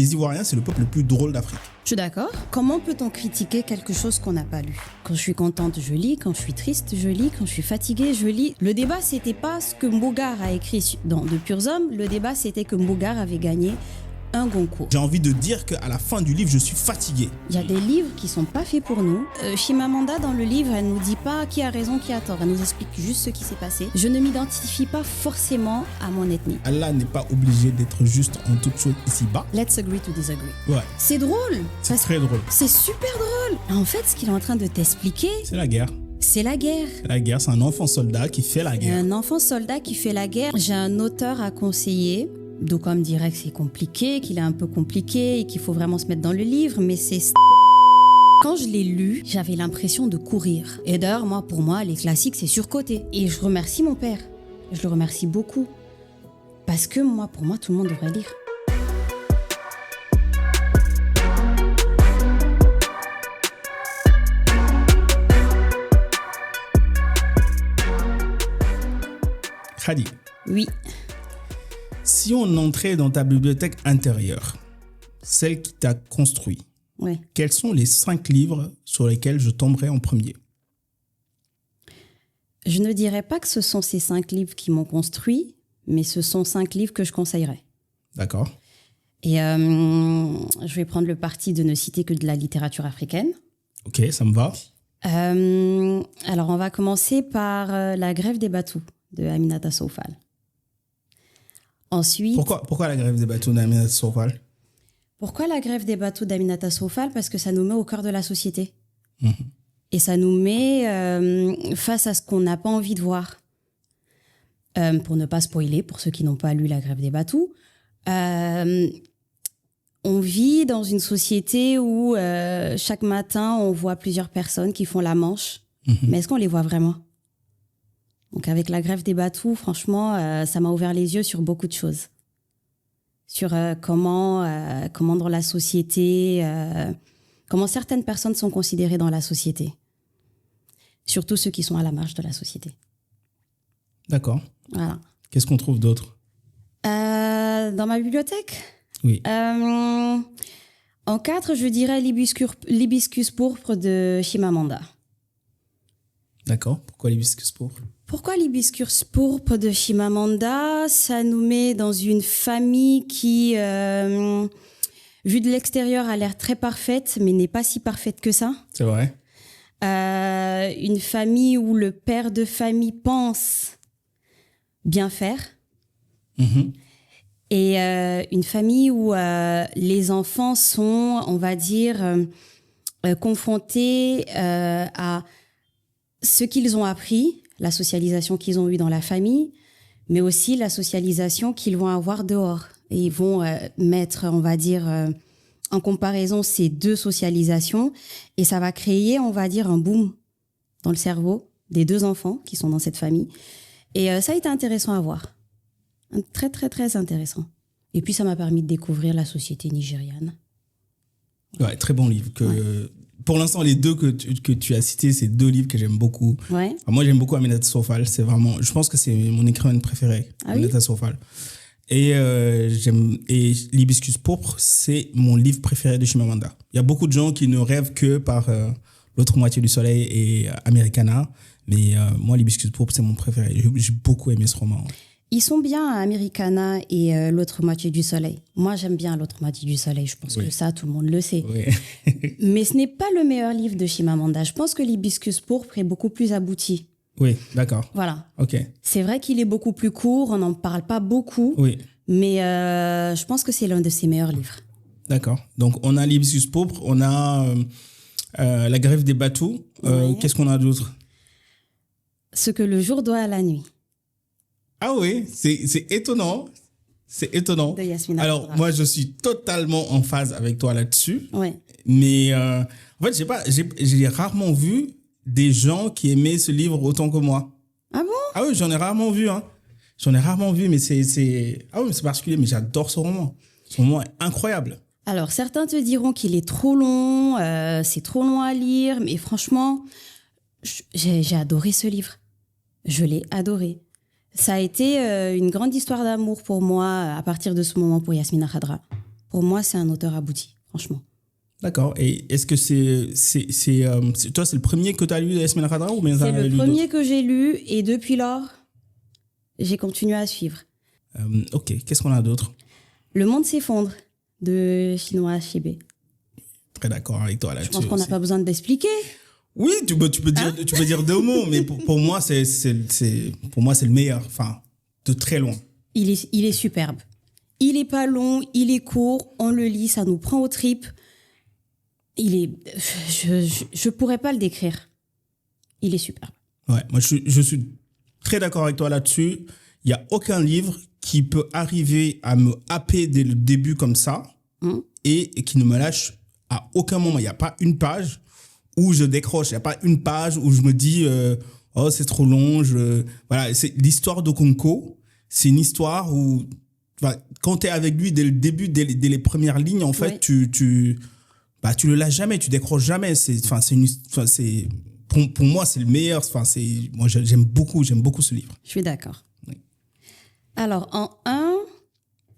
les Ivoiriens, c'est le peuple le plus drôle d'Afrique. Je suis d'accord. Comment peut-on critiquer quelque chose qu'on n'a pas lu? Quand je suis contente, je lis. Quand je suis triste, je lis. Quand je suis fatiguée, je lis. Le débat, c'était pas ce que Mbougar a écrit dans De Purs Hommes. Le débat, c'était que Mbougar avait gagné un Goncourt. J'ai envie de dire qu'à la fin du livre, je suis fatigué. Il y a des livres qui sont pas faits pour nous. Chimamanda, dans le livre, elle nous dit pas qui a raison, qui a tort. Elle nous explique juste ce qui s'est passé. Je ne m'identifie pas forcément à mon ethnie. Allah n'est pas obligé d'être juste en toute chose ici-bas. Let's agree to disagree. Ouais, C'est drôle. c'est très drôle. C'est super drôle. En fait, ce qu'il est en train de t'expliquer, C'est la guerre. c'est la guerre. La guerre, c'est un enfant soldat qui fait la guerre. Un enfant soldat qui fait la guerre. J'ai un auteur à conseiller. Docom dirait que c'est compliqué, qu'il est un peu compliqué et qu'il faut vraiment se mettre dans le livre, mais c'est... Quand je l'ai lu, j'avais l'impression de courir. Et d'ailleurs, pour moi, les classiques, c'est surcoté. Et je remercie mon père. Je le remercie beaucoup. Parce que pour moi, tout le monde devrait lire. Khadi, Oui. si on entrait dans ta bibliothèque intérieure, celle qui t'a construit, Ouais. quels sont les 5 livres sur lesquels je tomberais en premier? Je ne dirais pas que ce sont ces 5 livres qui m'ont construit, mais ce sont 5 livres que je conseillerais. D'accord. Et je vais prendre le parti de ne citer que de la littérature africaine. Ok, ça me va. Alors, on va commencer par La Grève des Batous de Aminata Soufal. Ensuite, Pourquoi la grève des bateaux d'Aminata Soufal? pourquoi La Grève des Batous d'Aminata Soufal? Parce que ça nous met au cœur de la société. Et ça nous met face à ce qu'on n'a pas envie de voir. Pour ne pas spoiler, pour ceux qui n'ont pas lu La Grève des Batous, on vit dans une société où chaque matin, on voit plusieurs personnes qui font la manche. Mais est-ce qu'on les voit vraiment? Donc avec La Grève des Batous, franchement, ça m'a ouvert les yeux sur beaucoup de choses. Sur comment dans la société, comment certaines personnes sont considérées dans la société. Surtout ceux qui sont à la marge de la société. D'accord. Voilà. Qu'est-ce qu'on trouve d'autre? Dans ma bibliothèque, Oui. en 4, je dirais l'hibiscus pourpre de Chimamanda. D'accord. Pourquoi l'hibiscus pourpre? Pourquoi l'hibiscus pourpre de Chimamanda? Ça nous met dans une famille qui, vue de l'extérieur, a l'air très parfaite, mais n'est pas si parfaite que ça. C'est vrai. Une famille où le père de famille pense bien faire. Et une famille où les enfants sont, on va dire, confrontés à ce qu'ils ont appris, la socialisation qu'ils ont eue dans la famille, mais aussi la socialisation qu'ils vont avoir dehors. Et ils vont mettre, on va dire, en comparaison ces 2 socialisations, et ça va créer, on va dire, un boom dans le cerveau des 2 enfants qui sont dans cette famille. Et ça a été intéressant à voir. Très, très, très intéressant. Et puis, ça m'a permis de découvrir la société nigériane. Ouais, très bon livre. Pour l'instant, les 2 que tu as cités, c'est 2 livres que j'aime beaucoup. Ouais. Enfin, moi, j'aime beaucoup Aminata Soufal. C'est vraiment, je pense que c'est mon écrivaine préférée, Aminata Soufal. Et l'hibiscus pourpre, c'est mon livre préféré de Chimamanda. Il y a beaucoup de gens qui ne rêvent que par L'autre moitié du soleil et Americana. Mais moi, l'hibiscus pourpre, c'est mon préféré. J'ai beaucoup aimé ce roman. Ils sont bien, Americana et L'autre moitié du soleil. Moi, j'aime bien L'autre moitié du soleil. Je pense que ça, tout le monde le sait. Oui. Mais ce n'est pas le meilleur livre de Chimamanda. Je pense que l'hibiscus pourpre est beaucoup plus abouti. Oui, d'accord. Voilà. Ok. C'est vrai qu'il est beaucoup plus court. On n'en parle pas beaucoup. Oui. Mais je pense que c'est l'un de ses meilleurs livres. D'accord. Donc, on a l'hibiscus pourpre, on a La Grève des Batous. Qu'est-ce qu'on a d'autre? Ce que le jour doit à la nuit. Ah oui, c'est étonnant. C'est étonnant. De Yasmina Alors, Khadra. moi, je suis totalement en phase avec toi là-dessus. Ouais. Mais en fait, j'ai rarement vu des gens qui aimaient ce livre autant que moi. Ah bon? Ah oui, j'en ai rarement vu. J'en ai rarement vu, mais c'est particulier. Mais j'adore ce roman. Ce roman est incroyable. Alors, certains te diront qu'il est trop long, c'est trop long à lire, mais franchement, j'ai adoré ce livre. Je l'ai adoré. Ça a été une grande histoire d'amour pour moi à partir de ce moment pour Yasmina Khadra. Pour moi, c'est un auteur abouti, franchement. D'accord. Et est-ce que toi, c'est le premier que tu as lu de Yasmine Khadra ou bien C'est le premier que j'ai lu et depuis lors, j'ai continué à suivre. Ok. Qu'est-ce qu'on a d'autre? Le monde s'effondre de Chinua Achebe. Très d'accord avec toi là-dessus. Je pense qu'on n'a pas besoin d'expliquer. Oui, tu peux dire 2 mots, mais pour moi, c'est le meilleur. Enfin, de très loin. Il est superbe. Il est pas long, il est court, on le lit, ça nous prend aux tripes. Je pourrais pas le décrire. Il est superbe. Ouais, moi je suis très d'accord avec toi là-dessus. Il y a aucun livre qui peut arriver à me happer dès le début comme ça et qui ne me lâche à aucun moment. Il n'y a pas une page où je décroche. Il n'y a pas une page où je me dis oh c'est trop long. Voilà, c'est l'histoire d'Okonkwo. C'est une histoire où quand tu es avec lui dès le début, dès les premières lignes, en fait, tu le lâches jamais, tu décroches jamais. Pour moi, c'est le meilleur. Moi, j'aime beaucoup ce livre. Je suis d'accord. Oui. Alors, en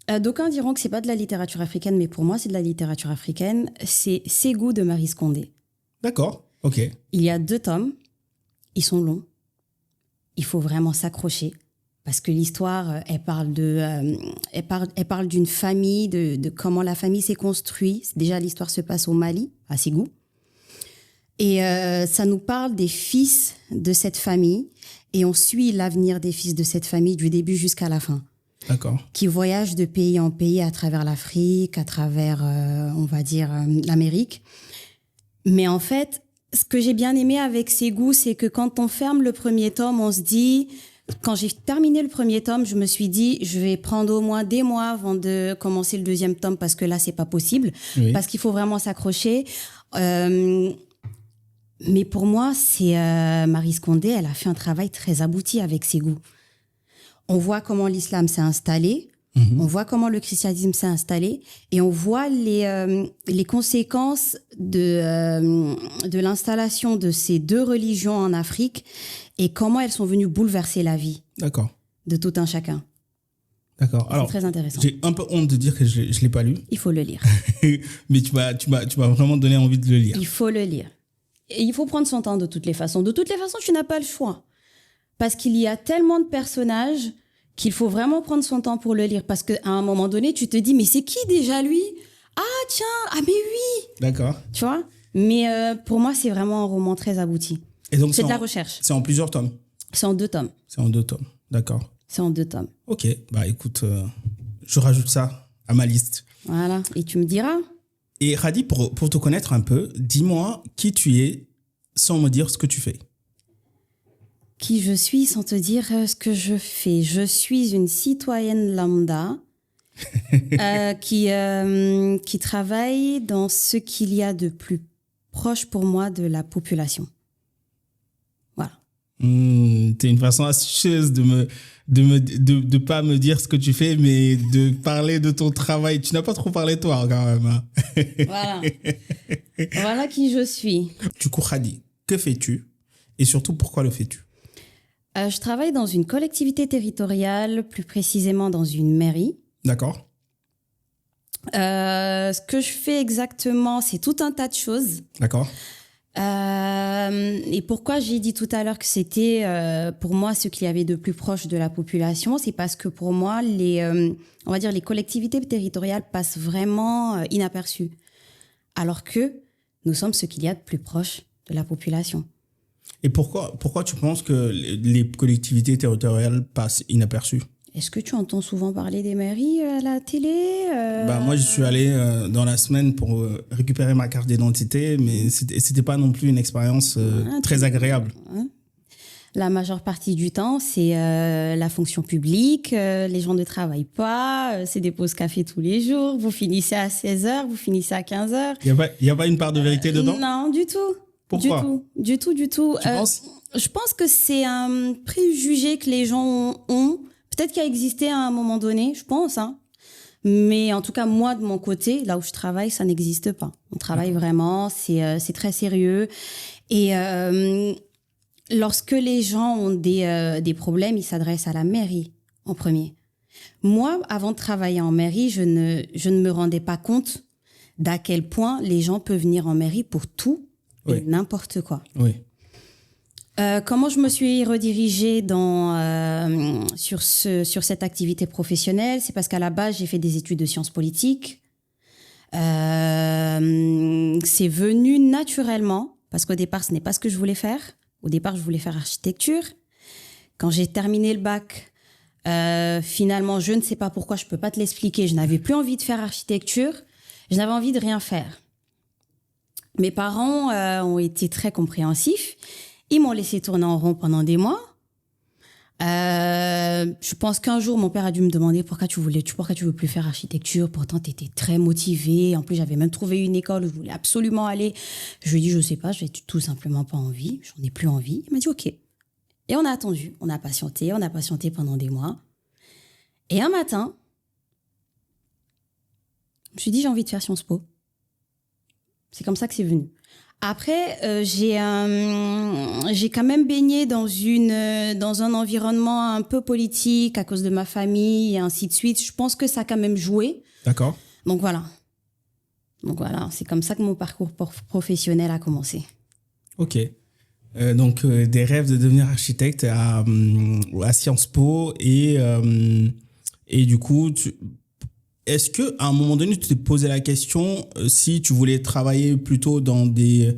1, d'aucuns diront que c'est pas de la littérature africaine, mais pour moi, c'est de la littérature africaine. C'est Ségou de Maryse Condé. D'accord, ok. Il y a 2 tomes. Ils sont longs. Il faut vraiment s'accrocher. Parce que l'histoire, elle parle d'une famille, de comment la famille s'est construite. Déjà, l'histoire se passe au Mali, à Ségou. Et ça nous parle des fils de cette famille. Et on suit l'avenir des fils de cette famille du début jusqu'à la fin. D'accord. Qui voyagent de pays en pays à travers l'Afrique, à travers, on va dire, l'Amérique. Mais en fait, ce que j'ai bien aimé avec Ségou, c'est que quand on ferme le premier tome, on se dit... Quand j'ai terminé le premier tome, je me suis dit, je vais prendre au moins des mois avant de commencer le 2e tome parce que là, c'est pas possible. Oui. Parce qu'il faut vraiment s'accrocher. Mais pour moi, c'est Maryse Condé, elle a fait un travail très abouti avec Ségou. On voit comment l'islam s'est installé, on voit comment le christianisme s'est installé et on voit les conséquences de l'installation de ces 2 religions en Afrique et comment elles sont venues bouleverser la vie de tout un chacun. D'accord. C'est très intéressant. J'ai un peu honte de dire que je ne l'ai pas lu. Il faut le lire. Mais tu m'as vraiment donné envie de le lire. Il faut le lire. Et il faut prendre son temps de toutes les façons. De toutes les façons, tu n'as pas le choix. Parce qu'il y a tellement de personnages qu'il faut vraiment prendre son temps pour le lire. Parce qu'à un moment donné, tu te dis, mais c'est qui déjà lui? Ah tiens, ah mais oui. D'accord. Tu vois? Mais pour moi, c'est vraiment un roman très abouti. Et donc, c'est de la recherche. C'est en plusieurs tomes? C'est en 2 tomes. C'est en 2 tomes, d'accord. C'est en 2 tomes. Ok, bah écoute, je rajoute ça à ma liste. Voilà, et tu me diras. Et Khadi, pour te connaître un peu, dis-moi qui tu es sans me dire ce que tu fais. Qui je suis sans te dire ce que je fais. Je suis une citoyenne lambda qui travaille dans ce qu'il y a de plus proche pour moi de la population. Voilà. T'es une façon astucieuse de pas me dire ce que tu fais, mais de parler de ton travail. Tu n'as pas trop parlé de toi quand même. Hein. Voilà. Voilà qui je suis. Du coup, Khadi, que fais-tu? Et surtout, pourquoi le fais-tu? Je travaille dans une collectivité territoriale, plus précisément dans une mairie. D'accord. Ce que je fais exactement, c'est tout un tas de choses. D'accord. Et pourquoi j'ai dit tout à l'heure que c'était pour moi ce qu'il y avait de plus proche de la population, c'est parce que pour moi, on va dire les collectivités territoriales passent vraiment inaperçues. Alors que nous sommes ce qu'il y a de plus proche de la population. Et pourquoi tu penses que les collectivités territoriales passent inaperçues? Est-ce que tu entends souvent parler des mairies à la télé Moi, je suis allé dans la semaine pour récupérer ma carte d'identité, mais c'était pas non plus une expérience très agréable. La majeure partie du temps, c'est la fonction publique, les gens ne travaillent pas, c'est des pauses café tous les jours, vous finissez à 16h, vous finissez à 15h. Il y a pas une part de vérité dedans? Non, du tout. Pourquoi? Du tout. Tu penses? Je pense que c'est un préjugé que les gens ont. Peut-être qu'il a existé à un moment donné, je pense. Hein. Mais en tout cas, moi, de mon côté, là où je travaille, ça n'existe pas. On travaille vraiment, c'est très sérieux. Et lorsque les gens ont des problèmes, ils s'adressent à la mairie en premier. Moi, avant de travailler en mairie, je ne me rendais pas compte d'à quel point les gens peuvent venir en mairie pour tout et n'importe quoi. Oui. Comment je me suis redirigée sur cette activité professionnelle? C'est parce qu'à la base, j'ai fait des études de sciences politiques. C'est venu naturellement, parce qu'au départ, ce n'est pas ce que je voulais faire. Au départ, je voulais faire architecture. Quand j'ai terminé le bac, finalement, je ne sais pas pourquoi, je peux pas te l'expliquer, je n'avais plus envie de faire architecture, je n'avais envie de rien faire. Mes parents ont été très compréhensifs. Ils m'ont laissé tourner en rond pendant des mois. Je pense qu'un jour, mon père a dû me demander pourquoi tu veux plus faire architecture. Pourtant, tu étais très motivée. En plus, j'avais même trouvé une école où je voulais absolument aller. Je lui ai dit, je sais pas, j'ai tout simplement pas envie. J'en ai plus envie. Il m'a dit, OK. Et on a attendu. On a patienté pendant des mois. Et un matin, je me suis dit, j'ai envie de faire Sciences Po. C'est comme ça que c'est venu. Après, j'ai quand même baigné dans un environnement un peu politique à cause de ma famille et ainsi de suite. Je pense que ça a quand même joué. D'accord. Donc voilà, c'est comme ça que mon parcours professionnel a commencé. Ok. Donc des rêves de devenir architecte à Sciences Po et du coup, est-ce que à un moment donné, tu t'es posé la question si tu voulais travailler plutôt dans des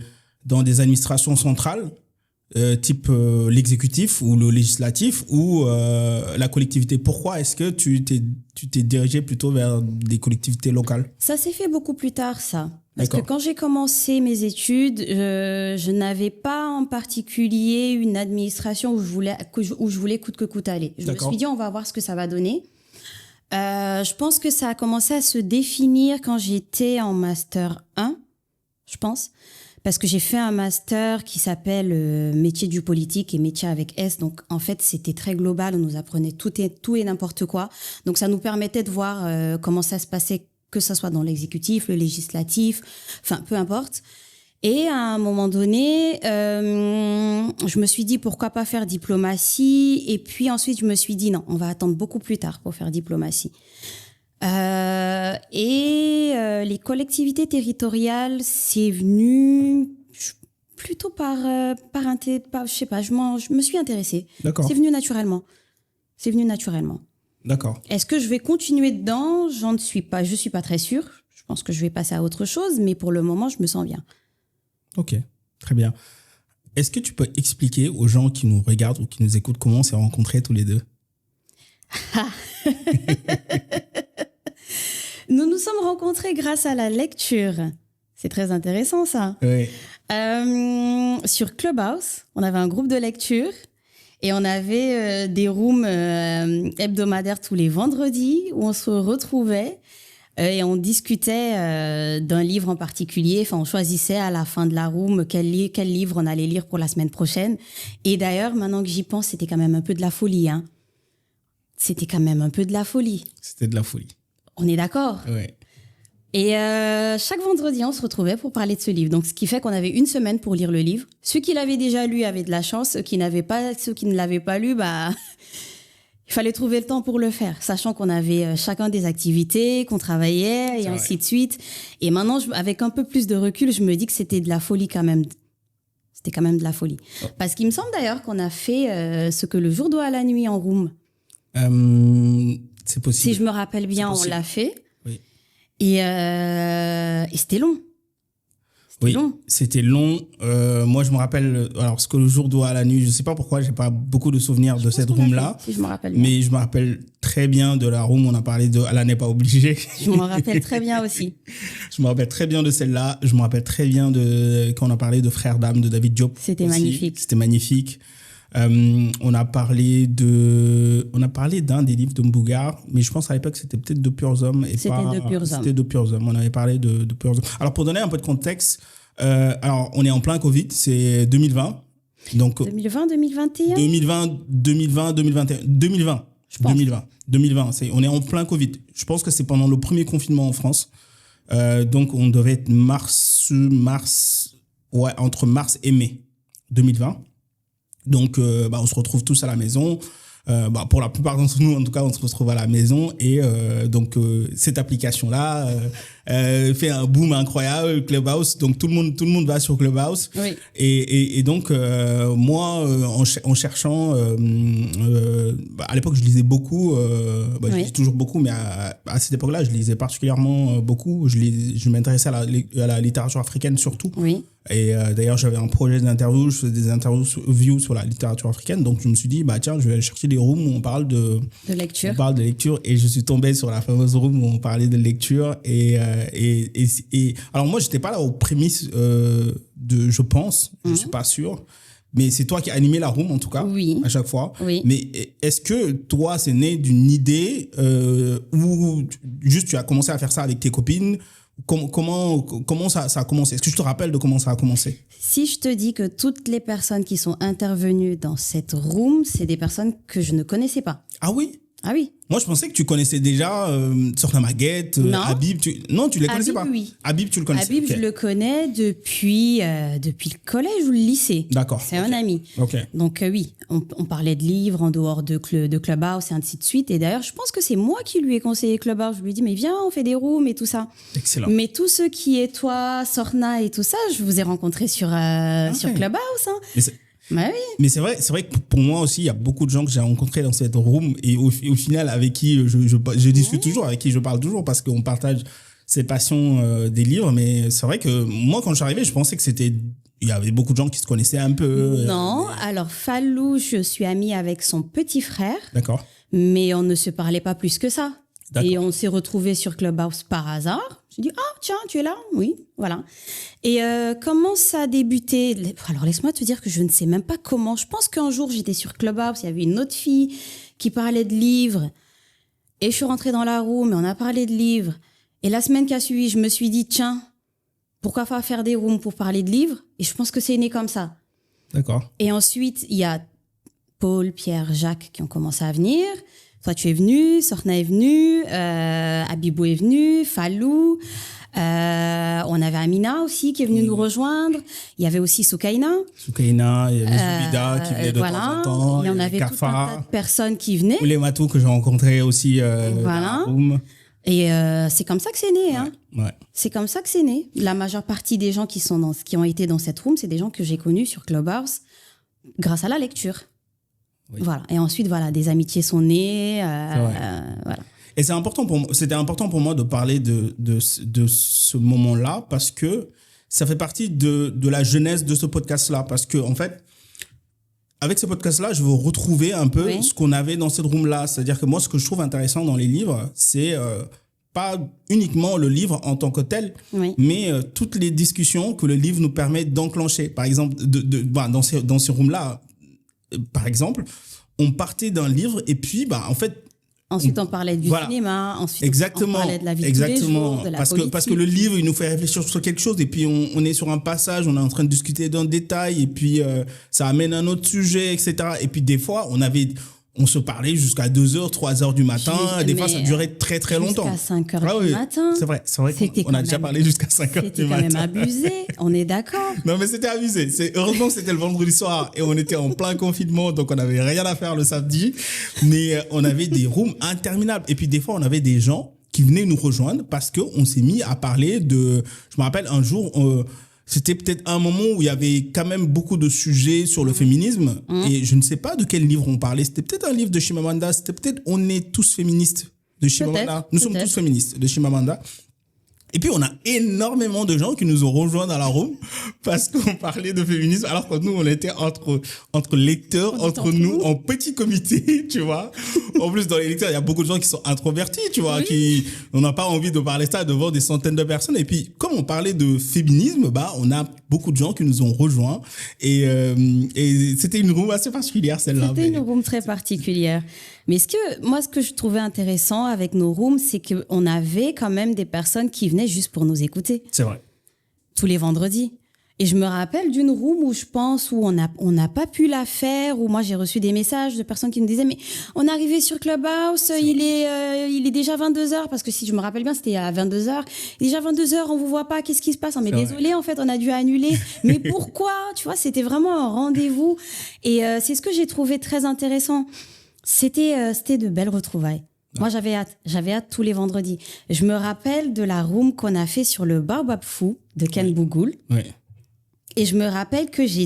administrations centrales, type l'exécutif ou le législatif ou la collectivité? Pourquoi est-ce que tu t'es dirigé plutôt vers des collectivités locales? Ça s'est fait beaucoup plus tard, ça. Parce que quand j'ai commencé mes études, je n'avais pas en particulier une administration où je voulais coûte que coûte aller. Je me suis dit, on va voir ce que ça va donner. Je pense que ça a commencé à se définir quand j'étais en master 1, je pense, parce que j'ai fait un master qui s'appelle métier du politique et métier avec S. Donc en fait, c'était très global, on nous apprenait tout et n'importe quoi. Donc ça nous permettait de voir comment ça se passait, que ça soit dans l'exécutif, le législatif, enfin peu importe. Et à un moment donné, je me suis dit pourquoi pas faire diplomatie. Et puis ensuite, je me suis dit non, on va attendre beaucoup plus tard pour faire diplomatie. Les collectivités territoriales, c'est venu plutôt je sais pas, je me suis intéressée. D'accord. C'est venu naturellement. D'accord. Est-ce que je vais continuer dedans? Je suis pas très sûre. Je pense que je vais passer à autre chose, mais pour le moment, je me sens bien. Ok, très bien. Est-ce que tu peux expliquer aux gens qui nous regardent ou qui nous écoutent comment on s'est rencontrés tous les deux? Nous nous sommes rencontrés grâce à la lecture. C'est très intéressant, ça. Oui. Sur Clubhouse, on avait un groupe de lecture et on avait des rooms hebdomadaires tous les vendredis où on se retrouvait et on discutait d'un livre en particulier. Enfin, on choisissait à la fin de la room quel livre on allait lire pour la semaine prochaine. Et d'ailleurs, maintenant que j'y pense, c'était quand même un peu de la folie, hein. C'était quand même un peu de la folie. C'était de la folie. On est d'accord? Oui. Et chaque vendredi, on se retrouvait pour parler de ce livre. Donc, ce qui fait qu'on avait une semaine pour lire le livre. Ceux qui l'avaient déjà lu avaient de la chance. Ceux qui ne l'avaient pas lu, il fallait trouver le temps pour le faire, sachant qu'on avait chacun des activités, qu'on travaillait et ainsi de suite. Et maintenant, avec un peu plus de recul, je me dis que c'était de la folie quand même. C'était quand même de la folie. Oh. Parce qu'il me semble d'ailleurs qu'on a fait ce que le jour doit à la nuit en room. C'est possible. Si je me rappelle bien, on l'a fait. Oui. Et c'était long. C'était long. Moi, je me rappelle, alors, ce que le jour doit à la nuit, je ne sais pas pourquoi, je n'ai pas beaucoup de souvenirs de cette room-là. Si je me rappelle bien. Mais je me rappelle très bien de la room, on a parlé de Allah n'est pas obligé. Je m'en rappelle très bien aussi. Je me rappelle très bien de celle-là. Je me rappelle très bien quand on a parlé de Frères d'âme de David Diop. C'était magnifique. C'était magnifique. On a parlé d'un des livres de Mbougar, mais je pense à l'époque c'était peut-être De Purs Hommes. C'était De Purs Hommes. On avait parlé de Purs Hommes. Alors pour donner un peu de contexte, alors on est en plein Covid, c'est 2020. Donc 2020, 2021 2020, 2021. Je pense. 2020, on est en plein Covid. Je pense que c'est pendant le premier confinement en France. Donc on devait être entre mars et mai 2020. Donc, on se retrouve tous à la maison. pour la plupart d'entre nous, en tout cas, on se retrouve à la maison. Et donc, cette application-là fait un boom incroyable, Clubhouse. Donc, tout le monde va sur Clubhouse. Oui. Et donc, moi, en cherchant, à l'époque, je lisais beaucoup. Je lis toujours beaucoup, mais à cette époque-là, je lisais particulièrement beaucoup. Je m'intéressais à la littérature africaine surtout. Oui. Et d'ailleurs, j'avais un projet d'interview, je faisais des interviews sur la littérature africaine. Donc, je me suis dit, tiens, je vais aller chercher des rooms où on parle de lecture. On parle de lecture. Et je suis tombé sur la fameuse room où on parlait de lecture. Et alors, moi, j'étais pas là aux prémices je pense, je suis pas sûr. Mais c'est toi qui as animé la room, en tout cas, oui. à chaque fois. Oui. Mais est-ce que toi, c'est né d'une idée ou juste tu as commencé à faire ça avec tes copines? Comment ça a commencé? Est-ce que je te rappelle de comment ça a commencé? Si je te dis que toutes les personnes qui sont intervenues dans cette room, c'est des personnes que je ne connaissais pas. Ah oui? Ah oui. Moi, je pensais que tu connaissais déjà Sorna Maguette, Habib. Non, tu les connaissais pas? Oui. Habib, tu le connaissais? Habib, je le connais depuis le collège ou le lycée. D'accord. C'est un ami. Ok. Donc oui, on parlait de livres en dehors de Clubhouse et ainsi de suite. Et d'ailleurs, je pense que c'est moi qui lui ai conseillé Clubhouse. Je lui ai dit, mais viens, on fait des rooms et tout ça. Excellent. Mais tous ceux qui est toi, Sorna et tout ça, je vous ai rencontrés sur Clubhouse. Hein. Mais c'est vrai que pour moi aussi, il y a beaucoup de gens que j'ai rencontrés dans cette room et au final avec qui je discute toujours, avec qui je parle toujours parce qu'on partage ces passions des livres. Mais c'est vrai que moi, quand je suis arrivé, je pensais que il y avait beaucoup de gens qui se connaissaient un peu. Non, alors Fallou, je suis amie avec son petit frère. D'accord. Mais on ne se parlait pas plus que ça. D'accord. Et on s'est retrouvés sur Clubhouse par hasard. J'ai dit, tiens, tu es là? Oui, voilà. Et comment ça a débuté? Alors, laisse-moi te dire que je ne sais même pas comment. Je pense qu'un jour, j'étais sur Clubhouse, il y avait une autre fille qui parlait de livres. Et je suis rentrée dans la room et on a parlé de livres. Et la semaine qui a suivi, je me suis dit, tiens, pourquoi pas faire des rooms pour parler de livres? Et je pense que c'est né comme ça. D'accord. Et ensuite, il y a Paul, Pierre, Jacques qui ont commencé à venir. Toi, tu es venu, Sorna est venu, Habibou est venu, Fallou. On avait Amina aussi qui est venue nous rejoindre. Il y avait aussi Soukaina. Soukaina, il y avait Zoubida qui venait de temps en temps. Il y en avait tout un tas de personnes qui venaient. Ou les Matou que j'ai rencontrés aussi dans la room. Et c'est comme ça que c'est né. Hein. Ouais. C'est comme ça que c'est né. La majeure partie des gens qui ont été dans cette room, c'est des gens que j'ai connus sur Clubhouse grâce à la lecture. Oui. Voilà. Et ensuite, voilà, des amitiés sont nées. Voilà. Et c'était important pour moi de parler de ce moment-là parce que ça fait partie de la genèse de ce podcast-là. Parce que, en fait, avec ce podcast-là, je veux retrouver un peu ce qu'on avait dans cette room-là. C'est-à-dire que moi, ce que je trouve intéressant dans les livres, c'est pas uniquement le livre en tant que tel, mais toutes les discussions que le livre nous permet d'enclencher. Par exemple, dans ces rooms-là, par exemple, on partait d'un livre et puis, en fait... Ensuite, on parlait du cinéma. Ensuite, on parlait de la vie de tous les jours, de la politique. Parce que le livre, il nous fait réfléchir sur quelque chose et puis on est sur un passage, on est en train de discuter d'un détail et puis ça amène un autre sujet, etc. Et puis des fois, on se parlait jusqu'à 2h, 3h du matin. Des fois, ça durait très, très longtemps. Jusqu'à 5h du matin. C'est vrai qu'on a déjà parlé jusqu'à 5h du matin. C'était quand même abusé. On est d'accord. Non, mais c'était abusé. Heureusement que c'était le vendredi soir et on était en plein confinement, donc on n'avait rien à faire le samedi. Mais on avait des rooms interminables. Et puis, des fois, on avait des gens qui venaient nous rejoindre parce qu'on s'est mis à parler de... Je me rappelle un jour... C'était peut-être un moment où il y avait quand même beaucoup de sujets sur le féminisme. Et je ne sais pas de quel livre on parlait. C'était peut-être un livre de Chimamanda. C'était peut-être On est tous féministes de Chimamanda. Nous sommes tous féministes de Chimamanda. Et puis, on a énormément de gens qui nous ont rejoints dans la room parce qu'on parlait de féminisme, alors que nous, on était entre lecteurs, entre nous, en petit comité, tu vois. En plus, dans les lecteurs, il y a beaucoup de gens qui sont introvertis, tu vois, on n'a pas envie de parler ça devant des centaines de personnes. Et puis, comme on parlait de féminisme, on a beaucoup de gens qui nous ont rejoints. Et c'était une room assez particulière, celle-là. C'était une room très particulière. Mais ce que je trouvais intéressant avec nos rooms, c'est qu'on avait quand même des personnes qui venaient juste pour nous écouter. C'est vrai. Tous les vendredis. Et je me rappelle d'une room où je pense où on n'a pas pu la faire, où moi j'ai reçu des messages de personnes qui nous disaient mais on est arrivé sur Clubhouse, il est déjà 22h, parce que si je me rappelle bien c'était à 22h. Il est déjà 22h, on vous voit pas, qu'est-ce qui se passe? Mais désolé, en fait on a dû annuler. Mais pourquoi? Tu vois, c'était vraiment un rendez-vous. Et c'est ce que j'ai trouvé très intéressant. C'était de belles retrouvailles. Moi, j'avais hâte tous les vendredis. Je me rappelle de la room qu'on a fait sur le Baobab Fou de Ken Bougoul. Oui. Et je me rappelle que je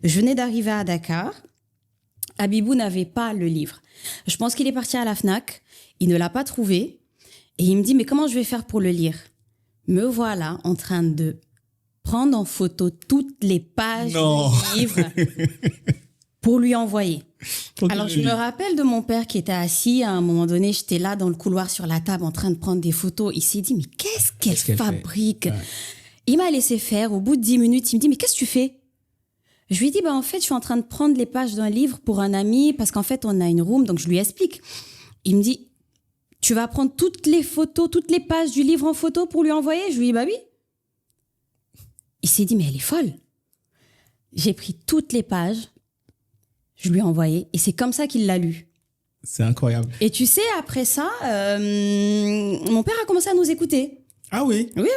venais d'arriver à Dakar. Habibou n'avait pas le livre. Je pense qu'il est parti à la FNAC. Il ne l'a pas trouvé. Et il me dit, mais comment je vais faire pour le lire? Me voilà en train de prendre en photo toutes les pages du livre pour lui envoyer. Alors, je me rappelle de mon père qui était assis. À un moment donné, j'étais là dans le couloir sur la table en train de prendre des photos. Il s'est dit, mais qu'est-ce qu'elle fabrique? Il m'a laissé faire. Au bout de 10 minutes, il me dit, mais qu'est-ce que tu fais? Je lui ai dit, en fait, je suis en train de prendre les pages d'un livre pour un ami parce qu'en fait, on a une room. Donc, je lui explique. Il me dit, tu vas prendre toutes les photos, toutes les pages du livre en photo pour lui envoyer? Je lui ai dit, oui. Il s'est dit, mais elle est folle. J'ai pris toutes les pages. Je lui ai envoyé et c'est comme ça qu'il l'a lu. C'est incroyable. Et tu sais, après ça, mon père a commencé à nous écouter. Ah oui? Oui.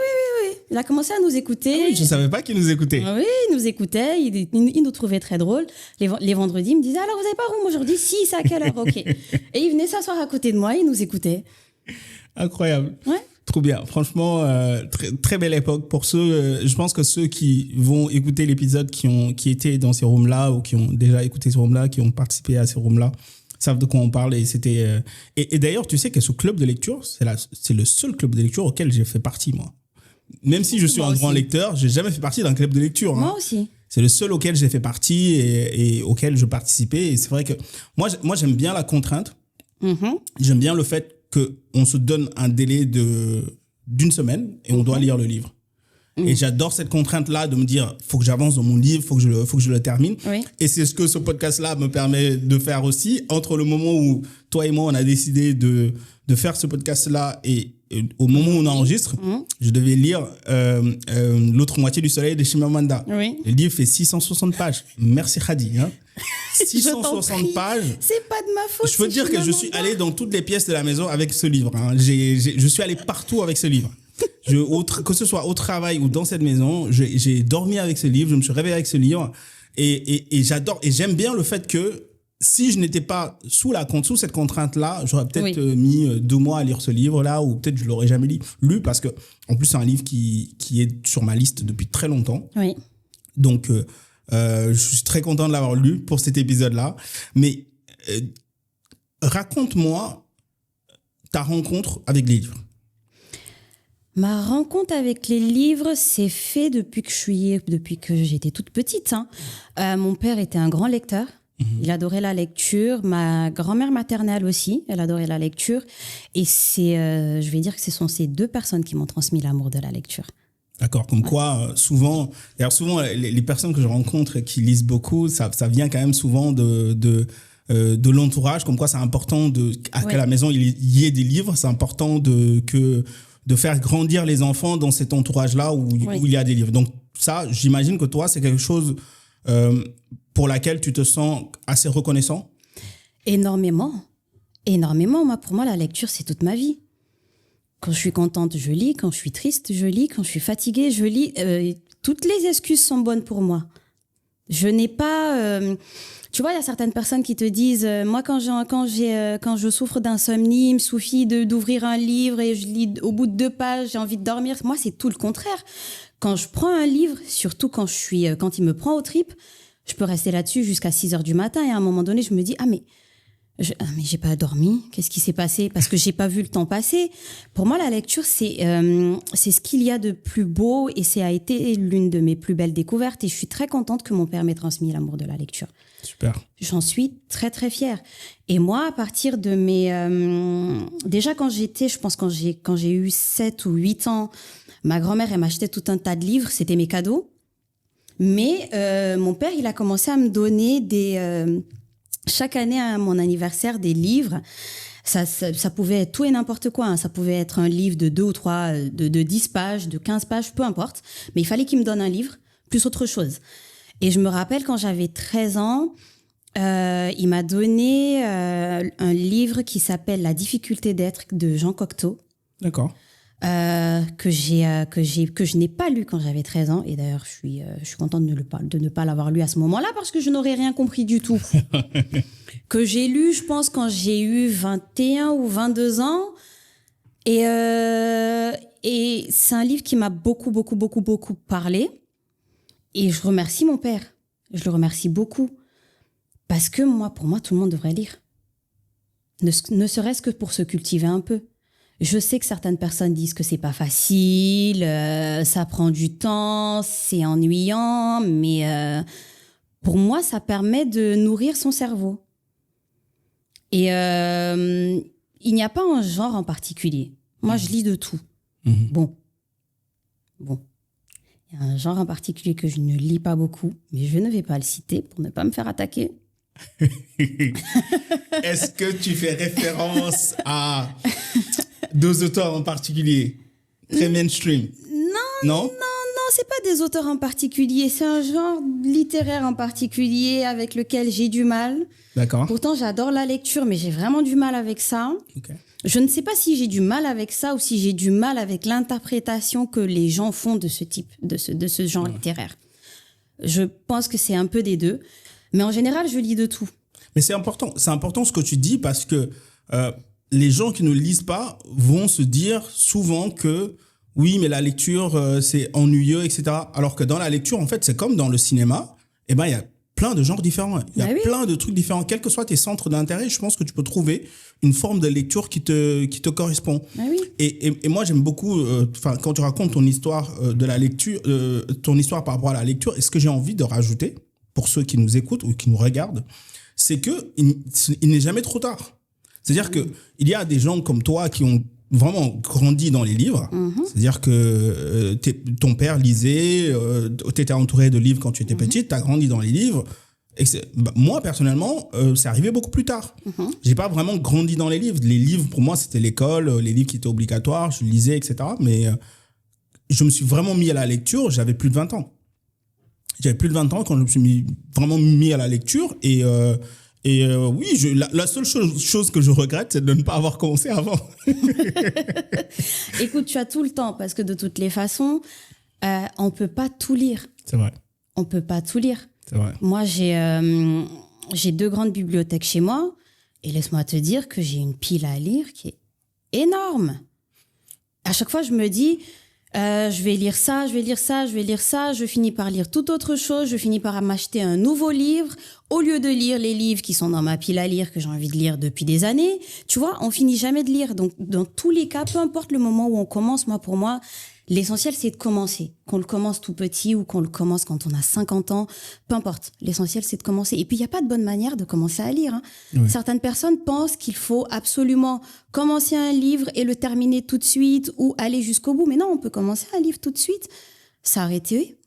Il a commencé à nous écouter. Ah oui, je ne savais pas qu'il nous écoutait. Oui, il nous écoutait. Il nous trouvait très drôles. Les vendredis, il me disait, alors vous n'avez pas room aujourd'hui? Si, c'est à quelle heure? Ok. Et il venait s'asseoir à côté de moi, il nous écoutait. Incroyable. Ouais. Trop bien. Franchement, très, très belle époque. Pour ceux, je pense que ceux qui vont écouter l'épisode, qui étaient dans ces rooms-là ou qui ont déjà écouté ces rooms-là, qui ont participé à ces rooms-là, savent de quoi on parle. Et c'était, et d'ailleurs, tu sais que ce club de lecture, c'est le seul club de lecture auquel j'ai fait partie, moi. Même si je suis un grand lecteur, j'ai jamais fait partie d'un club de lecture. Moi aussi. C'est le seul auquel j'ai fait partie et auquel je participais. Et c'est vrai que moi j'aime bien la contrainte. Mm-hmm. J'aime bien le fait qu'on se donne un délai d'une semaine et on doit lire le livre. Et j'adore cette contrainte-là de me dire, faut que j'avance dans mon livre, faut que je le termine. Oui. Et c'est ce que ce podcast-là me permet de faire aussi. Entre le moment où toi et moi, on a décidé de faire ce podcast-là et au moment où on enregistre, je devais lire L'autre moitié du soleil de Chimamanda. Oui. Le livre fait 660 pages. Merci Khadi. Hein. 660 pages. C'est pas de ma faute. Je peux te dire que je suis allé dans toutes les pièces de la maison avec ce livre. Hein. Je suis allé partout avec ce livre. Que ce soit au travail ou dans cette maison, j'ai dormi avec ce livre, je me suis réveillé avec ce livre et j'adore et j'aime bien le fait que si je n'étais pas sous cette contrainte-là, j'aurais peut-être mis 2 mois à lire ce livre-là ou peut-être je l'aurais jamais lu parce que en plus c'est un livre qui est sur ma liste depuis très longtemps. Oui. Donc je suis très content de l'avoir lu pour cet épisode-là. Mais raconte-moi ta rencontre avec les livres. Ma rencontre avec les livres s'est faite depuis que j'étais toute petite. Mon père était un grand lecteur. Il adorait la lecture. Ma grand-mère maternelle aussi, elle adorait la lecture. Et je vais dire que ce sont ces 2 personnes qui m'ont transmis l'amour de la lecture. D'accord, comme quoi, souvent, les personnes que je rencontre qui lisent beaucoup, ça vient quand même souvent de l'entourage, comme quoi c'est important qu'à la maison, il y ait des livres, c'est important de faire grandir les enfants dans cet entourage-là où il y a des livres. Donc ça, j'imagine que toi, c'est quelque chose pour laquelle tu te sens assez reconnaissant? Énormément. Moi, pour moi, la lecture, c'est toute ma vie. Quand je suis contente, je lis. Quand je suis triste, je lis. Quand je suis fatiguée, je lis. Toutes les excuses sont bonnes pour moi. Je n'ai pas... tu vois, il y a certaines personnes qui te disent moi, quand je souffre d'insomnie, il me suffit d'ouvrir un livre et je lis au bout de 2 pages, j'ai envie de dormir. Moi, c'est tout le contraire. Quand je prends un livre, surtout quand il me prend aux tripes, je peux rester là-dessus jusqu'à 6h du matin et à un moment donné, je me dis mais j'ai pas dormi. Qu'est-ce qui s'est passé? Parce que j'ai pas vu le temps passer. Pour moi, la lecture, c'est ce qu'il y a de plus beau et ça a été l'une de mes plus belles découvertes. Et je suis très contente que mon père m'ait transmis l'amour de la lecture. Super. J'en suis très, très fière. Et moi, à partir de mes... déjà, quand j'ai eu 7 ou 8 ans, ma grand-mère, elle m'achetait tout un tas de livres. C'était mes cadeaux. Mais mon père, il a commencé à me donner chaque année à mon anniversaire des livres. Ça pouvait être tout et n'importe quoi. Ça pouvait être un livre de 2 ou 3, de 10 pages, de 15 pages, peu importe. Mais il fallait qu'il me donne un livre, plus autre chose. Et je me rappelle quand j'avais 13 ans, il m'a donné un livre qui s'appelle « La difficulté d'être » de Jean Cocteau. D'accord. que je n'ai pas lu quand j'avais 13 ans. Et d'ailleurs, je suis contente de ne pas l'avoir lu à ce moment-là parce que je n'aurais rien compris du tout. Que j'ai lu, je pense, quand j'ai eu 21 ou 22 ans. Et c'est un livre qui m'a beaucoup, beaucoup, beaucoup, beaucoup parlé. Et je remercie mon père. Je le remercie beaucoup. Parce que pour moi, tout le monde devrait lire. Ne serait-ce que pour se cultiver un peu. Je sais que certaines personnes disent que c'est pas facile, ça prend du temps, c'est ennuyant, mais pour moi, ça permet de nourrir son cerveau. Et il n'y a pas un genre en particulier. Moi, je lis de tout. Bon. Il y a un genre en particulier que je ne lis pas beaucoup, mais je ne vais pas le citer pour ne pas me faire attaquer. Est-ce que tu fais référence à deux auteurs en particulier, très mainstream? Non, c'est pas des auteurs en particulier, c'est un genre littéraire en particulier avec lequel j'ai du mal. D'accord. Pourtant, j'adore la lecture, mais j'ai vraiment du mal avec ça. Okay. Je ne sais pas si j'ai du mal avec ça ou si j'ai du mal avec l'interprétation que les gens font de ce type, de ce genre littéraire. Je pense que c'est un peu des deux, mais en général, je lis de tout. Mais c'est important ce que tu dis parce que les gens qui ne lisent pas vont se dire souvent que oui, mais la lecture, c'est ennuyeux, etc. Alors que dans la lecture, en fait, c'est comme dans le cinéma. Eh ben, il y a plein de genres différents. Il y a plein de trucs différents. Quels que soient tes centres d'intérêt, je pense que tu peux trouver une forme de lecture qui te correspond. Oui. Et moi, j'aime beaucoup, quand tu racontes ton histoire de la lecture, ton histoire par rapport à la lecture, et ce que j'ai envie de rajouter, pour ceux qui nous écoutent ou qui nous regardent, c'est qu'il n'est jamais trop tard. C'est-à-dire qu'il y a des gens comme toi qui ont vraiment grandi dans les livres. C'est-à-dire que ton père lisait, tu étais entouré de livres quand tu étais petite, tu as grandi dans les livres. Et moi, personnellement, c'est arrivé beaucoup plus tard. J'ai pas vraiment grandi dans les livres. Les livres, pour moi, c'était l'école, les livres qui étaient obligatoires, je lisais, etc. Mais je me suis vraiment mis à la lecture, j'avais plus de 20 ans. J'avais plus de 20 ans quand je me suis vraiment mis à la lecture. Et oui, la seule chose que je regrette, c'est de ne pas avoir commencé avant. Écoute, tu as tout le temps, parce que de toutes les façons, on ne peut pas tout lire. C'est vrai. On ne peut pas tout lire. C'est vrai. Moi, j'ai 2 grandes bibliothèques chez moi, et laisse-moi te dire que j'ai une pile à lire qui est énorme. À chaque fois, je me dis... je vais lire ça, je finis par lire toute autre chose, je finis par m'acheter un nouveau livre, au lieu de lire les livres qui sont dans ma pile à lire, que j'ai envie de lire depuis des années. Tu vois, on finit jamais de lire. Donc, dans tous les cas, peu importe le moment où on commence, pour moi, l'essentiel, c'est de commencer. Qu'on le commence tout petit ou qu'on le commence quand on a 50 ans, peu importe. L'essentiel, c'est de commencer. Et puis, il n'y a pas de bonne manière de commencer à lire. Oui. Certaines personnes pensent qu'il faut absolument commencer un livre et le terminer tout de suite ou aller jusqu'au bout. Mais non, on peut commencer un livre tout de suite, s'arrêter,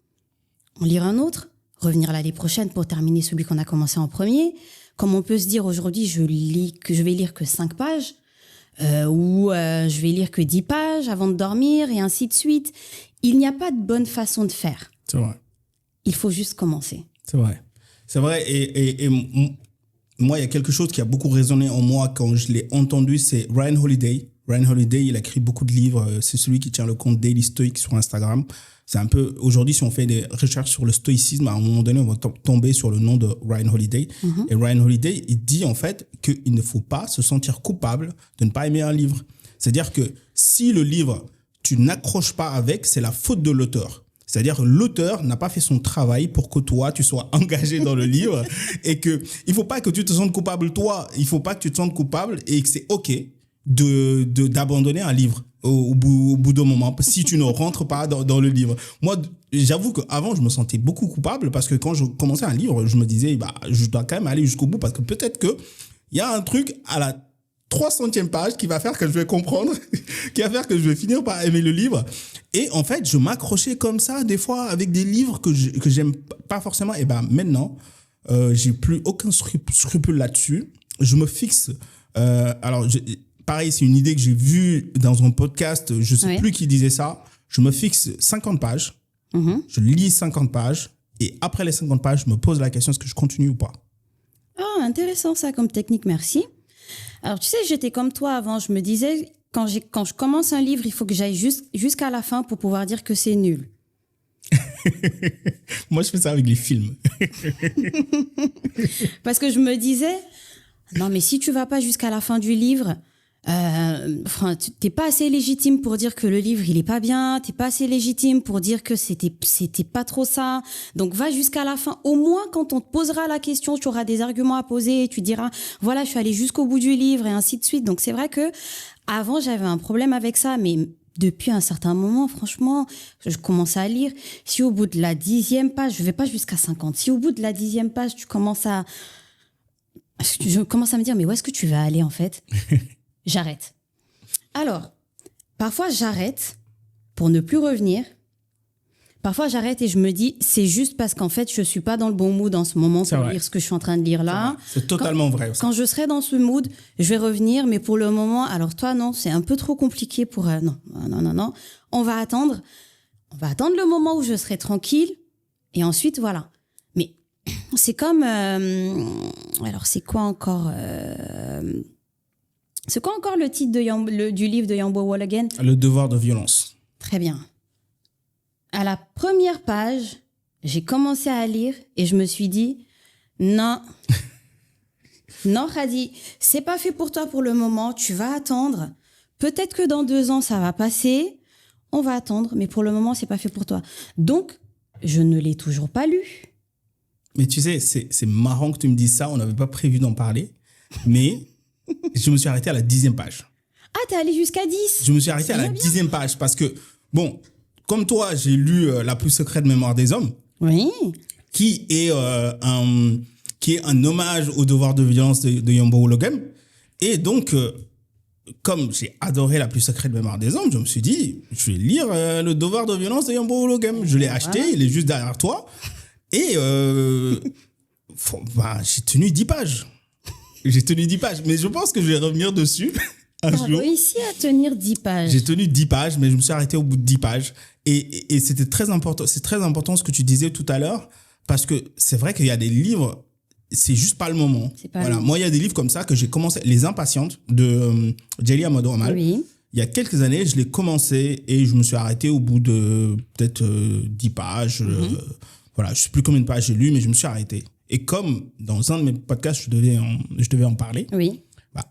en lire un autre, revenir l'année prochaine pour terminer celui qu'on a commencé en premier. Comme on peut se dire aujourd'hui, je vais lire que 5 pages. Ou je vais lire que 10 pages avant de dormir et ainsi de suite. Il n'y a pas de bonne façon de faire. C'est vrai. Il faut juste commencer. C'est vrai. C'est vrai. Et moi, il y a quelque chose qui a beaucoup résonné en moi quand je l'ai entendu, c'est Ryan Holiday. Ryan Holiday, il a écrit beaucoup de livres. C'est celui qui tient le compte Daily Stoic sur Instagram. C'est un peu, aujourd'hui, si on fait des recherches sur le stoïcisme, à un moment donné, on va tomber sur le nom de Ryan Holiday. Et Ryan Holiday, il dit en fait qu'il ne faut pas se sentir coupable de ne pas aimer un livre. C'est-à-dire que si le livre, tu n'accroches pas avec, c'est la faute de l'auteur. C'est-à-dire l'auteur n'a pas fait son travail pour que toi, tu sois engagé dans le livre et que il faut pas que tu te sentes coupable, toi. Il faut pas que tu te sentes coupable et que c'est OK d'abandonner un livre au bout d'un moment si tu ne rentres pas dans le livre. Moi, j'avoue qu'avant, je me sentais beaucoup coupable parce que quand je commençais un livre, je me disais, je dois quand même aller jusqu'au bout parce que peut-être qu'il y a un truc à la 300e page qui va faire que je vais comprendre, qui va faire que je vais finir par aimer le livre. Et en fait, je m'accrochais comme ça des fois avec des livres que j'aime pas forcément. Et maintenant, j'ai plus aucun scrupule là-dessus. Je me fixe. Pareil, c'est une idée que j'ai vue dans un podcast, je ne sais plus qui disait ça. Je me fixe 50 pages, je lis 50 pages et après les 50 pages, je me pose la question, est-ce que je continue ou pas? Ah, intéressant ça comme technique, merci. Alors, tu sais, j'étais comme toi avant, je me disais, quand je commence un livre, il faut que j'aille jusqu'à la fin pour pouvoir dire que c'est nul. Moi, je fais ça avec les films. Parce que je me disais, non, mais si tu vas pas jusqu'à la fin du livre, t'es pas assez légitime pour dire que le livre, il est pas bien, t'es pas assez légitime pour dire que c'était pas trop ça. Donc, va jusqu'à la fin. Au moins, quand on te posera la question, tu auras des arguments à poser et tu diras, voilà, je suis allée jusqu'au bout du livre et ainsi de suite. Donc, c'est vrai que avant, j'avais un problème avec ça, mais depuis un certain moment, franchement, je commence à lire. Si au bout de la 10e page, je vais pas jusqu'à 50. Si au bout de la 10e page, je commence à me dire, mais où est-ce que tu vas aller, en fait? J'arrête. Alors, parfois, j'arrête pour ne plus revenir. Parfois, j'arrête et je me dis, c'est juste parce qu'en fait, je suis pas dans le bon mood en ce moment pour lire ce que je suis en train de lire là. C'est totalement vrai aussi. Quand je serai dans ce mood, je vais revenir, mais pour le moment, alors toi, non, c'est un peu trop compliqué pour... Non. On va attendre le moment où je serai tranquille et ensuite, voilà. Mais c'est comme... alors, c'est quoi encore le titre du livre de Yambo Wologen? Le devoir de violence. Très bien. À la première page, j'ai commencé à lire et je me suis dit, non, Khady, c'est pas fait pour toi pour le moment, tu vas attendre. Peut-être que dans 2 ans, ça va passer. On va attendre, mais pour le moment, c'est pas fait pour toi. Donc, je ne l'ai toujours pas lu. Mais tu sais, c'est marrant que tu me dises ça, on n'avait pas prévu d'en parler, mais je me suis arrêté à la 10e page. Ah, t'es allé jusqu'à 10? Je me suis arrêté à la 10e page parce que, bon... Comme toi, j'ai lu La plus secrète mémoire des hommes, oui, qui est un hommage au devoir de violence de Yambo Wologen. Et donc, comme j'ai adoré La plus secrète mémoire des hommes, je me suis dit, je vais lire le devoir de violence de Yambo Wologen. Je l'ai acheté, il est juste derrière toi. Et j'ai tenu 10 pages. Mais je pense que je vais revenir dessus. Tu as réussi à tenir 10 pages. J'ai tenu 10 pages, mais je me suis arrêté au bout de 10 pages. Et c'était très important. C'est très important ce que tu disais tout à l'heure, parce que c'est vrai qu'il y a des livres, c'est juste pas le moment. Moi, il y a des livres comme ça que j'ai commencé. Les Impatientes de Djely Amadou Amal. Oui. Il y a quelques années, je l'ai commencé et je me suis arrêté au bout de peut-être 10 pages. Voilà, je sais plus combien de pages j'ai lu, mais je me suis arrêté. Et comme dans un de mes podcasts, je devais en parler. Oui.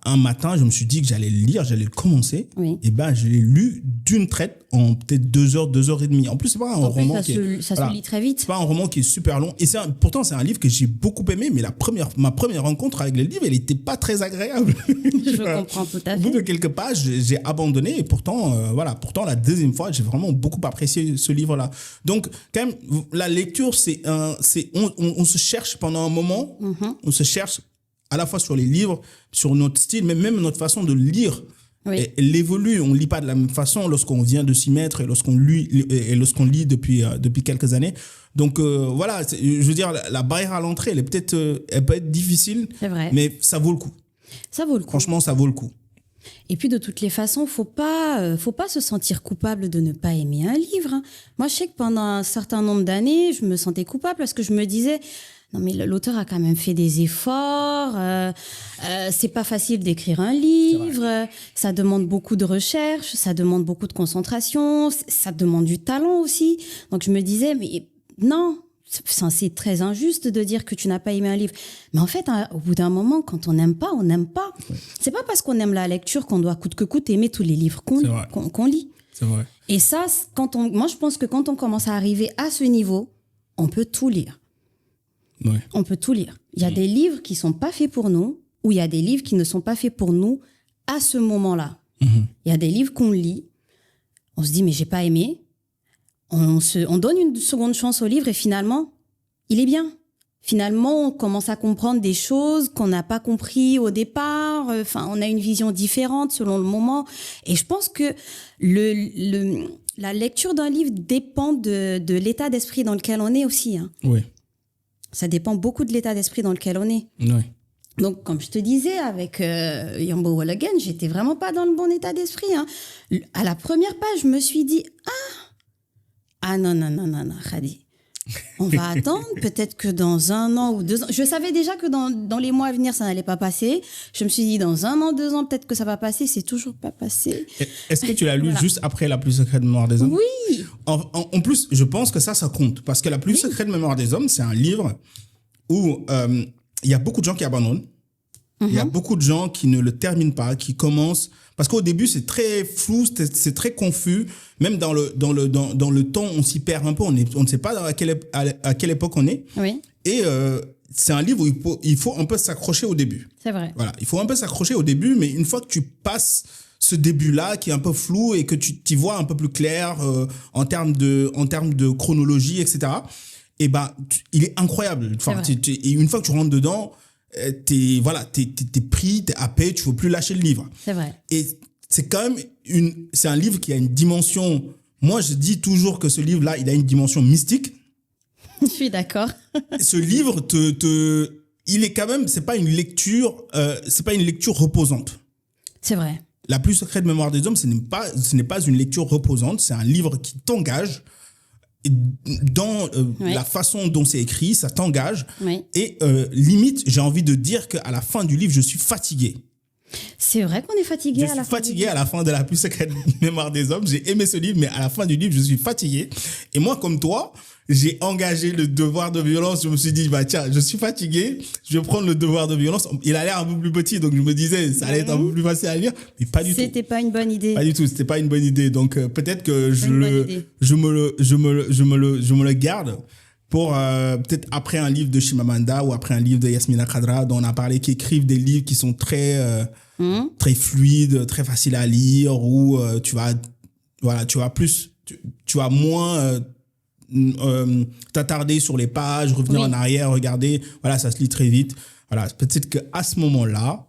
Un matin, je me suis dit que j'allais le lire, j'allais le commencer. Oui. Et je l'ai lu d'une traite en peut-être 2 heures, 2 heures et demie. En plus, c'est pas un roman se lit très vite. C'est pas un roman qui est super long. Et pourtant, c'est un livre que j'ai beaucoup aimé, mais ma première rencontre avec le livre, elle était pas très agréable. Je comprends tout à fait. Au bout de quelques pages, j'ai abandonné. Et pourtant, la deuxième fois, j'ai vraiment beaucoup apprécié ce livre-là. Donc, quand même, la lecture, on se cherche pendant un moment. On se cherche à la fois sur les livres, sur notre style, mais même notre façon de lire. Oui. Elle évolue. On ne lit pas de la même façon lorsqu'on vient de s'y mettre et lorsqu'on lit depuis quelques années. Donc, je veux dire, la barrière à l'entrée, elle peut être difficile, c'est vrai. Mais ça vaut le coup. Ça vaut le coup. Franchement, ça vaut le coup. Et puis, de toutes les façons, faut pas se sentir coupable de ne pas aimer un livre. Hein. Moi, je sais que pendant un certain nombre d'années, je me sentais coupable parce que je me disais... Non, mais l'auteur a quand même fait des efforts. C'est pas facile d'écrire un livre. Ça demande beaucoup de recherche, ça demande beaucoup de concentration, ça demande du talent aussi. Donc je me disais, mais non, c'est très injuste de dire que tu n'as pas aimé un livre. Mais en fait, au bout d'un moment, quand on n'aime pas, on n'aime pas. Ouais. C'est pas parce qu'on aime la lecture qu'on doit coûte que coûte aimer tous les livres qu'on lit. C'est vrai. Et ça, moi, je pense que quand on commence à arriver à ce niveau, on peut tout lire. Ouais. On peut tout lire. Il y a des livres qui sont pas faits pour nous, ou il y a des livres qui ne sont pas faits pour nous à ce moment-là. Il y a des livres qu'on lit, on se dit mais j'ai pas aimé, on donne une seconde chance au livre et finalement il est bien. Finalement on commence à comprendre des choses qu'on n'a pas compris au départ. On a une vision différente selon le moment. Et je pense que la lecture d'un livre dépend de l'état d'esprit dans lequel on est aussi. Hein. Oui. Ça dépend beaucoup de l'état d'esprit dans lequel on est. Oui. Donc, comme je te disais, avec Yambo Wologen, j'étais vraiment pas dans le bon état d'esprit. Hein. À la première page, je me suis dit, non, Khady. On va attendre, peut-être que dans 1 an ou 2 ans. Je savais déjà que dans les mois à venir, ça n'allait pas passer. Je me suis dit, dans 1 an, 2 ans, peut-être que ça va passer. C'est toujours pas passé. Est-ce que tu l'as lu juste après La plus secrète mémoire des hommes? Oui. En plus, je pense que ça compte. Parce que La plus secrète mémoire des hommes, c'est un livre où il y a beaucoup de gens qui abandonnent. Il y a beaucoup de gens qui ne le terminent pas, qui commencent... Parce qu'au début, c'est très flou, c'est très confus. Même dans le temps, on s'y perd un peu. On ne sait pas à quelle époque on est. Oui. Et c'est un livre où il faut un peu s'accrocher au début. C'est vrai. Voilà, il faut un peu s'accrocher au début, mais une fois que tu passes ce début-là, qui est un peu flou, et que tu t'y vois un peu plus clair en termes de chronologie, etc., et il est incroyable. Enfin, et une fois que tu rentres dedans... t'es pris, t'es happé, tu veux plus lâcher le livre. C'est vrai. Et c'est quand même c'est un livre qui a une dimension. Moi, je dis toujours que ce livre-là, il a une dimension mystique. Je suis d'accord. Ce livre il est quand même, c'est pas une lecture reposante. C'est vrai. La plus secrète mémoire des hommes, ce n'est pas une lecture reposante. C'est un livre qui t'engage. Dans la façon dont c'est écrit, ça t'engage. Oui. Et limite, j'ai envie de dire qu'à la fin du livre, je suis fatigué. C'est vrai qu'on est fatigué à la fin. Je suis fatigué à la fin de La plus secrète mémoire des hommes. J'ai aimé ce livre, mais à la fin du livre, je suis fatigué. Et moi, comme toi, j'ai engagé le devoir de violence. Je me suis dit, tiens, je suis fatigué, je vais prendre le devoir de violence. Il a l'air un peu plus petit, donc je me disais, ça allait être un peu plus facile à lire, mais pas du tout. C'était pas une bonne idée. Pas du tout, c'était pas une bonne idée. Donc peut-être que je me le garde pour peut-être après un livre de Chimamanda ou après un livre de Yasmina Khadra, dont on a parlé, qui écrivent des livres qui sont très fluides, très faciles à lire, où tu vas moins t'attarder sur les pages, revenir en arrière, regarder, voilà, ça se lit très vite. Voilà, peut-être qu'à ce moment-là,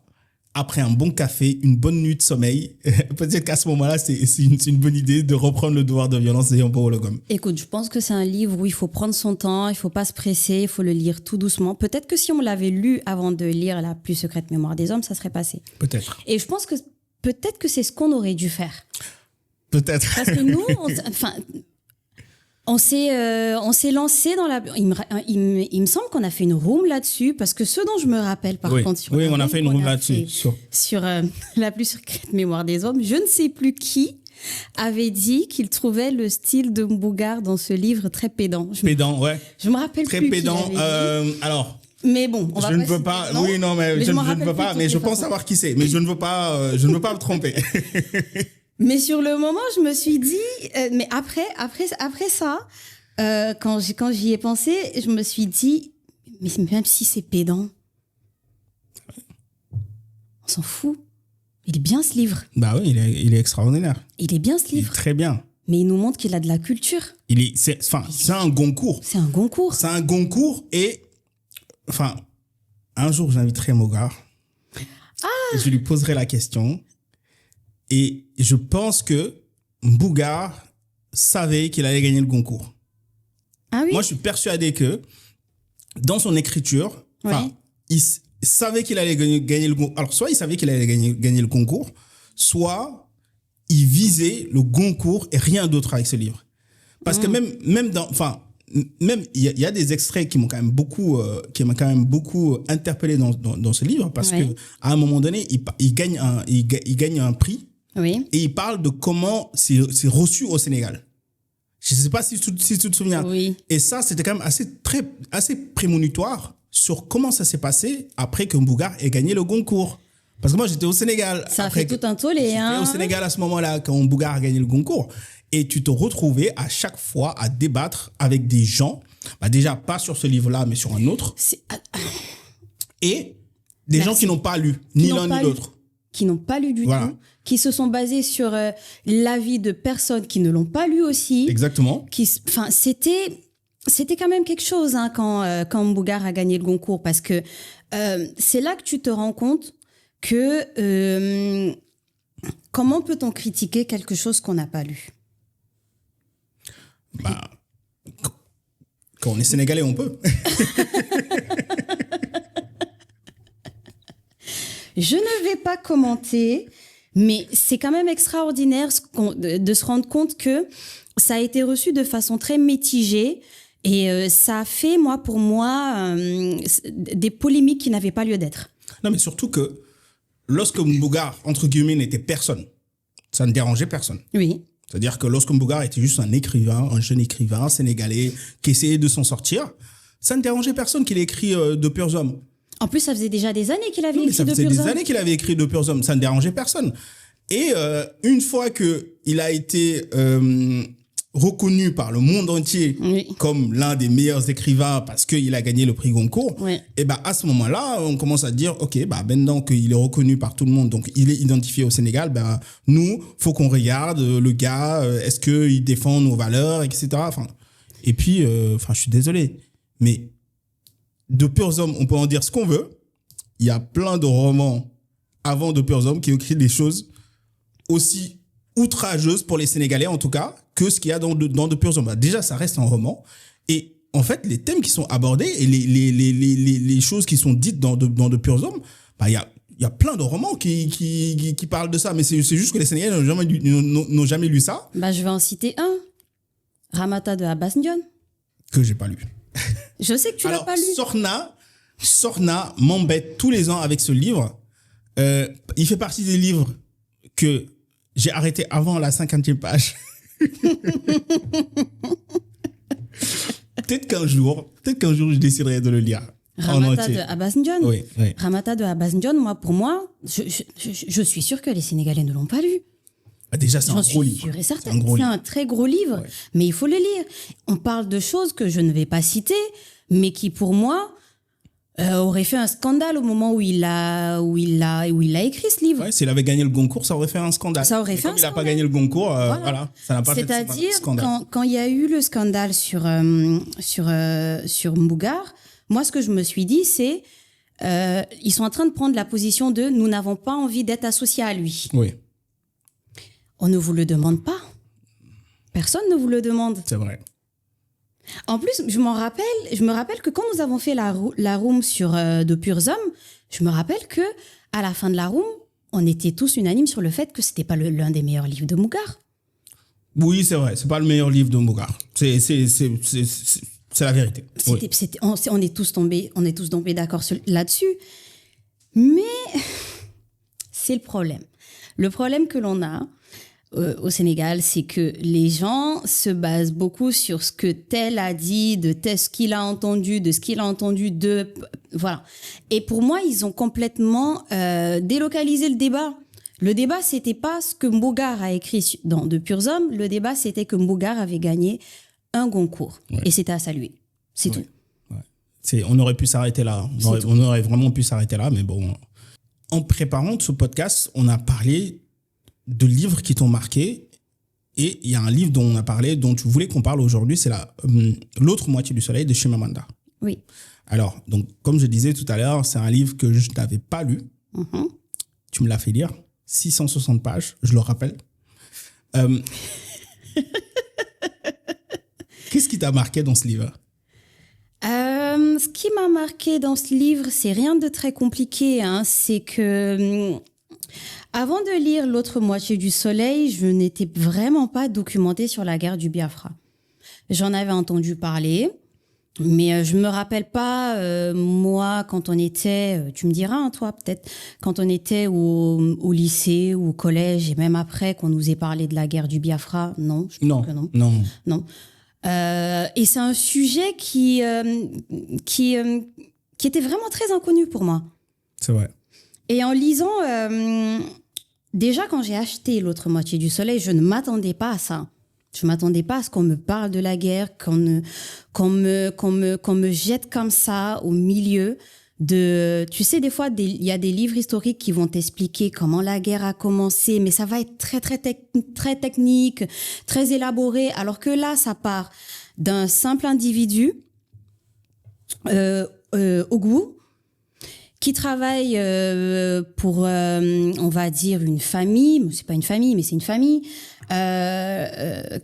après un bon café, une bonne nuit de sommeil, peut-être qu'à ce moment-là, c'est une bonne idée de reprendre le devoir de violence de Jean-Paul Ologom. Écoute, je pense que c'est un livre où il faut prendre son temps, il faut pas se presser, il faut le lire tout doucement. Peut-être que si on l'avait lu avant de lire La plus secrète mémoire des hommes, ça serait passé. Peut-être. Et je pense que peut-être que c'est ce qu'on aurait dû faire. Peut-être. Parce que nous, on s'est lancé dans la... Il me semble qu'on a fait une room là-dessus, parce que ce dont je me rappelle par contre... Oui, on a fait une room là-dessus. Sur La plus secrète mémoire des hommes, je ne sais plus qui avait dit qu'il trouvait le style de Mbougar dans ce livre très pédant. Pédant, ouais. Je me rappelle très plus pédant. Qui l'avait dit. Alors... Mais bon, on va je ne veux pas. Non, oui, non, mais je ne veux pas. Mais je pense savoir qui c'est. Mais je ne veux pas me tromper. Mais sur le moment, je me suis dit, mais après ça, quand j'y ai pensé, je me suis dit, mais même si c'est pédant, on s'en fout. Il est bien ce livre. Bah oui, il est extraordinaire. Il est bien ce livre. Très bien. Mais il nous montre qu'il a de la culture. C'est un Goncourt. C'est un Goncourt. C'est un Goncourt et, un jour, j'inviterai Mbougar. Je lui poserai la question. Et je pense que Mbougar savait qu'il allait gagner le Goncourt. Ah oui? Moi, je suis persuadé que dans son écriture, il savait qu'il allait gagner le Goncourt. Alors, soit il savait qu'il allait gagner le Goncourt, soit il visait le Goncourt et rien d'autre avec ce livre. Parce que même il y a des extraits qui m'ont quand même beaucoup interpellé dans ce livre, parce que à un moment donné, il gagne un prix. Oui. Et il parle de comment c'est reçu au Sénégal. Je ne sais pas si tu te souviens. Oui. Et ça, c'était quand même assez prémonitoire sur comment ça s'est passé après que Mbougar ait gagné le Goncourt. Parce que moi, j'étais au Sénégal. Ça a fait tout un tollé. J'étais au Sénégal à ce moment-là, quand Mbougar a gagné le Goncourt. Et tu te retrouvais à chaque fois à débattre avec des gens, déjà pas sur ce livre-là, mais sur un autre. Et des gens qui n'ont pas lu, ni l'un ni l'autre. Qui n'ont pas lu du tout, qui se sont basés sur l'avis de personnes qui ne l'ont pas lu aussi. Exactement. C'était quand même quelque chose quand Mbougar a gagné le Goncourt, parce que c'est là que tu te rends compte que comment peut-on critiquer quelque chose qu'on n'a pas lu? Quand on est sénégalais, on peut. Je ne vais pas commenter, mais c'est quand même extraordinaire de se rendre compte que ça a été reçu de façon très mitigée Et ça a fait, pour moi, des polémiques qui n'avaient pas lieu d'être. Non, mais surtout que lorsque Mbougar, entre guillemets, n'était personne, ça ne dérangeait personne. Oui. C'est-à-dire que lorsque Mbougar était juste un écrivain, un jeune écrivain sénégalais qui essayait de s'en sortir, ça ne dérangeait personne qu'il ait écrit De purs hommes. En plus, ça faisait déjà des années qu'il avait écrit De purs hommes. Ça faisait des années qu'il avait écrit De purs hommes. Ça ne dérangeait personne. Et une fois qu'il a été reconnu par le monde entier comme l'un des meilleurs écrivains parce qu'il a gagné le prix Goncourt, et ben à ce moment-là, on commence à dire, ok, maintenant qu'il est reconnu par tout le monde, donc il est identifié au Sénégal, nous, faut qu'on regarde le gars, est-ce qu'il défend nos valeurs, etc. Et puis, je suis désolé, mais De purs hommes, on peut en dire ce qu'on veut. Il y a plein de romans avant De purs hommes qui ont écrit des choses aussi outrageuses pour les Sénégalais, en tout cas, que ce qu'il y a dans De purs hommes. Déjà, ça reste un roman. Et en fait, les thèmes qui sont abordés et les choses qui sont dites dans De purs hommes, il y a plein de romans qui parlent de ça. Mais c'est juste que les Sénégalais n'ont jamais lu ça. Je vais en citer un. Ramata de Abbas Ndione. Que j'ai pas lu. Je sais que tu l'as pas lu. Sorna m'embête tous les ans avec ce livre. Il fait partie des livres que j'ai arrêté avant la 50e page. Peut-être qu'un jour, je déciderai de le lire. Ramata de Abbas Ndione. Oui. Ramata de Abbas Ndione, pour moi, je suis sûre que les Sénégalais ne l'ont pas lu. Déjà, c'est un gros livre. Sûre et certaine. C'est un très gros livre, mais il faut le lire. On parle de choses que je ne vais pas citer, mais qui, pour moi, aurait fait un scandale au moment où il a écrit ce livre. Ouais, s'il avait gagné le Goncourt, ça aurait fait un scandale. Ça aurait fait un scandale. Il n'a pas gagné le Goncourt, voilà, ça n'a pas fait C'est-à-dire, scandale. quand il y a eu le scandale sur Mbougar, moi, ce que je me suis dit, c'est ils sont en train de prendre la position de « nous n'avons pas envie d'être associés à lui ». Oui. On ne vous le demande pas. Personne ne vous le demande. C'est vrai. En plus, je me rappelle que quand nous avons fait la room sur De purs hommes, je me rappelle que à la fin de la room, on était tous unanimes sur le fait que c'était pas l'un des meilleurs livres de Mbougar. Oui, c'est vrai. C'est pas le meilleur livre de Mbougar. C'est la vérité. On est tous tombés d'accord là-dessus. Mais c'est le problème. Le problème que l'on a au Sénégal, c'est que les gens se basent beaucoup sur ce que tel a dit, de ce qu'il a entendu, voilà. Et pour moi, ils ont complètement délocalisé le débat. Le débat, c'était pas ce que Mbougar a écrit dans De purs hommes. Le débat, c'était que Mbougar avait gagné un Goncourt. Ouais. Et c'était à saluer. C'est tout. Ouais. On aurait pu s'arrêter là. On aurait vraiment pu s'arrêter là, mais bon. En préparant ce podcast, on a parlé de livres qui t'ont marqué. Et il y a un livre dont on a parlé, dont tu voulais qu'on parle aujourd'hui, c'est L'autre moitié du soleil de Chimamanda. Oui. Alors, donc, comme je disais tout à l'heure, c'est un livre que je n'avais pas lu. Mm-hmm. Tu me l'as fait lire. 660 pages, je le rappelle. Qu'est-ce qui t'a marqué dans ce livre ? Ce qui m'a marqué dans ce livre, c'est rien de très compliqué. C'est que avant de lire L'autre moitié du soleil, je n'étais vraiment pas documentée sur la guerre du Biafra. J'en avais entendu parler, mais je me rappelle pas, moi, quand on était, tu me diras, toi, peut-être, quand on était au lycée ou au collège, et même après qu'on nous ait parlé de la guerre du Biafra, non, je pense que non. Et c'est un sujet qui était vraiment très inconnu pour moi. C'est vrai. Et en lisant, déjà quand j'ai acheté L'autre moitié du soleil, je ne m'attendais pas à ça. Je m'attendais pas à ce qu'on me parle de la guerre, qu'on me jette comme ça au milieu de... Tu sais, des fois, il y a des livres historiques qui vont t'expliquer comment la guerre a commencé, mais ça va être très, très, très technique, très élaboré, alors que là, ça part d'un simple individu, Ogou, qui travaille pour, on va dire, une famille, c'est pas une famille, mais c'est une famille,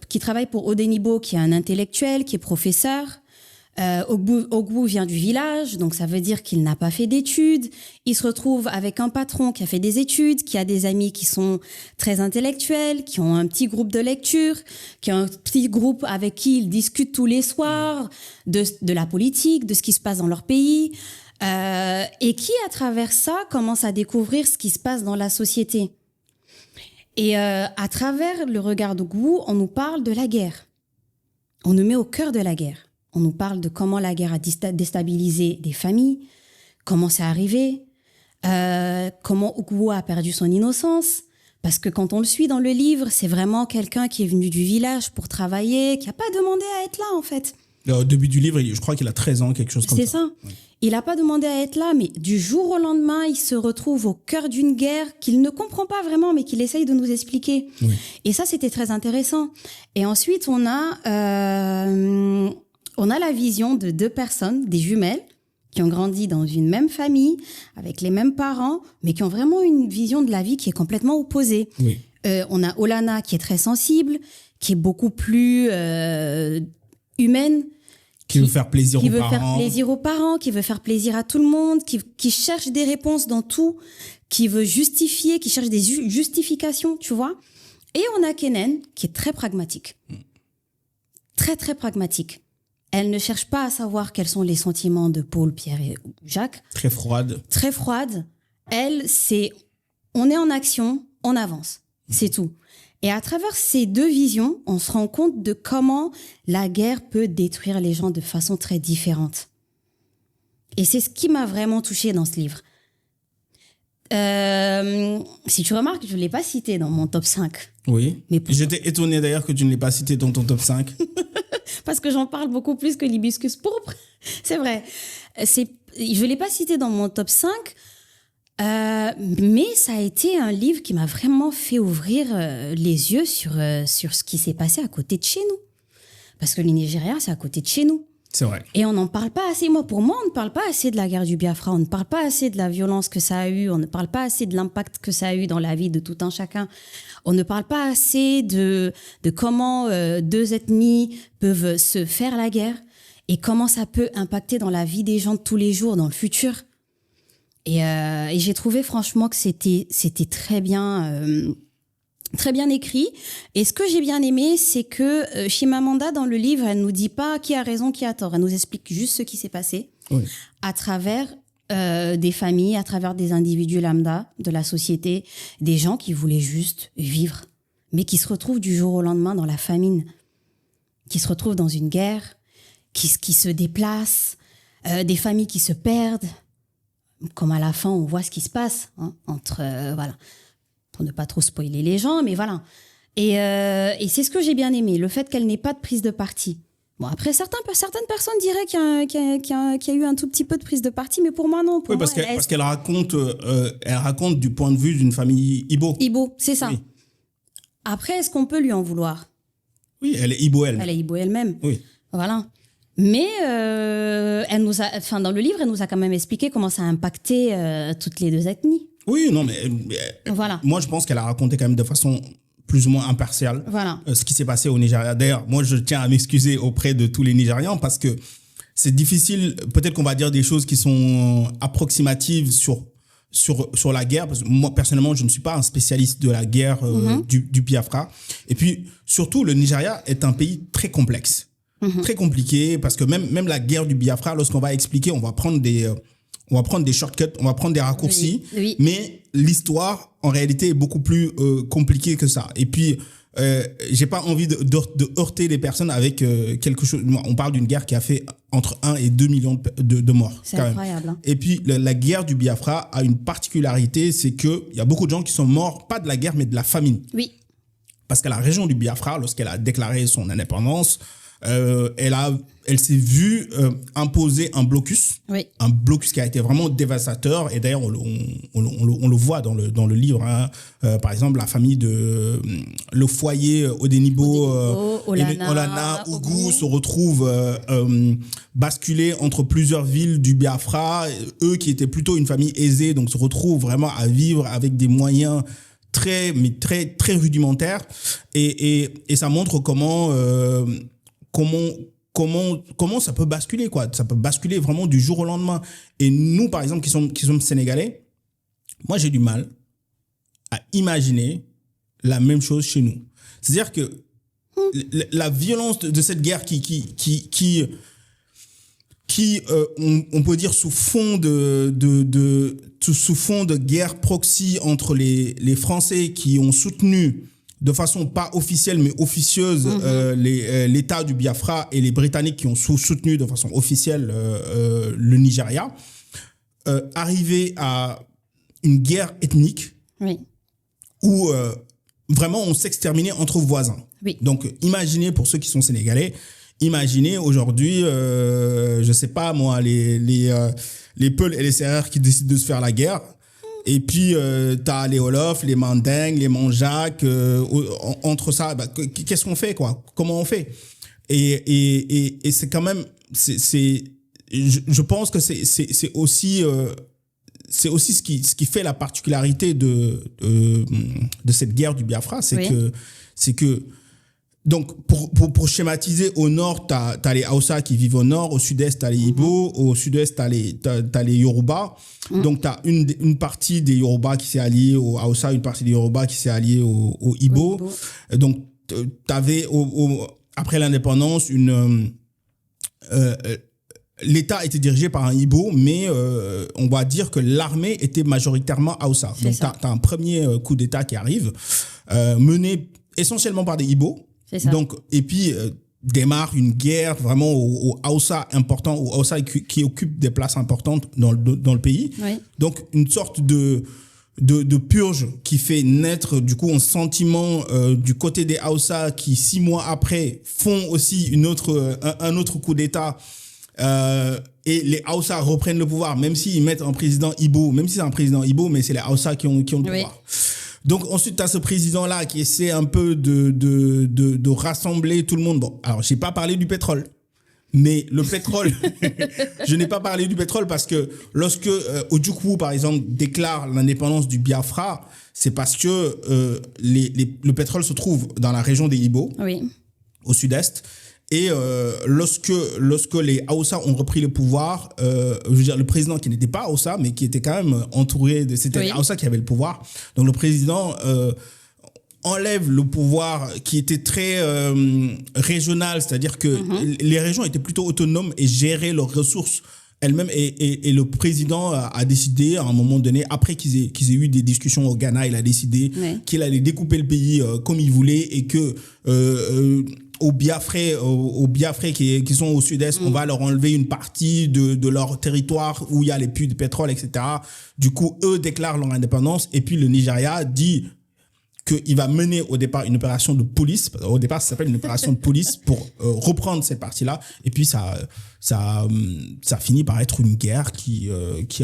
qui travaille pour Odenibo, qui est un intellectuel, qui est professeur, Ogbu vient du village, donc ça veut dire qu'il n'a pas fait d'études. Il se retrouve avec un patron qui a fait des études, qui a des amis qui sont très intellectuels, qui ont un petit groupe de lecture, qui ont un petit groupe avec qui ils discutent tous les soirs de la politique, de ce qui se passe dans leur pays, et qui, à travers ça, commence à découvrir ce qui se passe dans la société. Et à travers le regard d'Ogbu, on nous parle de la guerre. On nous met au cœur de la guerre. On nous parle de comment la guerre a déstabilisé des familles, comment c'est arrivé, comment Ogbu a perdu son innocence. Parce que quand on le suit dans le livre, c'est vraiment quelqu'un qui est venu du village pour travailler, qui n'a pas demandé à être là, en fait. Au début du livre, je crois qu'il a 13 ans, quelque chose comme ça. C'est ça. Ouais. Il n'a pas demandé à être là, mais du jour au lendemain, il se retrouve au cœur d'une guerre qu'il ne comprend pas vraiment, mais qu'il essaye de nous expliquer. Oui. Et ça, c'était très intéressant. Et ensuite, on a la vision de 2 personnes, des jumelles, qui ont grandi dans une même famille, avec les mêmes parents, mais qui ont vraiment une vision de la vie qui est complètement opposée. Oui. On a Olana qui est très sensible, qui est beaucoup plus humaine, qui veut faire plaisir aux parents. Qui veut faire plaisir aux parents, qui veut faire plaisir à tout le monde, qui cherche des réponses dans tout, qui veut justifier, qui cherche des justifications, tu vois. Et on a Kennen, qui est très pragmatique. Très, très pragmatique. Elle ne cherche pas à savoir quels sont les sentiments de Paul, Pierre et Jacques. Très froide. Très froide. Elle, on est en action, on avance. C'est tout. Et à travers ces 2 visions, on se rend compte de comment la guerre peut détruire les gens de façon très différente. Et c'est ce qui m'a vraiment touchée dans ce livre. Si tu remarques, je ne l'ai pas cité dans mon top 5. Oui. Mais j'étais étonnée d'ailleurs que tu ne l'aies pas cité dans ton top 5. Parce que j'en parle beaucoup plus que l'hibiscus pourpre. C'est vrai. Je ne l'ai pas cité dans mon top 5. Mais ça a été un livre qui m'a vraiment fait ouvrir les yeux sur ce qui s'est passé à côté de chez nous. Parce que le Nigeria, c'est à côté de chez nous. C'est vrai. Et on n'en parle pas assez. Pour moi, on ne parle pas assez de la guerre du Biafra. On ne parle pas assez de la violence que ça a eu. On ne parle pas assez de l'impact que ça a eu dans la vie de tout un chacun. On ne parle pas assez de comment 2 ethnies peuvent se faire la guerre et comment ça peut impacter dans la vie des gens de tous les jours, dans le futur. Et j'ai trouvé franchement que c'était très bien écrit. Et ce que j'ai bien aimé, c'est que Chimamanda, dans le livre, elle nous dit pas qui a raison, qui a tort. Elle nous explique juste ce qui s'est passé à travers des familles, à travers des individus lambda de la société, des gens qui voulaient juste vivre, mais qui se retrouvent du jour au lendemain dans la famine, qui se retrouvent dans une guerre, qui se déplacent, des familles qui se perdent. Comme à la fin, on voit ce qui se passe entre... voilà. Pour ne pas trop spoiler les gens, mais voilà. Et c'est ce que j'ai bien aimé, le fait qu'elle n'ait pas de prise de parti. Bon, après, certaines personnes diraient qu'il y a eu un tout petit peu de prise de parti, mais pour moi, non. Oui, parce qu'elle raconte du point de vue d'une famille Ibo. Ibo, c'est ça. Oui. Après, est-ce qu'on peut lui en vouloir? Oui, elle est Ibo elle-même. Elle est Ibo elle-même. Oui. Voilà. Mais dans le livre, elle nous a quand même expliqué comment ça a impacté toutes les 2 ethnies. Oui, non, mais voilà. Moi, je pense qu'elle a raconté quand même de façon plus ou moins impartiale ce qui s'est passé au Nigeria. D'ailleurs, moi, je tiens à m'excuser auprès de tous les Nigérians parce que c'est difficile. Peut-être qu'on va dire des choses qui sont approximatives sur la guerre. Parce que moi, personnellement, je ne suis pas un spécialiste de la guerre du Biafra. Et puis, surtout, le Nigeria est un pays très complexe, très compliqué, parce que même la guerre du Biafra, lorsqu'on va expliquer, on va prendre des shortcuts, on va prendre des raccourcis, mais l'histoire, en réalité, est beaucoup plus compliquée que ça. Et puis, j'ai pas envie de heurter les personnes avec quelque chose. On parle d'une guerre qui a fait entre 1 et 2 millions de morts. C'est incroyable. Hein. Et puis, la guerre du Biafra a une particularité, c'est qu'il y a beaucoup de gens qui sont morts, pas de la guerre, mais de la famine. Oui. Parce que la région du Biafra, lorsqu'elle a déclaré son indépendance, elle s'est vue imposer un blocus qui a été vraiment dévastateur. Et d'ailleurs, on le voit dans le livre. Par exemple, la famille le foyer Odenibo, Olana, Ogbu se retrouve basculé entre plusieurs villes du Biafra. Eux qui étaient plutôt une famille aisée, donc se retrouvent vraiment à vivre avec des moyens très rudimentaires. Et ça montre comment comment ça peut basculer, quoi. Ça peut basculer vraiment du jour au lendemain. Et nous, par exemple, qui sommes sénégalais, moi, j'ai du mal à imaginer la même chose chez nous. C'est-à-dire que la violence de cette guerre qui on peut dire sous fond de guerre proxy entre les Français qui ont soutenu de façon pas officielle mais officieuse l'État du Biafra et les Britanniques qui ont soutenu de façon officielle le Nigeria, arriver à une guerre ethnique où vraiment on s'exterminait entre voisins. Oui. Donc imaginez, pour ceux qui sont sénégalais, imaginez aujourd'hui, je sais pas moi, les Peuls et les Sérères qui décident de se faire la guerre. Et puis, t'as les Wolofs, les Mandingues, les Manjacs, entre ça, qu'est-ce qu'on fait, quoi? Comment on fait? Et c'est quand même, je pense que c'est aussi ce qui fait la particularité de cette guerre du Biafra, c'est que donc pour schématiser, au nord t'as les Hausa qui vivent au nord, au sud-est t'as les Ibo, au sud-est t'as les Yoruba. Donc t'as une partie des Yoruba qui s'est alliée aux Hausa, une partie des Yoruba qui s'est alliée aux Ibo. Donc t'avais après l'indépendance l'État était dirigé par un Ibo, mais on va dire que l'armée était majoritairement Hausa. Donc t'as un premier coup d'État qui arrive, mené essentiellement par des Ibo. Donc, et puis démarre une guerre vraiment aux Hausa importants, aux Hausa qui occupent des places importantes dans le pays. Oui. Donc une sorte de purge qui fait naître du coup un sentiment du côté des Hausa qui 6 mois après font aussi un autre coup d'État. Et les Hausa reprennent le pouvoir, même s'ils mettent un président Ibo, même si c'est un président Ibo, mais c'est les Hausa qui ont le pouvoir. Donc ensuite, tu as ce président-là qui essaie un peu de rassembler tout le monde. Bon, alors j'ai pas parlé du pétrole, mais le pétrole, je n'ai pas parlé du pétrole parce que lorsque Ojukwu, par exemple, déclare l'indépendance du Biafra, c'est parce que le pétrole se trouve dans la région des Ibo, au sud-est. Et lorsque les Hausa ont repris le pouvoir, je veux dire le président qui n'était pas Hausa mais qui était quand même entouré c'était les Hausa qui avaient le pouvoir. Donc le président enlève le pouvoir qui était très régional, c'est-à-dire que les régions étaient plutôt autonomes et géraient leurs ressources elles-mêmes, et le président a décidé à un moment donné, après qu'ils aient eu des discussions au Ghana, il a décidé qu'il allait découper le pays comme il voulait et que aux Biafrais qui sont au sud-est, on va leur enlever une partie de leur territoire où il y a les puits de pétrole, etc. Du coup, eux déclarent leur indépendance et puis le Nigeria dit qu'il va mener au départ une opération de police. Au départ, ça s'appelle une opération de police pour reprendre cette partie-là. Et puis, ça finit par être une guerre qui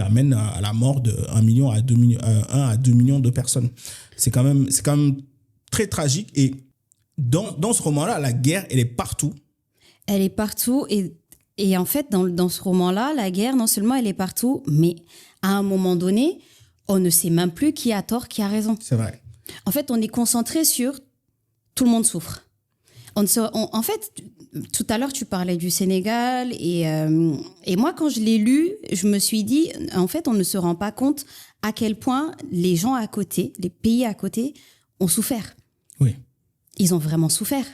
amène à la mort de 1 million à 2 millions de personnes. C'est quand même très tragique. Et dans ce roman-là, la guerre, elle est partout. Elle est partout. Et en fait, dans ce roman-là, la guerre, non seulement elle est partout, mais à un moment donné, on ne sait même plus qui a tort, qui a raison. C'est vrai. En fait, on est concentré sur tout le monde souffre. En fait, tout à l'heure, tu parlais du Sénégal et moi, quand je l'ai lu, je me suis dit, en fait, on ne se rend pas compte à quel point les gens à côté, les pays à côté, ont souffert. Oui. Ils ont vraiment souffert.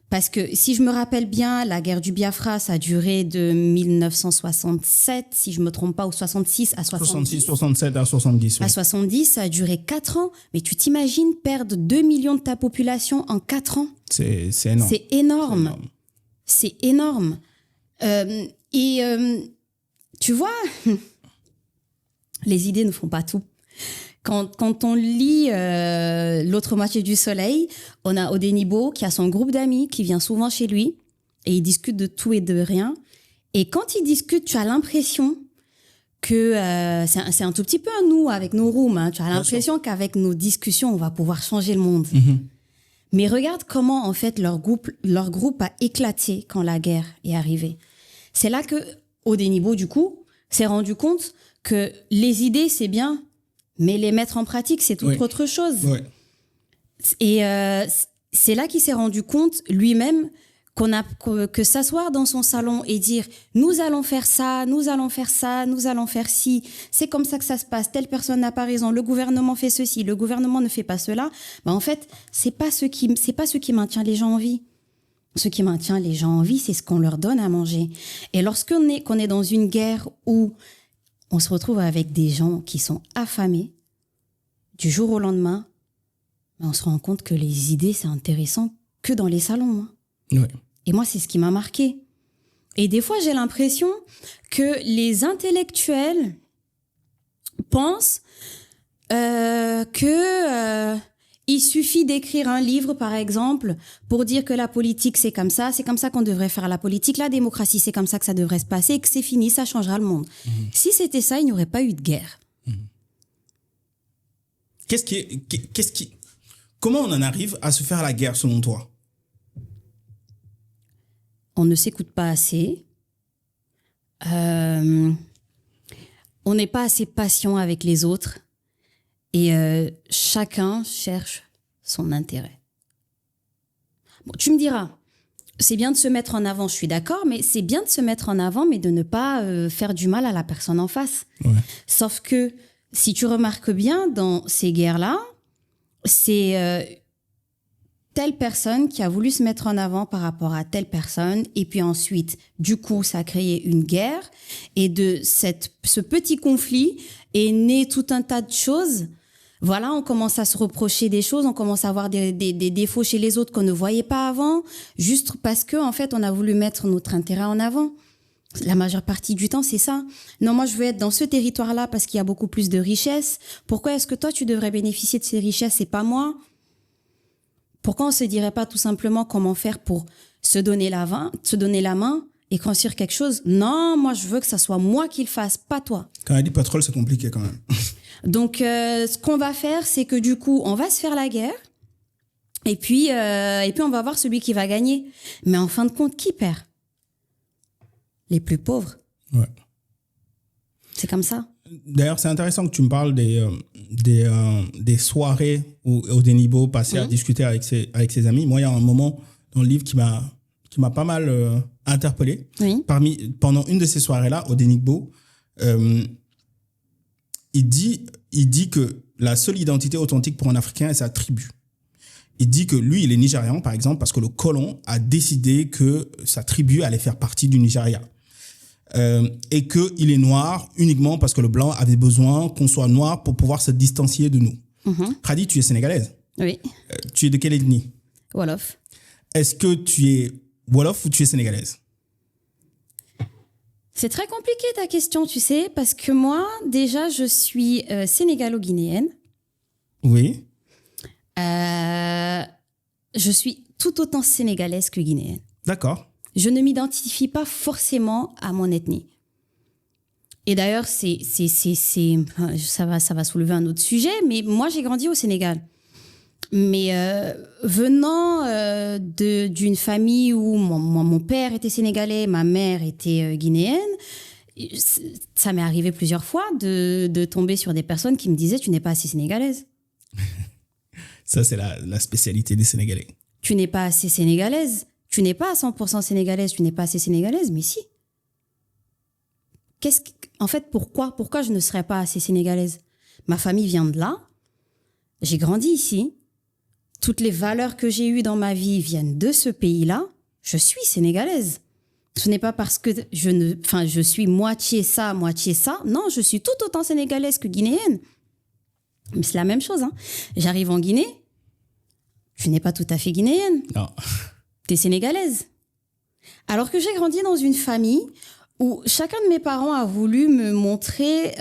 Parce que si je me rappelle bien, la guerre du Biafra, ça a duré de 1967, si je me trompe pas, ou 66 à 70. 67 à 70. Oui. À 70, ça a duré 4 ans. Mais tu t'imagines perdre 2 millions de ta population en 4 ans? C'est énorme. C'est énorme. C'est énorme. Tu vois, les idées ne font pas tout. Quand on lit L'autre moitié du soleil, on a Odenibo qui a son groupe d'amis qui vient souvent chez lui et ils discutent de tout et de rien. Et quand ils discutent, tu as l'impression que c'est un tout petit peu à nous avec nos rooms. Hein, tu as l'impression qu'avec nos discussions, on va pouvoir changer le monde. Mm-hmm. Mais regarde comment en fait leur groupe a éclaté quand la guerre est arrivée. C'est là que Odenibo du coup s'est rendu compte que les idées c'est bien. Mais les mettre en pratique, c'est toute autre chose. Oui. Et c'est là qu'il s'est rendu compte lui-même que s'asseoir dans son salon et dire nous allons faire ça, nous allons faire ça, nous allons faire ci, c'est comme ça que ça se passe, telle personne n'a pas raison, le gouvernement fait ceci, le gouvernement ne fait pas cela, en fait, c'est pas ce qui maintient les gens en vie. Ce qui maintient les gens en vie, c'est ce qu'on leur donne à manger. Et lorsqu'on est dans une guerre où on se retrouve avec des gens qui sont affamés, du jour au lendemain, on se rend compte que les idées, c'est intéressant que dans les salons. Hein. Ouais. Et moi, c'est ce qui m'a marqué. Et des fois, j'ai l'impression que les intellectuels pensent il suffit d'écrire un livre, par exemple, pour dire que la politique, c'est comme ça qu'on devrait faire la politique, la démocratie, c'est comme ça que ça devrait se passer, et que c'est fini, ça changera le monde. Si c'était ça, il n'y aurait pas eu de guerre. Comment on en arrive à se faire la guerre, selon toi? On ne s'écoute pas assez. On n'est pas assez patient avec les autres. Et chacun cherche son intérêt. Bon, tu me diras, c'est bien de se mettre en avant, je suis d'accord, mais c'est bien de se mettre en avant, mais de ne pas faire du mal à la personne en face. Ouais. Sauf que, si tu remarques bien, dans ces guerres-là, c'est telle personne qui a voulu se mettre en avant par rapport à telle personne, et puis ensuite, du coup, ça a créé une guerre, et de ce petit conflit est né tout un tas de choses. Voilà, on commence à se reprocher des choses, on commence à avoir des défauts chez les autres qu'on ne voyait pas avant, juste parce que, en fait, on a voulu mettre notre intérêt en avant. La majeure partie du temps, c'est ça. Non, moi, je veux être dans ce territoire-là parce qu'il y a beaucoup plus de richesses. Pourquoi est-ce que toi, tu devrais bénéficier de ces richesses et pas moi? Pourquoi on se dirait pas tout simplement comment faire pour se donner la main et construire quelque chose? Non, moi, je veux que ça soit moi qui le fasse, pas toi. Quand elle dit pétrole, c'est compliqué quand même. Donc, ce qu'on va faire, c'est que du coup, on va se faire la guerre et puis on va voir celui qui va gagner. Mais en fin de compte, qui perd? Les plus pauvres. Ouais. C'est comme ça. D'ailleurs, c'est intéressant que tu me parles des soirées au Dénibo passées à discuter avec ses amis. Moi, il y a un moment dans le livre qui m'a pas mal interpellé. Oui. Pendant une de ces soirées-là, au Dénibo, il dit que la seule identité authentique pour un Africain est sa tribu. Il dit que lui, il est nigérian, par exemple, parce que le colon a décidé que sa tribu allait faire partie du Nigeria. Et qu'il est noir uniquement parce que le blanc avait besoin qu'on soit noir pour pouvoir se distancier de nous. Khady, tu es sénégalaise. Oui. Tu es de quelle ethnie? Wolof. Est-ce que tu es Wolof ou tu es sénégalaise? C'est très compliqué ta question, tu sais, parce que moi, déjà, je suis sénégalo-guinéenne. Oui. Je suis tout autant sénégalaise que guinéenne. D'accord. Je ne m'identifie pas forcément à mon ethnie. Et d'ailleurs, ça va soulever un autre sujet, mais moi, j'ai grandi au Sénégal. Mais venant d'une famille où mon père était sénégalais, ma mère était guinéenne, ça m'est arrivé plusieurs fois de tomber sur des personnes qui me disaient « Tu n'es pas assez sénégalaise ». Ça, c'est la spécialité des Sénégalais. Tu n'es pas assez sénégalaise. Tu n'es pas à 100% sénégalaise, tu n'es pas assez sénégalaise, mais si. En fait, pourquoi je ne serais pas assez sénégalaise? Ma famille vient de là. J'ai grandi ici. Toutes les valeurs que j'ai eues dans ma vie viennent de ce pays-là. Je suis sénégalaise. Ce n'est pas parce que je suis moitié ça. Non, je suis tout autant sénégalaise que guinéenne. Mais c'est la même chose. Hein. J'arrive en Guinée. Je n'ai pas tout à fait guinéenne. Non. T'es sénégalaise. Alors que j'ai grandi dans une famille où chacun de mes parents a voulu me montrer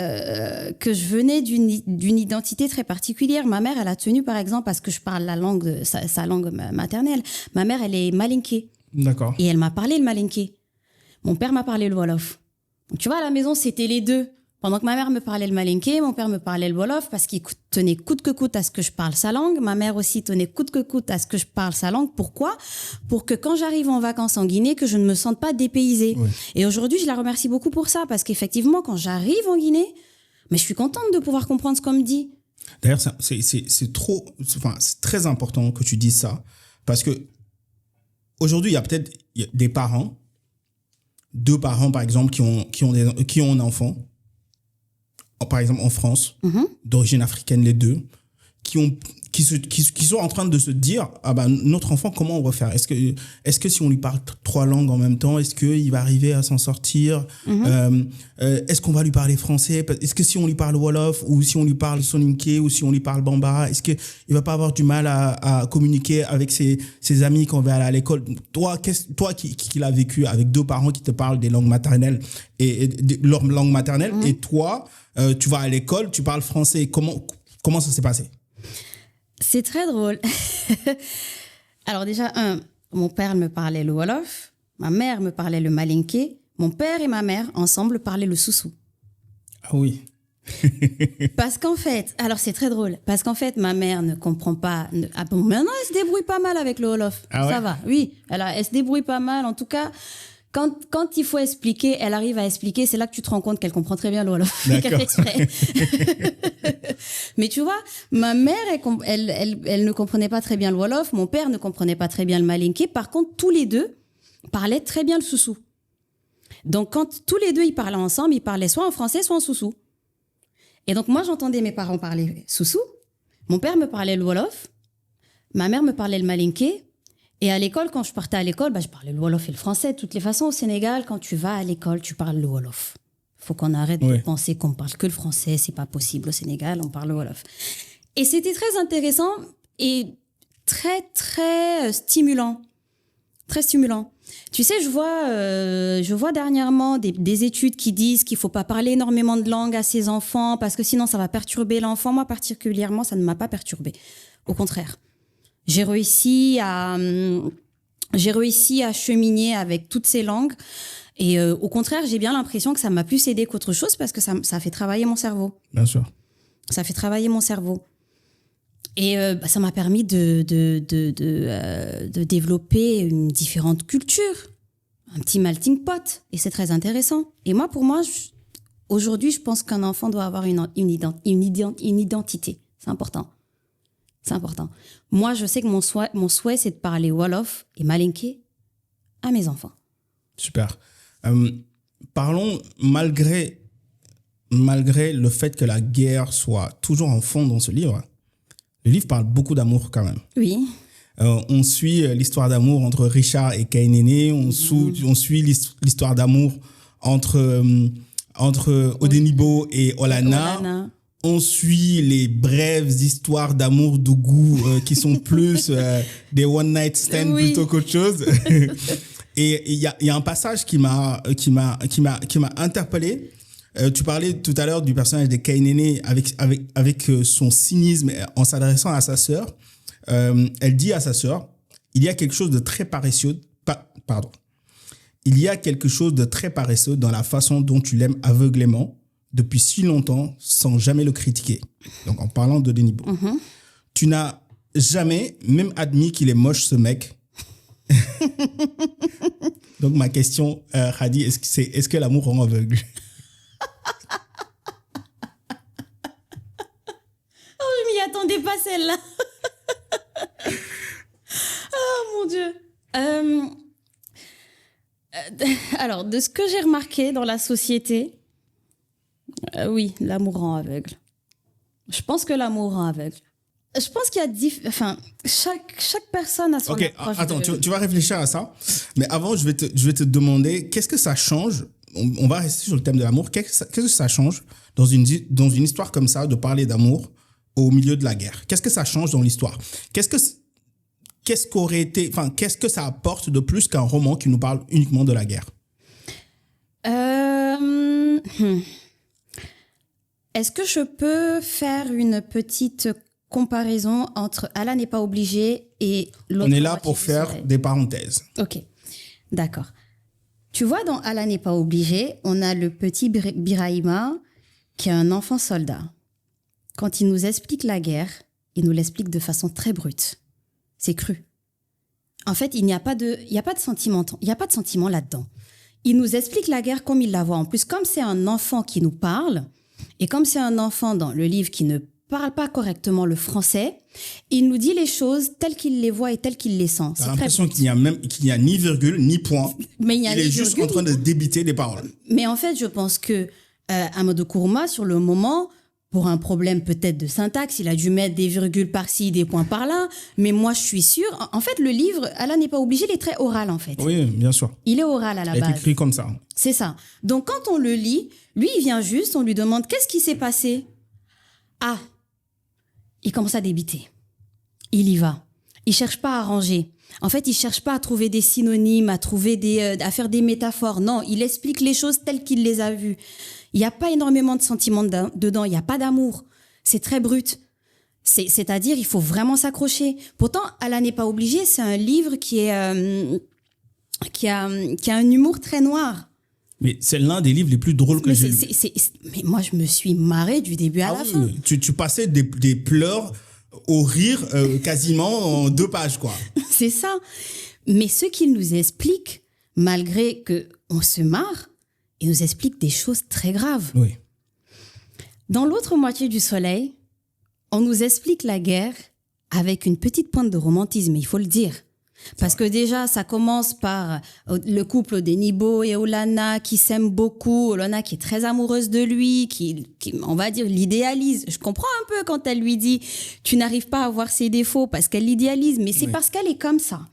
que je venais d'une identité très particulière. Ma mère, elle a tenu, par exemple, à ce que je parle sa langue maternelle. Ma mère, elle est malinké. D'accord. Et elle m'a parlé le malinké. Mon père m'a parlé le wolof. Donc, tu vois, à la maison, c'était les deux. Pendant que ma mère me parlait le malinké, mon père me parlait le wolof parce qu'il tenait coûte que coûte à ce que je parle sa langue. Ma mère aussi tenait coûte que coûte à ce que je parle sa langue. Pourquoi? Pour que quand j'arrive en vacances en Guinée, que je ne me sente pas dépaysée. Oui. Et aujourd'hui, je la remercie beaucoup pour ça parce qu'effectivement, quand j'arrive en Guinée, mais je suis contente de pouvoir comprendre ce qu'on me dit. D'ailleurs, c'est très important que tu dises ça parce que aujourd'hui, il des parents, deux parents par exemple qui ont un enfant, par exemple en France, d'origine africaine les deux, qui sont en train de se dire notre enfant, comment on va faire? Est-ce que si on lui parle 3 langues en même temps, est-ce qu'il va arriver à s'en sortir? Est-ce qu'on va lui parler français? Est-ce que si on lui parle Wolof, ou si on lui parle Soninké, ou si on lui parle Bambara, est-ce qu'il va pas avoir du mal à communiquer avec ses amis quand on va aller à l'école? Toi qui l'as vécu avec deux parents qui te parlent des langues maternelles et leur langue maternelle, et toi tu vas à l'école, tu parles français, comment ça s'est passé? C'est très drôle. Alors déjà, mon père me parlait le Wolof, ma mère me parlait le Malinké, mon père et ma mère ensemble parlaient le Soussou. Ah oui. Parce qu'en fait, alors c'est très drôle, parce qu'en fait, ma mère ne comprend pas. Maintenant, elle se débrouille pas mal avec le Wolof. Ah ouais? Ça va, oui. Elle se débrouille pas mal. En tout cas, quand il faut expliquer, elle arrive à expliquer. C'est là que tu te rends compte qu'elle comprend très bien le Wolof. Qu'elle fait exprès. Mais tu vois, ma mère, elle ne comprenait pas très bien le Wolof. Mon père ne comprenait pas très bien le Malinké. Par contre, tous les deux parlaient très bien le Soussou. Donc, quand tous les deux ils parlaient ensemble, ils parlaient soit en français, soit en Soussou. Et donc, moi, j'entendais mes parents parler Soussou. Mon père me parlait le Wolof. Ma mère me parlait le Malinké. Et à l'école, quand je partais à l'école, je parlais le Wolof et le français. De toutes les façons, au Sénégal, quand tu vas à l'école, tu parles le Wolof. Faut qu'on arrête de penser qu'on parle que le français. C'est pas possible au Sénégal, on parle le Wolof. Et c'était très intéressant et très, très stimulant. Très stimulant. Tu sais, je vois dernièrement des études qui disent qu'il faut pas parler énormément de langues à ses enfants parce que sinon ça va perturber l'enfant. Moi, particulièrement, ça ne m'a pas perturbée. Au contraire. J'ai réussi à cheminer avec toutes ces langues. Et au contraire, j'ai bien l'impression que ça m'a plus aidé qu'autre chose parce que ça fait travailler mon cerveau. Bien sûr. Ça fait travailler mon cerveau. Et ça m'a permis de développer une différente culture, un petit melting pot. Et c'est très intéressant. Et moi, pour moi, aujourd'hui, je pense qu'un enfant doit avoir une identité. C'est important. C'est important. Moi, je sais que mon souhait, c'est de parler Wolof et Malinké à mes enfants. Super. Parlons, malgré le fait que la guerre soit toujours en fond dans ce livre, le livre parle beaucoup d'amour quand même. Oui. On suit l'histoire d'amour entre Richard et Kainéné. On suit l'histoire d'amour entre Odenibo et Olana. On suit les brèves histoires d'amour d'Ougou qui sont plus des one night stands plutôt qu'autre chose. Et il y a un passage qui m'a interpellé. Tu parlais tout à l'heure du personnage de Kainéné avec son cynisme en s'adressant à sa sœur. Elle dit à sa sœur, il y a quelque chose de très paresseux. Il y a quelque chose de très paresseux dans la façon dont tu l'aimes aveuglément depuis si longtemps sans jamais le critiquer. Donc, en parlant de Denibo. Tu n'as jamais même admis qu'il est moche, ce mec. Donc, ma question, Khady, est-ce que l'amour rend aveugle? Oh, je m'y attendais pas, celle-là. Oh, mon Dieu. Alors, de ce que j'ai remarqué dans la société, oui, l'amour rend aveugle. Je pense que l'amour rend aveugle. Je pense qu'il y a chaque personne a son approche. Attends, tu vas réfléchir à ça. Mais avant, je vais te demander, qu'est-ce que ça change? On va rester sur le thème de l'amour. Qu'est-ce que ça change dans une histoire comme ça de parler d'amour au milieu de la guerre? Qu'est-ce que ça change dans l'histoire? Qu'est-ce que ça apporte de plus qu'un roman qui nous parle uniquement de la guerre? Est-ce que je peux faire une petite comparaison entre Allah n'est pas obligé et l'autre? On est là pour faire des parenthèses. Ok, d'accord. Tu vois, dans Allah n'est pas obligé, on a le petit Birahima qui est un enfant soldat. Quand il nous explique la guerre, il nous l'explique de façon très brute. C'est cru. En fait, il n'y a pas de sentiment là-dedans. Il nous explique la guerre comme il la voit. En plus, comme c'est un enfant qui nous parle, et comme c'est un enfant dans le livre qui ne parle pas correctement le français, Il nous dit les choses telles qu'il les voit et telles qu'il les sent. T'as l'impression qu'il n'y a ni virgule, ni point. Mais il est juste en train de débiter des paroles. Mais en fait, je pense que Amadou Kourouma, sur le moment, pour un problème peut-être de syntaxe, il a dû mettre des virgules par-ci, des points par-là. Mais moi, je suis sûre. En fait, le livre, Allah n'est pas obligé, il est très oral, en fait. Oui, bien sûr. Il est oral à la base. Il est écrit comme ça. C'est ça. Donc, quand on le lit, lui, il vient juste, on lui demande qu'est-ce qui s'est passé. Ah, il commence à débiter. Il y va. Il cherche pas à ranger. En fait, il cherche pas à trouver des synonymes, à faire des métaphores. Non, il explique les choses telles qu'il les a vues. Il n'y a pas énormément de sentiments dedans. Il n'y a pas d'amour. C'est très brut. C'est-à-dire, il faut vraiment s'accrocher. Pourtant, Allah n'est pas obligé. C'est un livre qui a un humour très noir. Mais c'est l'un des livres les plus drôles que j'ai lu. Mais moi, je me suis marrée du début à la fin. Tu passais des pleurs au rire quasiment en 2 pages, quoi. C'est ça. Mais ce qu'il nous explique, malgré qu'on se marre, il nous explique des choses très graves. Oui. Dans l'autre moitié du soleil, on nous explique la guerre avec une petite pointe de romantisme, il faut le dire. Parce que déjà, ça commence par le couple d'Enibo et Olana qui s'aiment beaucoup. Olana qui est très amoureuse de lui, qui on va dire, l'idéalise. Je comprends un peu quand elle lui dit « tu n'arrives pas à voir ses défauts » parce qu'elle l'idéalise. Mais c'est parce qu'elle est comme ça.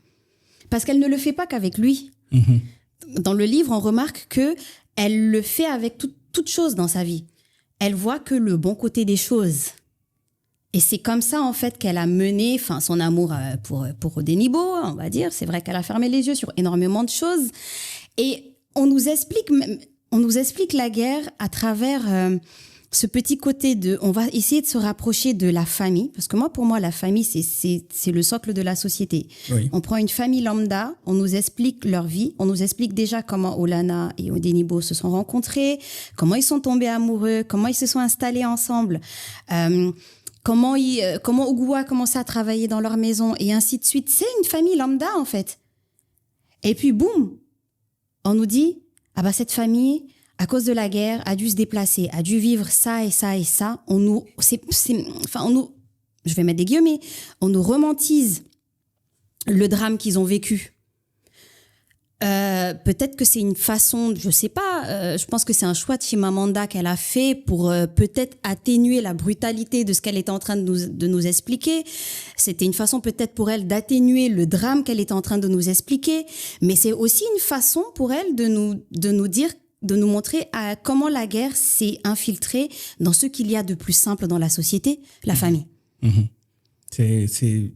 Parce qu'elle ne le fait pas qu'avec lui. Mm-hmm. Dans le livre, on remarque qu'elle le fait avec toute chose dans sa vie. Elle voit que le bon côté des choses. Et c'est comme ça, en fait, qu'elle a mené son amour pour Denibo, on va dire. C'est vrai qu'elle a fermé les yeux sur énormément de choses. Et on nous explique la guerre à travers ce petit côté on va essayer de se rapprocher de la famille. Parce que pour moi, la famille, c'est le socle de la société. Oui. On prend une famille lambda, on nous explique leur vie, on nous explique déjà comment Olana et Denibo se sont rencontrés, comment ils sont tombés amoureux, comment ils se sont installés ensemble, comment Ogua a commencé à travailler dans leur maison et ainsi de suite. C'est une famille lambda, en fait. Et puis, boum, on nous dit, cette famille, à cause de la guerre, a dû se déplacer, a dû vivre ça et ça et ça. Je vais mettre des guillemets, on nous romantise le drame qu'ils ont vécu. Peut-être que c'est une façon, je sais pas, je pense que c'est un choix de Chimamanda qu'elle a fait pour peut-être atténuer la brutalité de ce qu'elle était en train de nous expliquer. C'était une façon peut-être pour elle d'atténuer le drame qu'elle était en train de nous expliquer, mais c'est aussi une façon pour elle de nous dire, de nous montrer comment la guerre s'est infiltrée dans ce qu'il y a de plus simple dans la société, la famille. Mmh. J'ai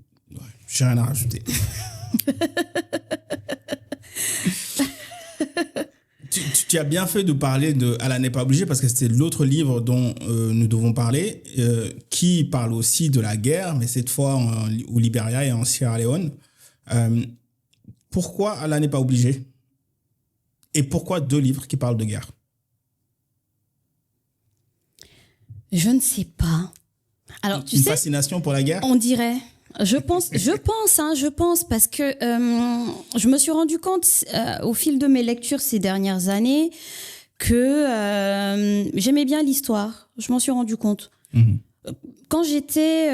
rien à rajouter. Tu as bien fait de parler de Allah n'est pas obligé parce que c'était l'autre livre dont nous devons parler qui parle aussi de la guerre, mais cette fois au Libéria et en Sierra Leone. Pourquoi Allah n'est pas obligé? Et pourquoi 2 livres qui parlent de guerre? Je ne sais pas. Alors, Une fascination pour la guerre? On dirait. Je pense parce que je me suis rendu compte au fil de mes lectures ces dernières années que j'aimais bien l'histoire. Je m'en suis rendu compte. Mmh. Quand j'étais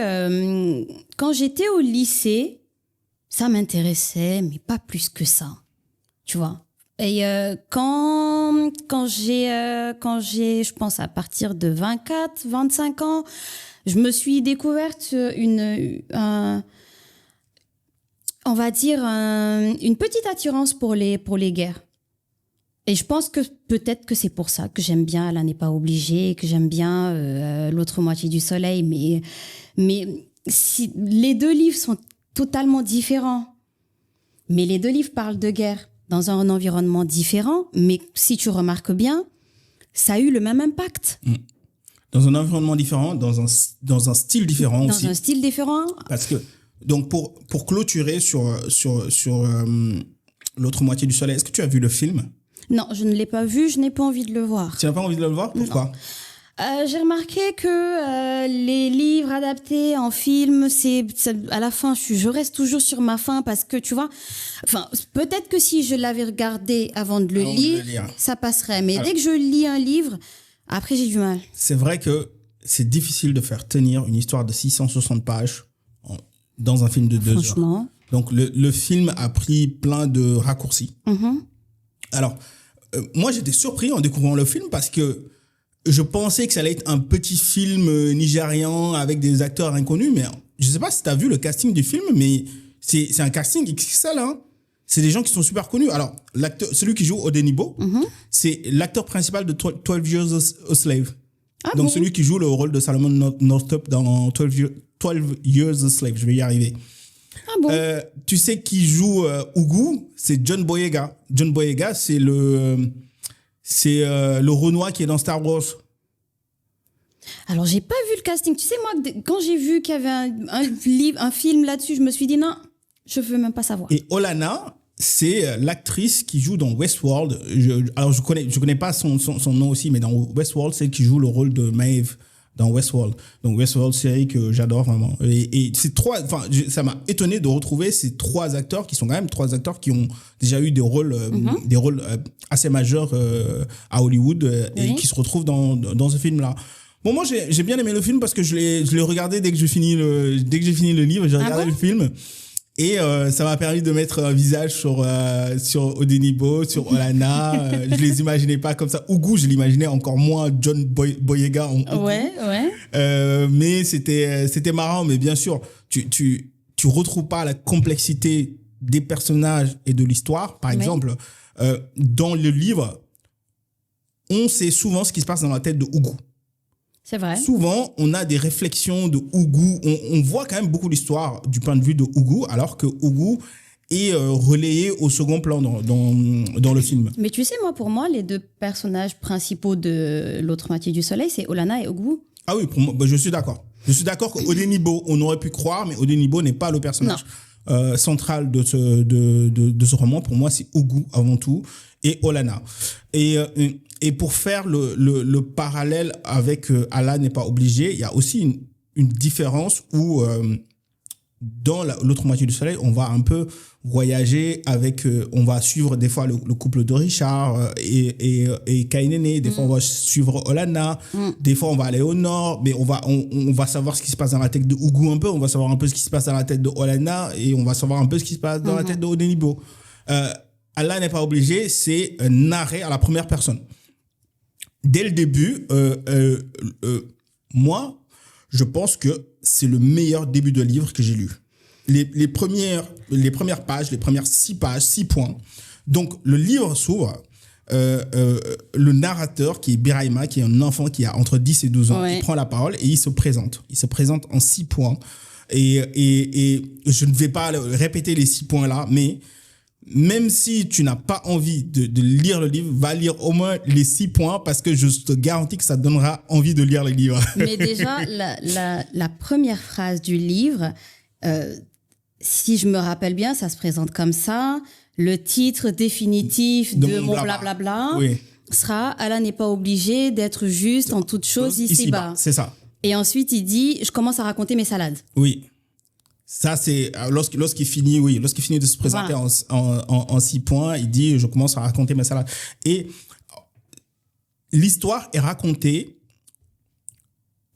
au lycée, ça m'intéressait, mais pas plus que ça. Tu vois. Et quand j'ai, je pense à partir de 24, 25 ans, je me suis découverte une petite attirance pour les guerres. Et je pense que peut-être que c'est pour ça que j'aime bien Allah n'est pas obligé, que j'aime bien l'autre moitié du soleil. Mais si, les 2 livres sont totalement différents. Mais les 2 livres parlent de guerre dans un environnement différent. Mais si tu remarques bien, ça a eu le même impact. Mmh. Dans un environnement différent, dans un style différent aussi. Dans un style différent. Parce que, donc, pour clôturer sur l'autre moitié du soleil, est-ce que tu as vu le film? Non, je ne l'ai pas vu, je n'ai pas envie de le voir. Tu n'as pas envie de le voir? Pourquoi? J'ai remarqué que les livres adaptés en film, à la fin, je reste toujours sur ma faim parce que, tu vois, peut-être que si je l'avais regardé avant de le lire, ça passerait. Mais dès que je lis un livre, après, j'ai du mal. C'est vrai que c'est difficile de faire tenir une histoire de 660 pages dans un film de 2 heures. Franchement. Donc, le film a pris plein de raccourcis. Alors, moi, j'étais surpris en découvrant le film parce que je pensais que ça allait être un petit film nigérian avec des acteurs inconnus, mais je sais pas si tu as vu le casting du film, mais c'est un casting XXL, hein. C'est des gens qui sont super connus. Alors, celui qui joue Odenibo, c'est l'acteur principal de 12 Years a Slave. Donc, celui qui joue le rôle de Salomon Northup dans 12 Years a Slave. Je vais y arriver. Tu sais qui joue Ougou? C'est John Boyega. John Boyega, c'est le Renoir qui est dans Star Wars. Alors, j'ai pas vu le casting. Tu sais, moi, quand j'ai vu qu'il y avait un film là-dessus, je me suis dit non, je veux même pas savoir. Et Olana, c'est l'actrice qui joue dans Westworld. Je connais pas son nom aussi, mais dans Westworld, c'est elle qui joue le rôle de Maeve dans Westworld. Donc Westworld, série que j'adore vraiment. Et c'est ça m'a étonné de retrouver ces 3 acteurs qui sont quand même 3 acteurs qui ont déjà eu des rôles assez majeurs à Hollywood et qui se retrouvent dans ce film-là. Bon, moi j'ai bien aimé le film parce que je l'ai regardé dès que j'ai fini le livre, j'ai regardé le film. Et ça m'a permis de mettre un visage sur Odenibo, sur Olana. Je les imaginais pas comme ça. Ougou, je l'imaginais encore moins John Boyega en Ougou. Ouais. Mais c'était marrant. Mais bien sûr, tu retrouves pas la complexité des personnages et de l'histoire. Par exemple, dans le livre, on sait souvent ce qui se passe dans la tête de Ougou. C'est vrai. Souvent, on a des réflexions de Ougou. On voit quand même beaucoup l'histoire du point de vue de Ougou, alors que Ougou est relayé au second plan dans le film. Mais tu sais, pour moi, les 2 personnages principaux de L'autre moitié du soleil, c'est Olana et Ougou. Ah oui, pour moi, je suis d'accord. Je suis d'accord qu'Odenibo, on aurait pu croire, mais Odenibo n'est pas le personnage central de ce roman. Pour moi, c'est Ougou avant tout et Olana. Et pour faire le parallèle avec Allah n'est pas obligé, il y a aussi une différence où dans L'autre moitié du soleil, on va un peu voyager avec, on va suivre des fois le couple de Richard et Kainene, des fois on va suivre Olana, des fois on va aller au nord, mais on va savoir ce qui se passe dans la tête de Ougou un peu, on va savoir un peu ce qui se passe dans la tête de Olana et on va savoir un peu ce qui se passe dans la tête de Odenibo. Allah n'est pas obligé, c'est narré à la première personne. Dès le début, moi, je pense que c'est le meilleur début de livre que j'ai lu. Les premières pages, les premières 6 pages, 6 points. Donc, le livre s'ouvre. Le narrateur, qui est Biraima, qui est un enfant qui a entre 10 et 12 ans, il prend la parole et il se présente. Il se présente en 6 points. Et je ne vais pas répéter les 6 points-là, mais même si tu n'as pas envie de lire le livre, va lire au moins les 6 points parce que je te garantis que ça te donnera envie de lire le livre. Mais déjà, la première phrase du livre, si je me rappelle bien, ça se présente comme ça. Le titre définitif de mon blablabla sera « Allah n'est pas obligé d'être juste en toute chose ici-bas ». C'est ça. Et ensuite, il dit « Je commence à raconter mes salades ». Oui. Ça, c'est lorsqu'il finit de se présenter en 6 points, il dit « Je commence à raconter mes salades ». Et l'histoire est racontée,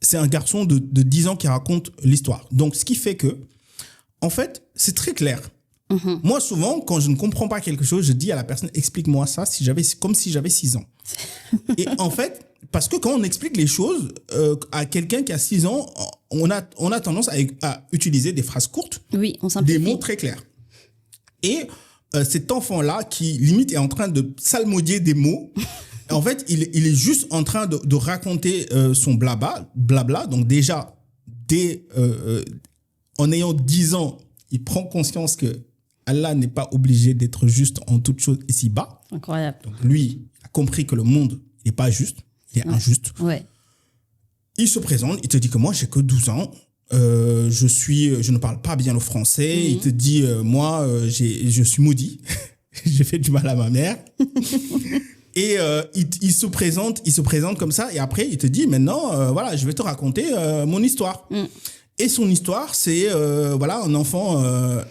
c'est un garçon de 10 ans qui raconte l'histoire. Donc, ce qui fait que, en fait, c'est très clair. Moi, souvent, quand je ne comprends pas quelque chose, je dis à la personne « Explique-moi ça comme si j'avais 6 ans ». Et en fait, parce que quand on explique les choses à quelqu'un qui a 6 ans, on a tendance à utiliser des phrases courtes, on simplifie. des mots très clairs. Et cet enfant-là, qui limite est en train de salmodier des mots, en fait, il est juste en train de raconter son blabla. Donc déjà, en ayant 10 ans, il prend conscience que Allah n'est pas obligé d'être juste en toute chose ici-bas. Incroyable. Donc lui a compris que le monde n'est pas juste, il est injuste. Ouais. Il se présente, il te dit que moi, j'ai que 12 ans. Je ne parle pas bien le français. Il te dit, moi, je suis maudit. J'ai fait du mal à ma mère. Et il se présente comme ça. Et après, il te dit, maintenant, voilà, je vais te raconter mon histoire. Et son histoire, c'est un enfant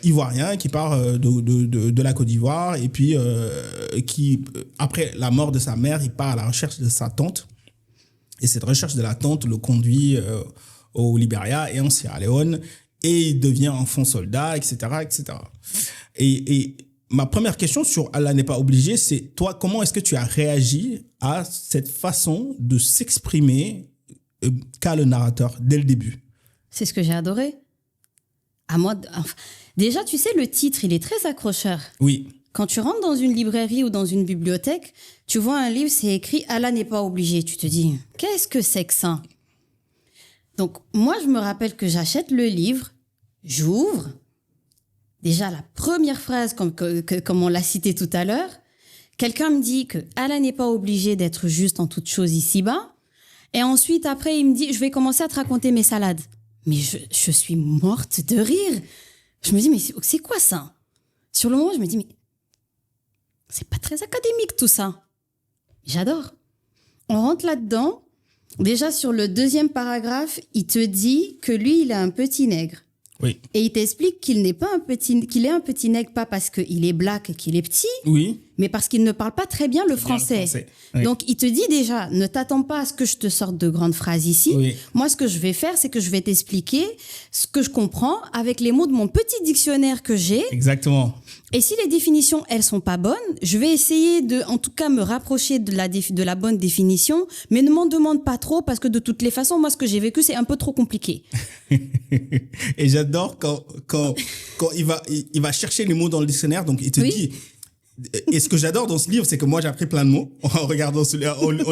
ivoirien qui part de la Côte d'Ivoire et puis qui, après la mort de sa mère, il part à la recherche de sa tante. Et cette recherche de la tante le conduit au Libéria et en Sierra Leone. et il devient enfant soldat, etc., etc. Et ma première question sur Allah n'est pas obligé, c'est toi, comment est-ce que tu as réagi à cette façon de s'exprimer qu'a le narrateur dès le début? C'est ce que j'ai adoré. Déjà, tu sais, le titre, il est très accrocheur. Oui. Quand tu rentres dans une librairie ou dans une bibliothèque, tu vois un livre, c'est écrit « Allah n'est pas obligé ». Tu te dis « Qu'est-ce que c'est que ça ?» Donc, moi, je me rappelle que j'achète le livre, j'ouvre. Déjà, la première phrase, comme on l'a cité tout à l'heure, quelqu'un me dit que Allah n'est pas obligé d'être juste en toute chose ici-bas. Et ensuite, après, il me dit « Je vais commencer à te raconter mes salades ». Mais je suis morte de rire. Je me dis « Mais c'est quoi ça ?» Sur le moment, je me dis « Mais c'est pas très académique tout ça. » J'adore. On rentre là-dedans. Déjà, sur le deuxième paragraphe, il te dit que lui, il est un petit nègre. Oui. Et il t'explique qu'il est un petit nègre, pas parce qu'il est black et qu'il est petit, Oui. mais parce qu'il ne parle pas très bien le français. Oui. Donc, il te dit déjà, ne t'attends pas à ce que je te sorte de grandes phrases ici. Oui. Moi, ce que je vais faire, c'est que je vais t'expliquer ce que je comprends avec les mots de mon petit dictionnaire que j'ai. Exactement. Et si les définitions, elles sont pas bonnes, je vais essayer en tout cas, me rapprocher de la bonne définition, mais ne m'en demande pas trop parce que de toutes les façons, moi, ce que j'ai vécu, c'est un peu trop compliqué. Et j'adore quand il va chercher les mots dans le dictionnaire, donc il te dit. Et ce que j'adore dans ce livre, c'est que moi, j'ai appris plein de mots en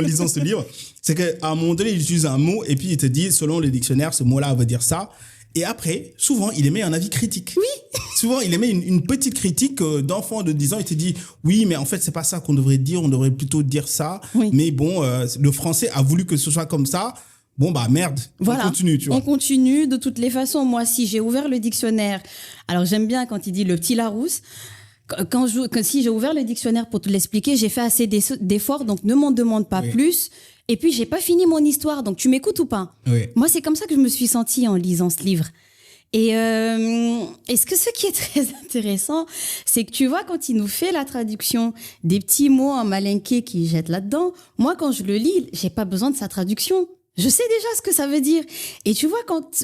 lisant ce livre. C'est qu'à un moment donné, il utilise un mot et puis il te dit, selon le dictionnaire, ce mot-là veut dire ça. Et après, souvent, il émet un avis critique. Oui. Souvent, il émet une petite critique d'enfant de 10 ans. Il te dit, oui, mais en fait, c'est pas ça qu'on devrait dire. On devrait plutôt dire ça. Oui. Mais bon, le français a voulu que ce soit comme ça. Bon, bah merde, voilà. On continue, tu vois. On continue de toutes les façons. Moi, si j'ai ouvert le dictionnaire, alors j'aime bien quand il dit le petit Larousse. Si j'ai ouvert le dictionnaire pour te l'expliquer, j'ai fait assez d'efforts, donc ne m'en demande pas plus. Et puis, j'ai pas fini mon histoire, donc tu m'écoutes ou pas? Oui. Moi, c'est comme ça que je me suis sentie en lisant ce livre. Et ce qui est très intéressant, c'est que tu vois, quand il nous fait la traduction des petits mots en malinké qu'il jette là-dedans, moi, quand je le lis, j'ai pas besoin de sa traduction. Je sais déjà ce que ça veut dire. Et tu vois,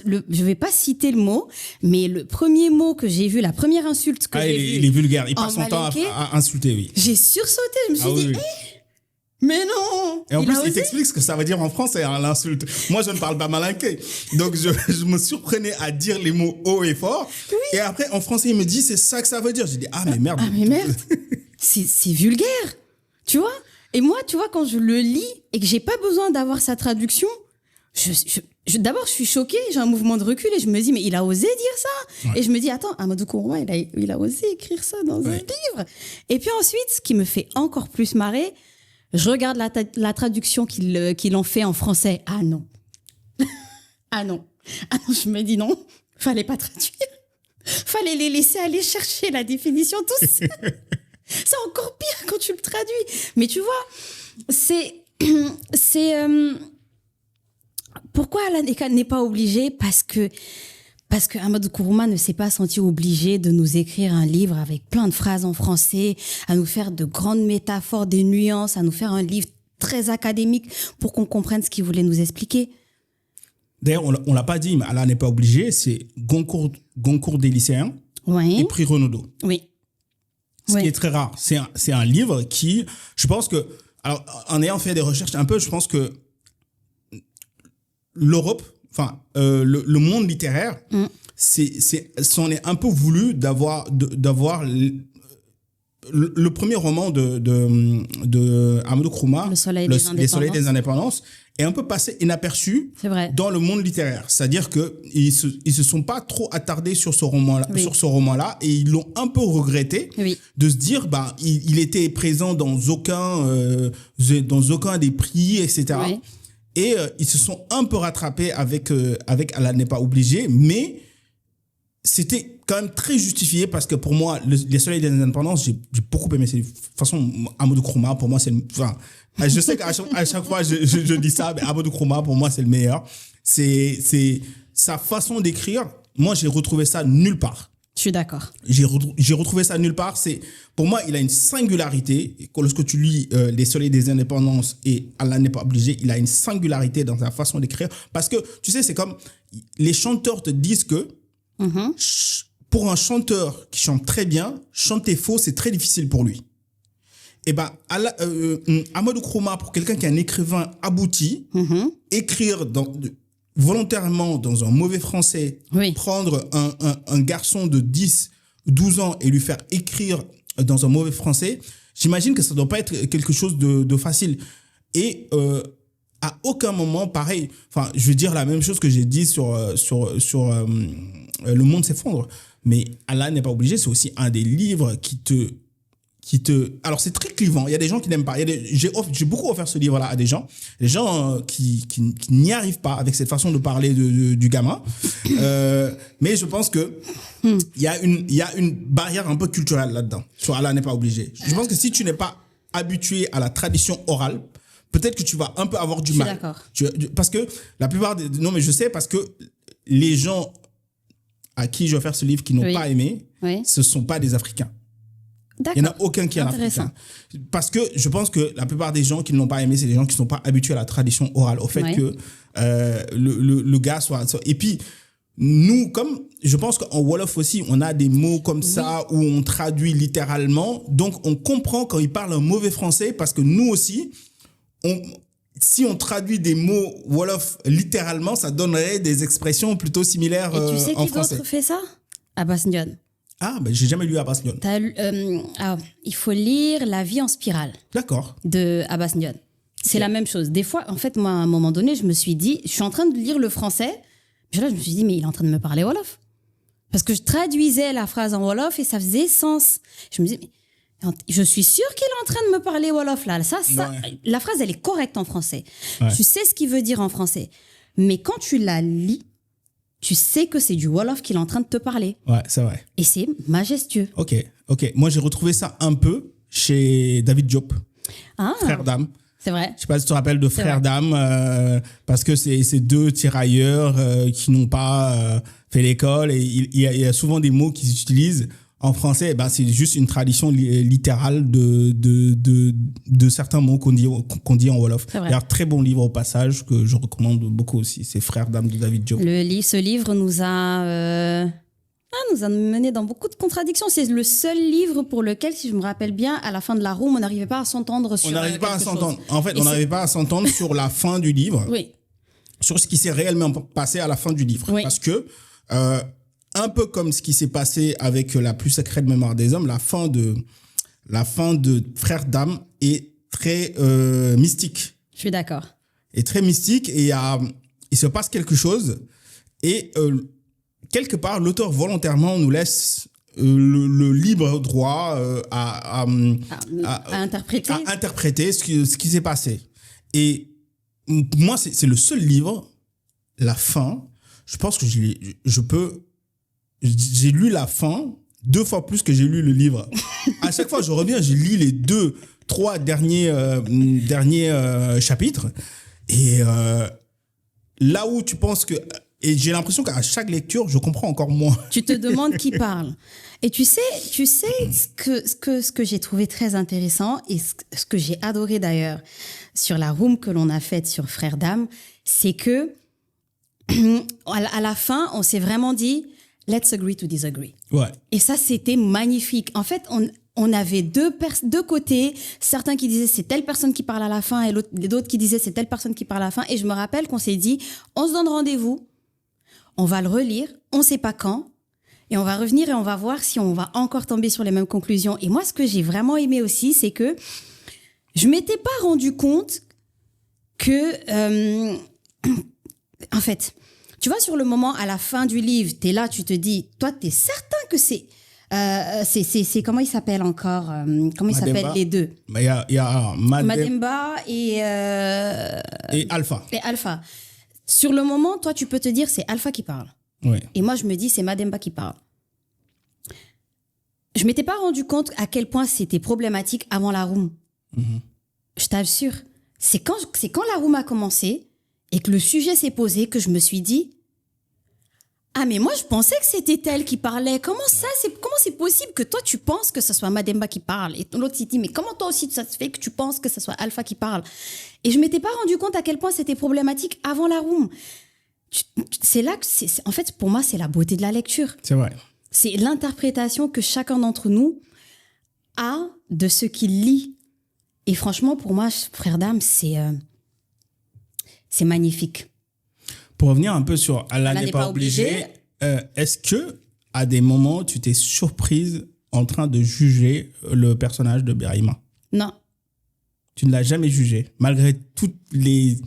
je vais pas citer le mot, mais le premier mot que j'ai vu, la première insulte que j'ai vue. Il est vulgaire. Il passe son temps à insulter, oui. J'ai sursauté. Je me suis dit, mais non! Et en plus, il t'explique ce que ça veut dire en français, hein, l'insulte. Moi, je ne parle pas malinké. Donc, je me surprenais à dire les mots haut et fort. Oui. Et après, en français, il me dit, c'est ça que ça veut dire. J'ai dit, mais merde. C'est vulgaire. Tu vois? Et moi, tu vois, quand je le lis et que j'ai pas besoin d'avoir sa traduction, d'abord, je suis choquée, j'ai un mouvement de recul et je me dis, mais il a osé dire ça. Ouais. Et je me dis, attends, Amadou Kourouma, il a osé écrire ça dans un livre. Et puis ensuite, ce qui me fait encore plus marrer, je regarde la traduction qu'ils ont fait en français. Ah non. Ah non. Ah non, je me dis non. Fallait pas traduire. Fallait les laisser aller chercher la définition tous. C'est encore pire quand tu le traduis. Mais tu vois, pourquoi Allah n'est pas obligé? Parce que Amadou Kourouma ne s'est pas senti obligé de nous écrire un livre avec plein de phrases en français, à nous faire de grandes métaphores, des nuances, à nous faire un livre très académique pour qu'on comprenne ce qu'il voulait nous expliquer. D'ailleurs, on l'a pas dit, mais Allah n'est pas obligé, c'est Goncourt des lycéens et prix Renaudot. Oui. Ce qui est très rare. C'est un livre qui, je pense que, alors, en ayant fait des recherches un peu, je pense que l'Europe, enfin, le monde littéraire, c'en est un peu voulu d'avoir le premier roman de Amadou Kourouma, Le Soleil des Indépendances, est un peu passé inaperçu dans le monde littéraire. C'est-à-dire que ils se sont pas trop attardés sur ce roman-là, et ils l'ont un peu regretté de se dire, il était présent dans aucun des prix, etc. Oui. Et ils se sont un peu rattrapés avec Allah n'est pas obligé, mais c'était quand même très justifié parce que pour moi, Les Soleils des Indépendances, j'ai beaucoup aimé. De toute façon, Amadou Kourouma, pour moi, c'est je sais qu'à chaque fois, je dis ça, mais Amadou Kourouma, pour moi, c'est le meilleur. C'est sa façon d'écrire. Moi, j'ai retrouvé ça nulle part. Je suis d'accord. J'ai retrouvé ça nulle part. Pour moi, il a une singularité. Lorsque tu lis Les Soleils des Indépendances et Allah n'est pas obligé, il a une singularité dans sa façon d'écrire. Parce que, tu sais, c'est comme les chanteurs te disent que Pour un chanteur qui chante très bien, chanter faux, c'est très difficile pour lui. Et ben, Amadou Kroma, pour quelqu'un qui est un écrivain abouti, écrire volontairement dans un mauvais français, prendre un garçon de 10, 12 ans et lui faire écrire dans un mauvais français, j'imagine que ça ne doit pas être quelque chose de facile. Et à aucun moment, pareil, enfin, je veux dire la même chose que j'ai dit sur Le Monde s'effondre, mais Allah n'est pas obligé, c'est aussi un des livres qui te... Alors, c'est très clivant. Il y a des gens qui n'aiment pas. J'ai beaucoup offert ce livre-là à des gens qui n'y arrivent pas avec cette façon de parler du gamin. Mais je pense que il y a une barrière un peu culturelle là-dedans. Sur Allah n'est pas obligé. Je pense que si tu n'es pas habitué à la tradition orale, peut-être que tu vas un peu avoir du mal. Je suis d'accord. Parce que la plupart non, mais je sais parce que les gens à qui je vais faire ce livre qui n'ont pas aimé, ce sont pas des Africains. D'accord. Il n'y en a aucun qui est africain. Parce que je pense que la plupart des gens qui ne l'ont pas aimé, c'est des gens qui ne sont pas habitués à la tradition orale, au fait que le gars soit... Et puis, nous, comme je pense qu'en Wolof aussi, on a des mots comme ça où on traduit littéralement. Donc, on comprend quand il parle un mauvais français parce que nous aussi, si on traduit des mots Wolof littéralement, ça donnerait des expressions plutôt similaires en français. Et tu sais qui d'autre fait ça? Abbas Ndione. Ah, ben j'ai jamais lu Abbas Ndione. Il faut lire La vie en spirale. D'accord. De Abbas Ndione. C'est la même chose. Des fois, en fait, moi, à un moment donné, je me suis dit, je suis en train de lire le français. Là, je me suis dit, mais il est en train de me parler Wolof. Parce que je traduisais la phrase en Wolof et ça faisait sens. Je me dis, mais je suis sûre qu'il est en train de me parler Wolof là. La phrase, elle est correcte en français. Ouais. Tu sais ce qu'il veut dire en français. Mais quand tu la lis, tu sais que c'est du Wolof qu'il est en train de te parler. Ouais, c'est vrai. Et c'est majestueux. Ok. Moi, j'ai retrouvé ça un peu chez David Diop, Frère d'âme. C'est vrai. Je ne sais pas si tu te rappelles de Frère d'âme, parce que c'est deux tirailleurs qui n'ont pas fait l'école. Et il y a souvent des mots qu'ils utilisent. En français, c'est juste une tradition littérale de certains mots qu'on dit en Wolof. Il y a un très bon livre au passage que je recommande beaucoup aussi. C'est Frères d'âme de David Diop. Ce livre nous a mené dans beaucoup de contradictions. C'est le seul livre pour lequel, si je me rappelle bien, à la fin de la room, on n'arrivait pas à s'entendre sur quelque chose. En fait, on n'arrivait pas à s'entendre sur la fin du livre. Oui. Sur ce qui s'est réellement passé à la fin du livre. Oui. Parce que... un peu comme ce qui s'est passé avec la plus sacrée mémoire des hommes, la fin de Frères d'âme est très mystique. Je suis d'accord. Est très mystique et il se passe quelque chose et quelque part l'auteur volontairement nous laisse le libre droit à interpréter ce qui s'est passé. Et moi, c'est le seul livre, la fin. Je pense que j'ai lu la fin 2 fois plus que j'ai lu le livre. À chaque fois, je reviens, je lis les 2-3 derniers chapitres. Et là où tu penses que... Et j'ai l'impression qu'à chaque lecture, je comprends encore moins. Tu te demandes qui parle. Et tu sais ce que j'ai trouvé très intéressant et ce que j'ai adoré d'ailleurs sur la room que l'on a faite sur Frères d'âme, c'est que à la fin, on s'est vraiment dit let's agree to disagree. Ouais. Et ça, c'était magnifique. En fait, on avait deux côtés, certains qui disaient c'est telle personne qui parle à la fin et d'autres qui disaient c'est telle personne qui parle à la fin. Et je me rappelle qu'on s'est dit, on se donne rendez-vous, on va le relire, on ne sait pas quand, et on va revenir et on va voir si on va encore tomber sur les mêmes conclusions. Et moi, ce que j'ai vraiment aimé aussi, c'est que je ne m'étais pas rendu compte que... en fait... Tu vois, sur le moment, à la fin du livre, tu es là, tu te dis, toi, tu es certain que c'est comment il s'appelle encore comment ils s'appellent les deux? Il y a Mademba et Alpha. Et Alpha. Sur le moment, toi, tu peux te dire, c'est Alpha qui parle. Oui. Et moi, je me dis, c'est Mademba qui parle. Je ne m'étais pas rendu compte à quel point c'était problématique avant la room. Mm-hmm. Je t'assure. C'est quand la room a commencé... et que le sujet s'est posé, que je me suis dit, ah mais moi je pensais que c'était elle qui parlait. Comment c'est possible que toi tu penses que ce soit Mademba qui parle? Et l'autre s'est dit, mais comment toi aussi ça se fait que tu penses que ce soit Alpha qui parle? Et je m'étais pas rendu compte à quel point c'était problématique avant la room. c'est là que en fait, pour moi, c'est la beauté de la lecture. C'est vrai. C'est l'interprétation que chacun d'entre nous a de ce qu'il lit. Et franchement, pour moi, Frères d'âme, c'est magnifique. Pour revenir un peu sur Allah n'est pas obligé, est-ce que à des moments, tu t'es surprise en train de juger le personnage de Birahima? Non. Tu ne l'as jamais jugé, malgré toutes les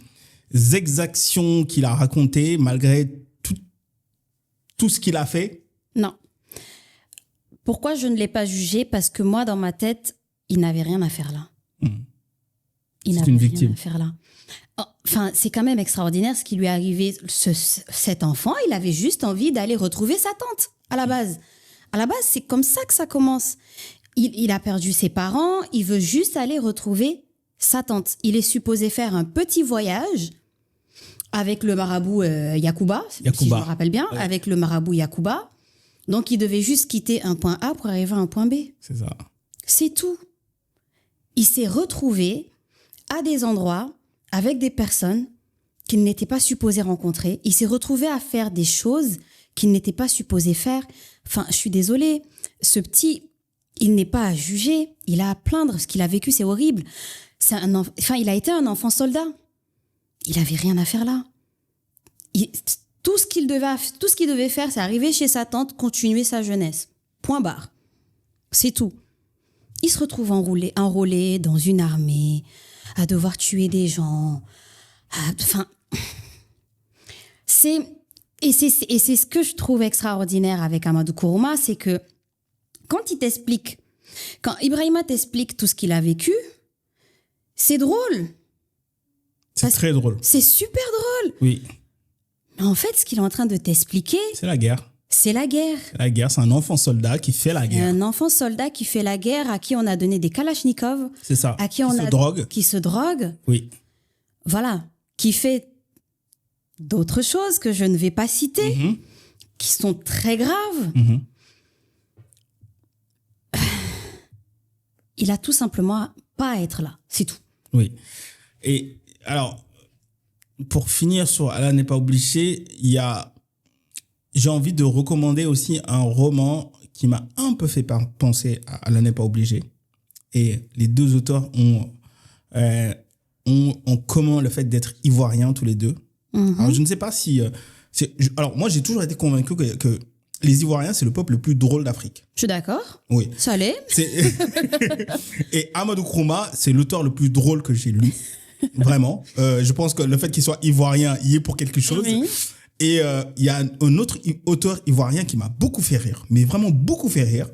exactions qu'il a racontées, malgré tout ce qu'il a fait? Non. Pourquoi je ne l'ai pas jugé? Parce que moi, dans ma tête, il n'avait rien à faire là. Il n'avait rien à faire là. Enfin, c'est quand même extraordinaire ce qui lui est arrivé. Cet enfant, il avait juste envie d'aller retrouver sa tante, à la base. À la base, c'est comme ça que ça commence. Il a perdu ses parents, il veut juste aller retrouver sa tante. Il est supposé faire un petit voyage avec le marabout Yacouba, si je me rappelle bien, ouais. Avec le marabout Yacouba. Donc, il devait juste quitter un point A pour arriver à un point B. C'est ça. C'est tout. Il s'est retrouvé à des endroits avec des personnes qu'il n'était pas supposé rencontrer. Il s'est retrouvé à faire des choses qu'il n'était pas supposé faire. Enfin, je suis désolée, ce petit, il n'est pas à juger, il a à plaindre. Ce qu'il a vécu, c'est horrible. Il a été un enfant soldat. Il n'avait rien à faire là. Tout ce qu'il devait faire, c'est arriver chez sa tante, continuer sa jeunesse. Point barre. C'est tout. Il se retrouve enrôlé dans une armée, à devoir tuer des gens. C'est ce que je trouve extraordinaire avec Amadou Kourouma, c'est que quand Ibrahima t'explique tout ce qu'il a vécu, c'est drôle. C'est très drôle. C'est super drôle. Oui. Mais en fait, ce qu'il est en train de t'expliquer... C'est la guerre. C'est la guerre. La guerre, c'est un enfant soldat qui fait la guerre. Un enfant soldat qui fait la guerre, à qui on a donné des kalachnikovs. C'est ça. À qui se drogue. Oui. Voilà. Qui fait d'autres choses que je ne vais pas citer, qui sont très graves. Il a tout simplement pas à être là. C'est tout. Oui. Et alors, pour finir sur Allah n'est pas obligé, j'ai envie de recommander aussi un roman qui m'a un peu fait penser à Allah n'est pas obligé. Et les deux auteurs ont en commun le fait d'être ivoiriens tous les deux. Alors, je ne sais pas si... alors, moi, j'ai toujours été convaincu que les Ivoiriens, c'est le peuple le plus drôle d'Afrique. Je suis d'accord. Oui. Ça l'est. Et Amadou Kourouma, c'est l'auteur le plus drôle que j'ai lu. Vraiment. Je pense que le fait qu'il soit ivoirien, il est pour quelque chose. Oui. Et il y a un autre auteur ivoirien qui m'a beaucoup fait rire, mais vraiment beaucoup fait rire.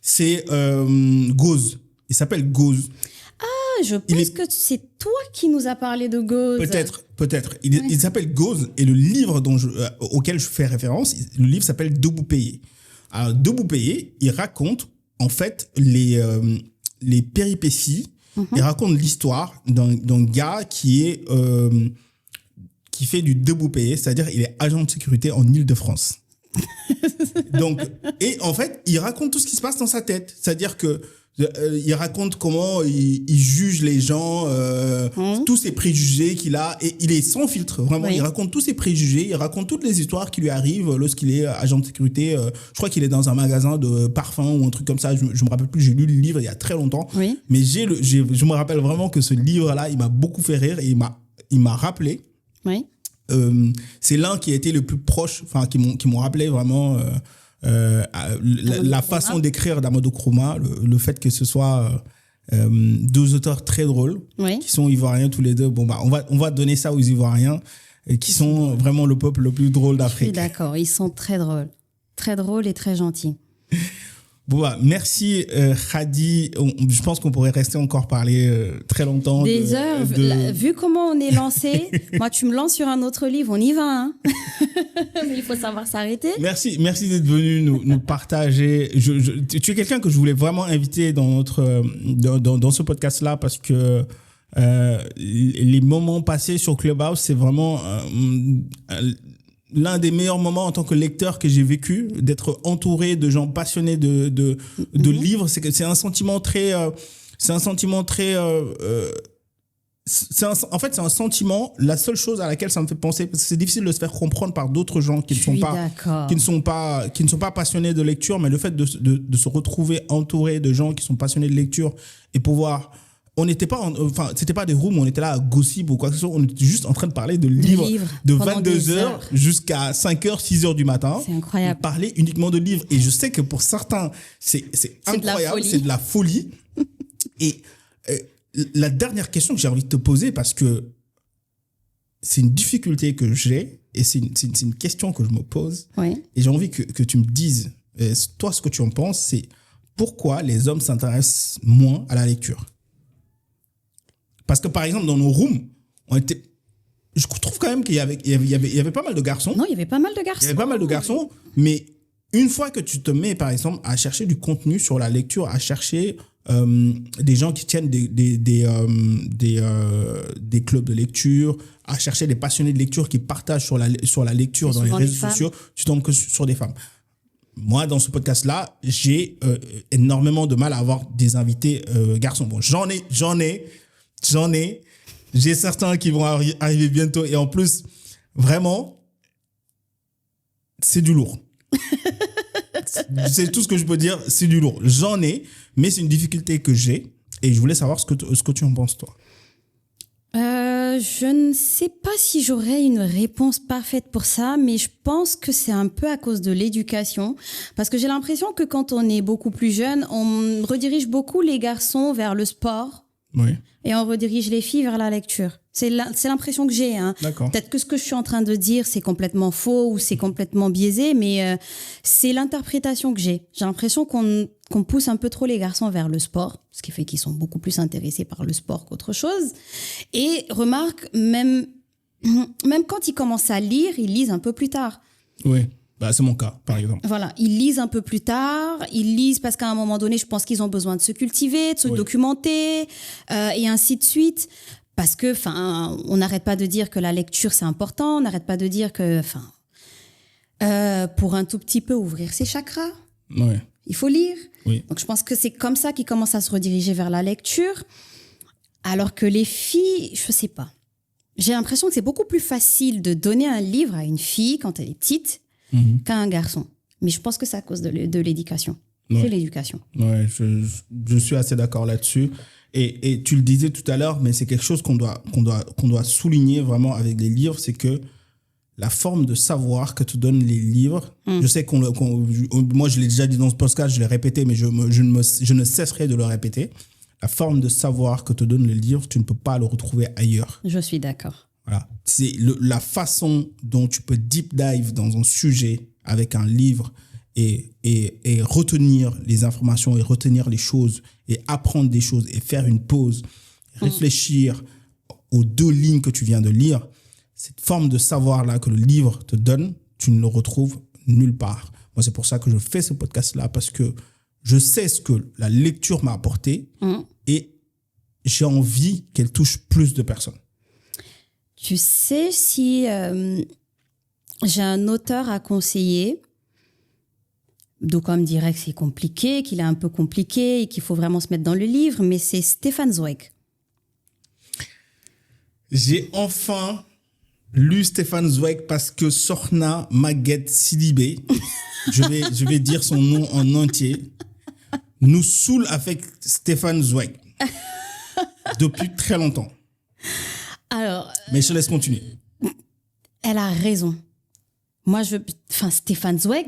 C'est Gauze. Il s'appelle Gauze. Ah, je pense que c'est toi qui nous as parlé de Gauze. Peut-être. Il s'appelle Gauze et le livre auquel je fais référence, le livre s'appelle Debout Payé. Alors, Debout Payé, il raconte en fait les péripéties. Il raconte l'histoire d'un gars qui fait du debout payé, c'est-à-dire il est agent de sécurité en Île-de-France. Donc, et en fait, il raconte tout ce qui se passe dans sa tête. C'est-à-dire que il raconte comment il juge les gens, tous ses préjugés qu'il a, et il est sans filtre, vraiment. Oui. Il raconte tous ses préjugés, il raconte toutes les histoires qui lui arrivent lorsqu'il est agent de sécurité. Je crois qu'il est dans un magasin de parfums ou un truc comme ça. Je me rappelle plus, j'ai lu le livre il y a très longtemps. Oui. Mais je me rappelle vraiment que ce livre-là, il m'a beaucoup fait rire et il m'a rappelé. Oui. C'est l'un qui a été le plus proche, enfin qui m'ont rappelé vraiment la façon d'écrire d'Amadou Kourouma, le fait que ce soit deux auteurs très drôles, oui, qui sont ivoiriens tous les deux. Bon bah on va donner ça aux Ivoiriens qui sont vraiment le peuple le plus drôle d'Afrique. Je suis d'accord, ils sont très drôles et très gentils. Bon bah, merci Khady. Je pense qu'on pourrait rester encore parler très longtemps. Des heures. Vu comment on est lancé, moi tu me lances sur un autre livre, on y va. Hein. Mais il faut savoir s'arrêter. Merci d'être venu nous partager. Tu es quelqu'un que je voulais vraiment inviter dans ce podcast-là parce que les moments passés sur Clubhouse, c'est vraiment l'un des meilleurs moments en tant que lecteur que j'ai vécu, d'être entouré de gens passionnés de livres. C'est un sentiment très en fait, c'est un sentiment. La seule chose à laquelle ça me fait penser, parce que c'est difficile de se faire comprendre par d'autres gens qui ne sont pas passionnés de lecture, mais le fait de se retrouver entouré de gens qui sont passionnés de lecture et pouvoir... c'était pas des rooms où on était là à gossip ou quoi que ce soit. On était juste en train de parler de livres de 22h jusqu'à 5h, 6h du matin. C'est incroyable. Parler uniquement de livres. Et je sais que pour certains, c'est incroyable. C'est de la folie. Et la dernière question que j'ai envie de te poser, parce que c'est une difficulté que j'ai et c'est une question que je me pose. Oui. Et j'ai envie que tu me dises, toi, ce que tu en penses, c'est pourquoi les hommes s'intéressent moins à la lecture. Parce que, par exemple, dans nos rooms, je trouve quand même qu'il y avait pas mal de garçons. Non, il y avait pas mal de garçons. Il y avait pas mal de garçons, mais une fois que tu te mets, par exemple, à chercher du contenu sur la lecture, à chercher des gens qui tiennent des clubs de lecture, à chercher des passionnés de lecture qui partagent sur la lecture dans les réseaux sociaux, tu tombes que sur des femmes. Moi, dans ce podcast-là, j'ai énormément de mal à avoir des invités garçons. Bon, j'en ai. J'ai certains qui vont arriver bientôt. Et en plus, vraiment, c'est du lourd. C'est tout ce que je peux dire, c'est du lourd. J'en ai, mais c'est une difficulté que j'ai. Et je voulais savoir ce que tu en penses, toi. Je ne sais pas si j'aurais une réponse parfaite pour ça, mais je pense que c'est un peu à cause de l'éducation. Parce que j'ai l'impression que quand on est beaucoup plus jeune, on redirige beaucoup les garçons vers le sport. Oui. Et on redirige les filles vers la lecture. C'est l'impression que j'ai. Hein. D'accord. Peut-être que ce que je suis en train de dire, c'est complètement faux ou c'est complètement biaisé, mais c'est l'interprétation que j'ai. J'ai l'impression qu'on pousse un peu trop les garçons vers le sport, ce qui fait qu'ils sont beaucoup plus intéressés par le sport qu'autre chose. Et remarque, même quand ils commencent à lire, ils lisent un peu plus tard. Oui. Bah, c'est mon cas, par exemple. Voilà, ils lisent un peu plus tard, ils lisent parce qu'à un moment donné, je pense qu'ils ont besoin de se cultiver, de se documenter, et ainsi de suite. Parce que, on n'arrête pas de dire que la lecture, c'est important, on n'arrête pas de dire que, pour un tout petit peu ouvrir ses chakras, il faut lire. Oui. Donc, je pense que c'est comme ça qu'ils commencent à se rediriger vers la lecture. Alors que les filles, je sais pas. J'ai l'impression que c'est beaucoup plus facile de donner un livre à une fille quand elle est petite, qu'à un garçon. Mais je pense que c'est à cause de l'éducation. C'est l'éducation. Ouais, je suis assez d'accord là-dessus. Et tu le disais tout à l'heure, mais c'est quelque chose qu'on doit souligner vraiment avec les livres, c'est que la forme de savoir que te donnent les livres, je sais moi je l'ai déjà dit dans ce podcast, je l'ai répété, mais je ne cesserai de le répéter. La forme de savoir que te donne le livre, tu ne peux pas le retrouver ailleurs. Je suis d'accord. Voilà. C'est la façon dont tu peux deep dive dans un sujet avec un livre et retenir les informations et retenir les choses et apprendre des choses et faire une pause, réfléchir aux 2 lignes que tu viens de lire. Cette forme de savoir-là que le livre te donne, tu ne le retrouves nulle part. Moi, c'est pour ça que je fais ce podcast-là, parce que je sais ce que la lecture m'a apporté et j'ai envie qu'elle touche plus de personnes. Tu sais, si j'ai un auteur à conseiller, d'aucuns diraient que c'est compliqué, qu'il est un peu compliqué et qu'il faut vraiment se mettre dans le livre, mais c'est Stefan Zweig. J'ai enfin lu Stefan Zweig parce que Sorna Maguette Sidibé, je vais dire son nom en entier, nous saoule avec Stefan Zweig depuis très longtemps. Alors, mais je te laisse continuer. Elle a raison. Moi, Stefan Zweig,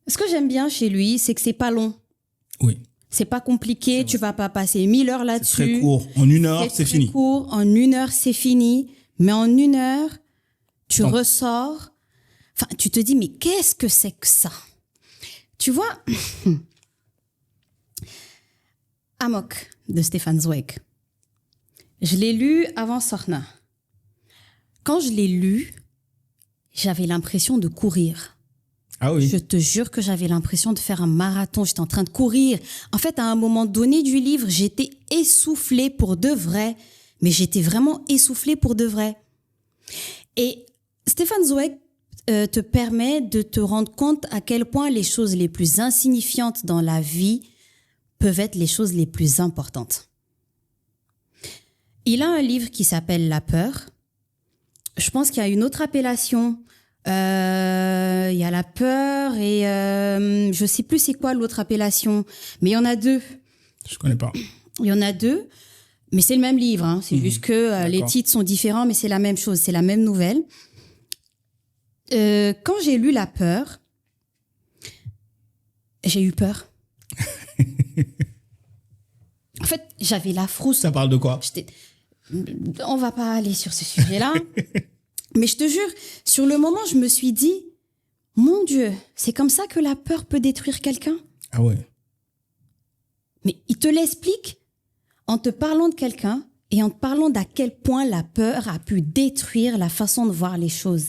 ce que j'aime bien chez lui, c'est que c'est pas long. Oui. C'est pas compliqué, tu vas pas passer 1000 heures là-dessus. C'est très court. En 1 heure, c'est fini. C'est court. En 1 heure, c'est fini. Mais en 1 heure, tu ressors. Tu te dis, mais qu'est-ce que c'est que ça? Tu vois, Amok de Stefan Zweig. Je l'ai lu avant Sorna. Quand je l'ai lu, j'avais l'impression de courir. Ah oui. Je te jure que j'avais l'impression de faire un marathon. J'étais en train de courir. En fait, à un moment donné du livre, j'étais essoufflée pour de vrai. Mais j'étais vraiment essoufflée pour de vrai. Et Stefan Zweig te permet de te rendre compte à quel point les choses les plus insignifiantes dans la vie peuvent être les choses les plus importantes. Il a un livre qui s'appelle La peur. Je pense qu'il y a une autre appellation. Il y a la peur et je sais plus c'est quoi l'autre appellation, mais il y en a deux. Je connais pas. Il y en a deux, mais c'est le même livre. Hein. C'est juste que les titres sont différents, mais c'est la même chose, c'est la même nouvelle. Quand j'ai lu La peur, j'ai eu peur. En fait, j'avais la frousse. Ça parle de quoi? On va pas aller sur ce sujet-là. Mais je te jure, sur le moment, je me suis dit, mon Dieu, c'est comme ça que la peur peut détruire quelqu'un? Ah ouais. Mais il te l'explique en te parlant de quelqu'un et en te parlant d'à quel point la peur a pu détruire la façon de voir les choses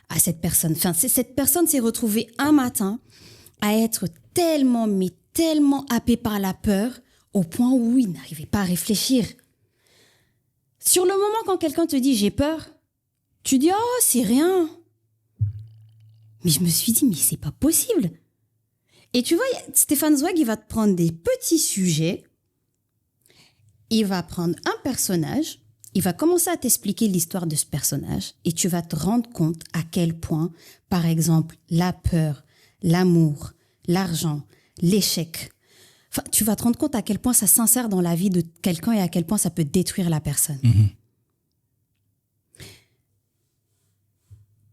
à cette personne. Enfin, cette personne s'est retrouvée un matin à être tellement, mais tellement happée par la peur au point où il n'arrivait pas à réfléchir. Sur le moment, quand quelqu'un te dit « j'ai peur », tu dis « oh, c'est rien ». Mais je me suis dit « mais c'est pas possible ». Et tu vois, Stefan Zweig, il va te prendre des petits sujets, il va prendre un personnage, il va commencer à t'expliquer l'histoire de ce personnage et tu vas te rendre compte à quel point, par exemple, la peur, l'amour, l'argent, l'échec, enfin, tu vas te rendre compte à quel point ça s'insère dans la vie de quelqu'un et à quel point ça peut détruire la personne.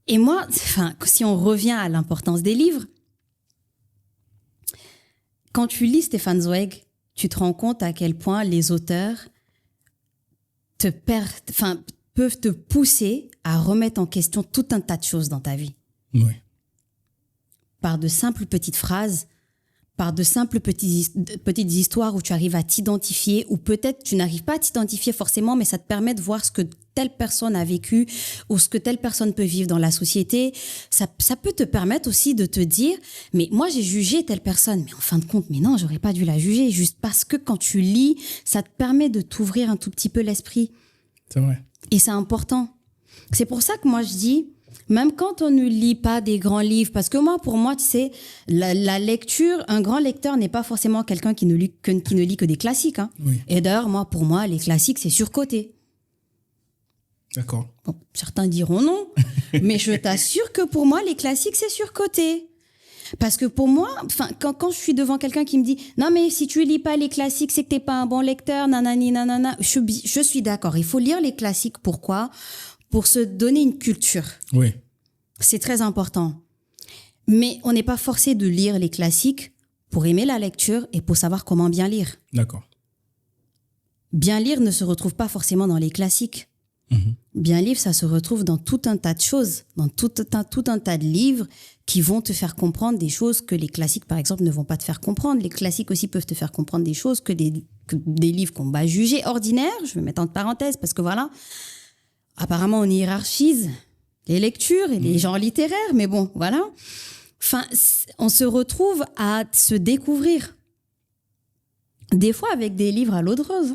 Et moi, enfin, si on revient à l'importance des livres, quand tu lis Stefan Zweig, tu te rends compte à quel point les auteurs peuvent te pousser à remettre en question tout un tas de choses dans ta vie. Oui. Par de simples petites phrases, par de simples petites histoires où tu arrives à t'identifier, ou peut-être tu n'arrives pas à t'identifier forcément, mais ça te permet de voir ce que telle personne a vécu ou ce que telle personne peut vivre dans la société. Ça peut te permettre aussi de te dire, mais moi j'ai jugé telle personne, mais en fin de compte, mais non, j'aurais pas dû la juger, juste parce que quand tu lis, ça te permet de t'ouvrir un tout petit peu l'esprit. C'est vrai. Et c'est important. C'est pour ça que moi je dis, même quand on ne lit pas des grands livres, parce que moi, pour moi, tu sais, la lecture, un grand lecteur n'est pas forcément quelqu'un qui ne lit que des classiques. Hein. Oui. Et d'ailleurs, pour moi, les classiques, c'est surcoté. D'accord. Bon, certains diront non, mais je t'assure que pour moi, les classiques, c'est surcoté. Parce que pour moi, quand je suis devant quelqu'un qui me dit « Non, mais si tu lis pas les classiques, c'est que t'es pas un bon lecteur, nanani, nanana », je suis d'accord. Il faut lire les classiques. Pourquoi ? Pour se donner une culture. Oui. C'est très important. Mais on n'est pas forcé de lire les classiques pour aimer la lecture et pour savoir comment bien lire. D'accord. Bien lire ne se retrouve pas forcément dans les classiques. Bien lire, ça se retrouve dans tout un tas de choses, dans tout un tas de livres qui vont te faire comprendre des choses que les classiques, par exemple, ne vont pas te faire comprendre. Les classiques aussi peuvent te faire comprendre des choses que des livres qu'on va juger ordinaires. Je vais mettre entre parenthèses parce que voilà, apparemment, on hiérarchise les lectures et les genres littéraires, mais bon, voilà. Enfin, on se retrouve à se découvrir. Des fois avec des livres à l'eau de rose.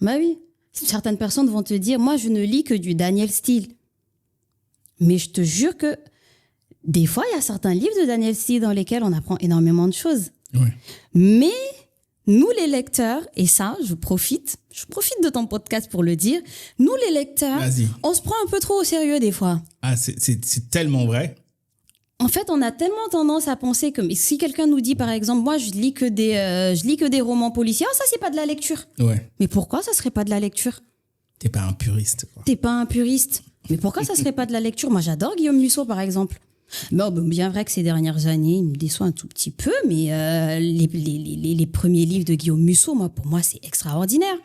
Bah oui. Certaines personnes vont te dire, moi, je ne lis que du Daniel Steele. Mais je te jure que des fois, il y a certains livres de Daniel Steele dans lesquels on apprend énormément de choses. Oui. Mais nous, les lecteurs, et ça, je profite de ton podcast pour le dire, nous, les lecteurs, on se prend un peu trop au sérieux des fois. Ah, c'est tellement vrai. En fait, on a tellement tendance à penser que si quelqu'un nous dit, par exemple, moi, je lis que des romans policiers, ça, c'est pas de la lecture. Ouais. Mais pourquoi ça serait pas de la lecture ? T'es pas un puriste, quoi. T'es pas un puriste. Mais pourquoi ça serait pas de la lecture ? Moi, j'adore Guillaume Musso, par exemple. Bon, bien vrai que ces dernières années, il me déçoit un tout petit peu, mais les premiers livres de Guillaume Musso, pour moi, c'est extraordinaire.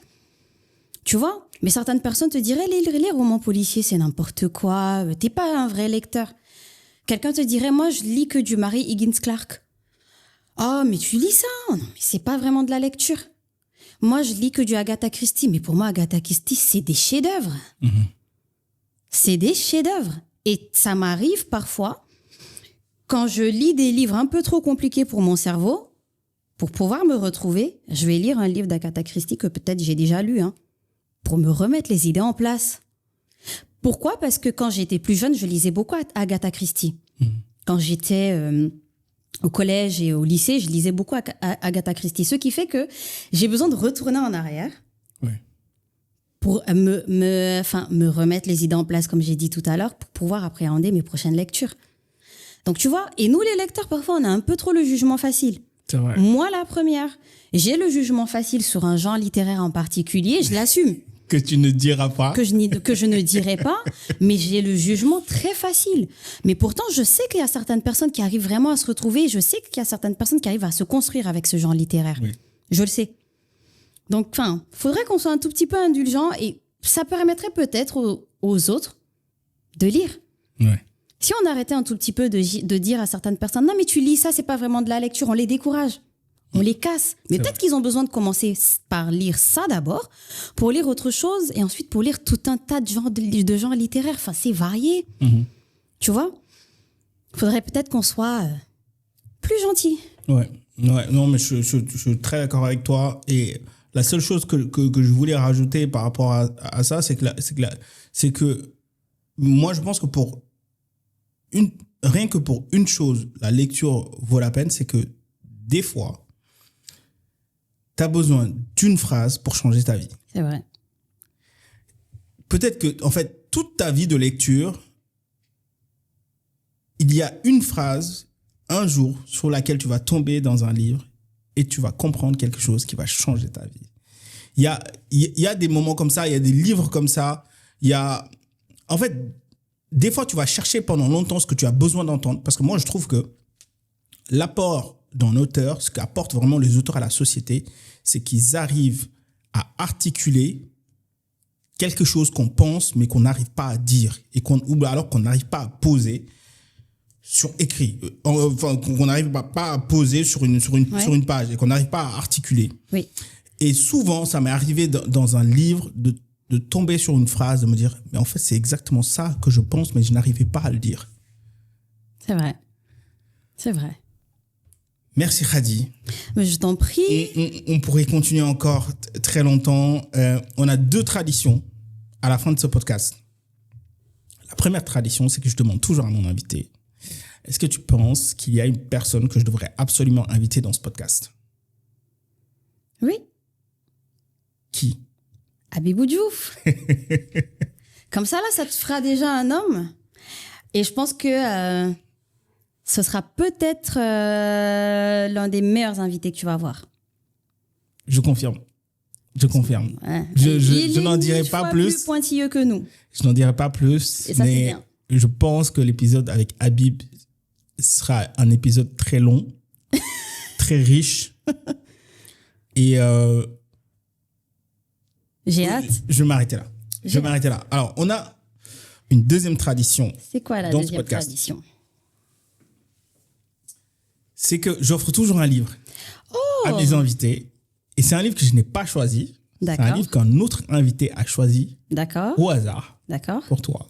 Tu vois ? Mais certaines personnes te diraient, les romans policiers, c'est n'importe quoi. T'es pas un vrai lecteur. Quelqu'un te dirait, moi, je lis que du Mary Higgins Clark. Oh, mais tu lis ça? Non, mais c'est pas vraiment de la lecture. Moi, je lis que du Agatha Christie. Mais pour moi, Agatha Christie, c'est des chefs-d'œuvre. C'est des chefs-d'œuvre. Et ça m'arrive parfois, quand je lis des livres un peu trop compliqués pour mon cerveau, pour pouvoir me retrouver, je vais lire un livre d'Agatha Christie que peut-être j'ai déjà lu, pour me remettre les idées en place. Pourquoi ? Parce que quand j'étais plus jeune, je lisais beaucoup Agatha Christie. Quand j'étais au collège et au lycée, je lisais beaucoup Agatha Christie. Ce qui fait que j'ai besoin de retourner en arrière Ouais. Pour me remettre les idées en place, comme j'ai dit tout à l'heure, pour pouvoir appréhender mes prochaines lectures. Donc, tu vois, et nous, les lecteurs, parfois, on a un peu trop le jugement facile. C'est vrai. Moi, la première, j'ai le jugement facile sur un genre littéraire en particulier, je l'assume. Que tu ne diras pas. Que je ne dirai pas, mais j'ai le jugement très facile. Mais pourtant, je sais qu'il y a certaines personnes qui arrivent vraiment à se retrouver, je sais qu'il y a certaines personnes qui arrivent à se construire avec ce genre littéraire. Oui. Je le sais. Donc, faudrait qu'on soit un tout petit peu indulgent et ça permettrait peut-être aux autres de lire. Ouais. Si on arrêtait un tout petit peu de dire à certaines personnes, non mais tu lis ça, c'est pas vraiment de la lecture, on les décourage, on les casse. Mais peut-être qu'ils ont besoin de commencer par lire ça d'abord, pour lire autre chose et ensuite pour lire tout un tas de genres littéraires. Enfin, c'est varié. Mm-hmm. Tu vois ? Faudrait peut-être qu'on soit plus gentil. Ouais. Non, mais je suis très d'accord avec toi. Et la seule chose que je voulais rajouter par rapport à ça, c'est que moi, je pense que rien que pour une chose, la lecture vaut la peine, c'est que des fois, tu as besoin d'une phrase pour changer ta vie. C'est vrai. Peut-être que, en fait, toute ta vie de lecture, il y a une phrase, un jour, sur laquelle tu vas tomber dans un livre et tu vas comprendre quelque chose qui va changer ta vie. Il y a des moments comme ça, il y a des livres comme ça. En fait, des fois, tu vas chercher pendant longtemps ce que tu as besoin d'entendre. Parce que moi, je trouve que l'apport d'un auteur, ce qu'apportent vraiment les auteurs à la société, c'est qu'ils arrivent à articuler quelque chose qu'on pense, mais qu'on n'arrive pas à dire, ou alors qu'on n'arrive pas à poser sur écrit. Enfin, qu'on n'arrive pas à poser sur une page et qu'on n'arrive pas à articuler. Oui. Et souvent, ça m'est arrivé dans un livre de tomber sur une phrase, de me dire, mais en fait, c'est exactement ça que je pense, mais je n'arrivais pas à le dire. C'est vrai. C'est vrai. Merci Khady. Mais je t'en prie. On pourrait continuer encore très longtemps. On a 2 traditions à la fin de ce podcast. La première tradition, c'est que je demande toujours à mon invité, est-ce que tu penses qu'il y a une personne que je devrais absolument inviter dans ce podcast ? Oui. Qui ? Habibou Diouf. Comme ça, là, ça te fera déjà un homme. Et je pense que ce sera peut-être l'un des meilleurs invités que tu vas avoir. Je confirme. Ouais. Je n'en dirai pas plus. Il est plus pointilleux que nous. Je n'en dirai pas plus. Et ça, c'est bien. Je pense que l'épisode avec Habib sera un épisode très long, très riche. Et j'ai hâte. Je vais m'arrêter là. Alors, on a une deuxième tradition. C'est quoi la deuxième tradition ? C'est que j'offre toujours un livre à mes invités. Et c'est un livre que je n'ai pas choisi. D'accord. C'est un livre qu'un autre invité a choisi. D'accord. Au hasard. D'accord. Pour toi.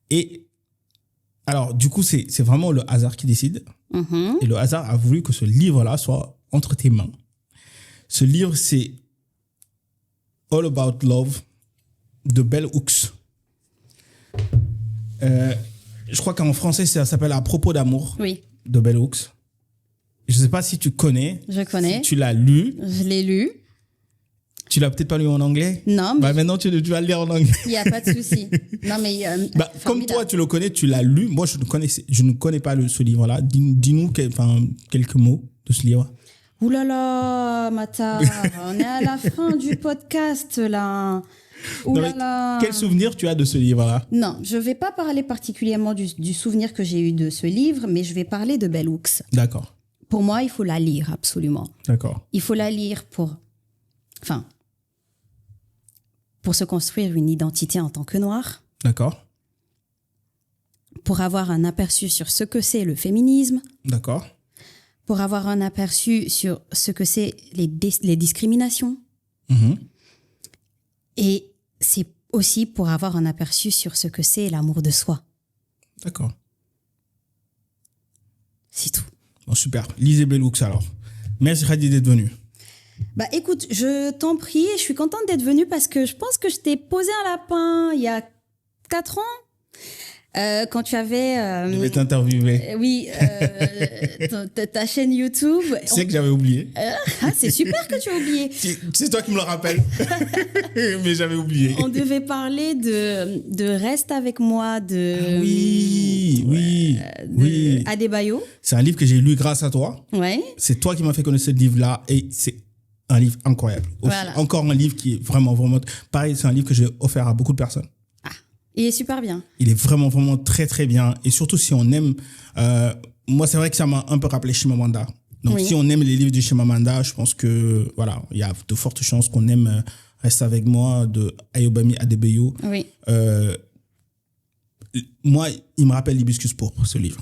Et alors, du coup, c'est vraiment le hasard qui décide. Mm-hmm. Et le hasard a voulu que ce livre-là soit entre tes mains. Ce livre, c'est All About Love de Bell Hooks. Je crois qu'en français, ça s'appelle À propos d'amour. Oui. De Bell Hooks. Je ne sais pas si tu connais. Je connais. Si tu l'as lu. Je l'ai lu. Tu l'as peut-être pas lu en anglais ? Non, mais... maintenant, tu vas le lire en anglais. Il n'y a pas de souci. Non, mais... comme toi, tu le connais, tu l'as lu. Moi, je ne connais pas ce livre-là. Dis-nous quelques mots de ce livre. Ouh là là, Mata, on est à la fin du podcast, là. Ouh là là. Quel souvenir tu as de ce livre-là ? Non, je ne vais pas parler particulièrement du souvenir que j'ai eu de ce livre, mais je vais parler de Bell Hooks. D'accord. Pour moi, il faut la lire, absolument. D'accord. Il faut la lire pour se construire une identité en tant que noir. D'accord. Pour avoir un aperçu sur ce que c'est le féminisme. D'accord. Pour avoir un aperçu sur ce que c'est les discriminations. Mm-hmm. Et c'est aussi pour avoir un aperçu sur ce que c'est l'amour de soi. D'accord. C'est tout. Bon, super. Lisez Bell Hooks alors. Merci Khady d'être venue. Bah écoute, je t'en prie, je suis contente d'être venue parce que je pense que je t'ai posé un lapin il y a 4 ans. Quand tu avais... Je vais t'interviewer. Oui, ta chaîne YouTube. Tu sais que j'avais oublié. C'est super que tu as oublié. C'est toi qui me le rappelles. Mais j'avais oublié. On devait parler de Reste avec moi de... oui. Adebayo. C'est un livre que j'ai lu grâce à toi. Ouais. C'est toi qui m'as fait connaître ce livre-là et c'est un livre incroyable. Voilà. Encore un livre qui est vraiment... Pareil, c'est un livre que j'ai offert à beaucoup de personnes. Il est super bien. Il est vraiment très, très bien. Et surtout, si on aime... moi, c'est vrai que ça m'a un peu rappelé Chimamanda. Donc, si on aime les livres de Chimamanda, je pense que, voilà, il y a de fortes chances qu'on aime Reste avec moi de Ayobami Adebayo. Oui. Moi, il me rappelle l'Hibiscus pourpre, ce livre.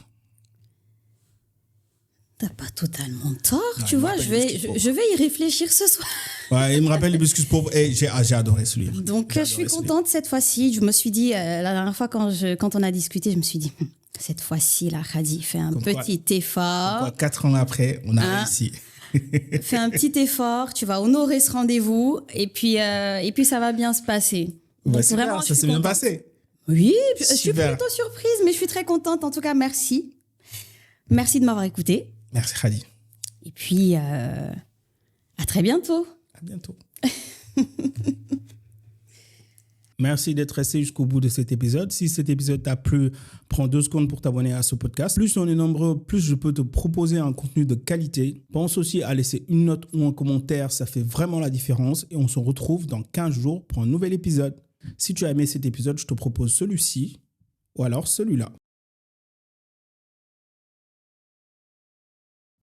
T'as pas totalement tort, tu vois. Je vais y réfléchir ce soir. Ouais, il me rappelle l'Hibiscus pourpre et j'ai adoré ce livre. Donc, je suis contente cette fois-ci. Je me suis dit, la dernière fois, quand on a discuté, je me suis dit, cette fois-ci, là, Khady, fais un petit effort. 4 ans après, on a réussi. Fais un petit effort, tu vas honorer ce rendez-vous et puis ça va bien se passer. Donc, c'est vraiment, ça s'est bien passé. Oui, je suis plutôt surprise, mais je suis très contente. En tout cas, merci. Merci de m'avoir écouté. Merci, Khady. Et puis, à très bientôt. À bientôt. Merci d'être resté jusqu'au bout de cet épisode. Si cet épisode t'a plu, prends 2 secondes pour t'abonner à ce podcast. Plus on est nombreux, plus je peux te proposer un contenu de qualité. Pense aussi à laisser une note ou un commentaire, ça fait vraiment la différence. Et on se retrouve dans 15 jours pour un nouvel épisode. Si tu as aimé cet épisode, je te propose celui-ci ou alors celui-là.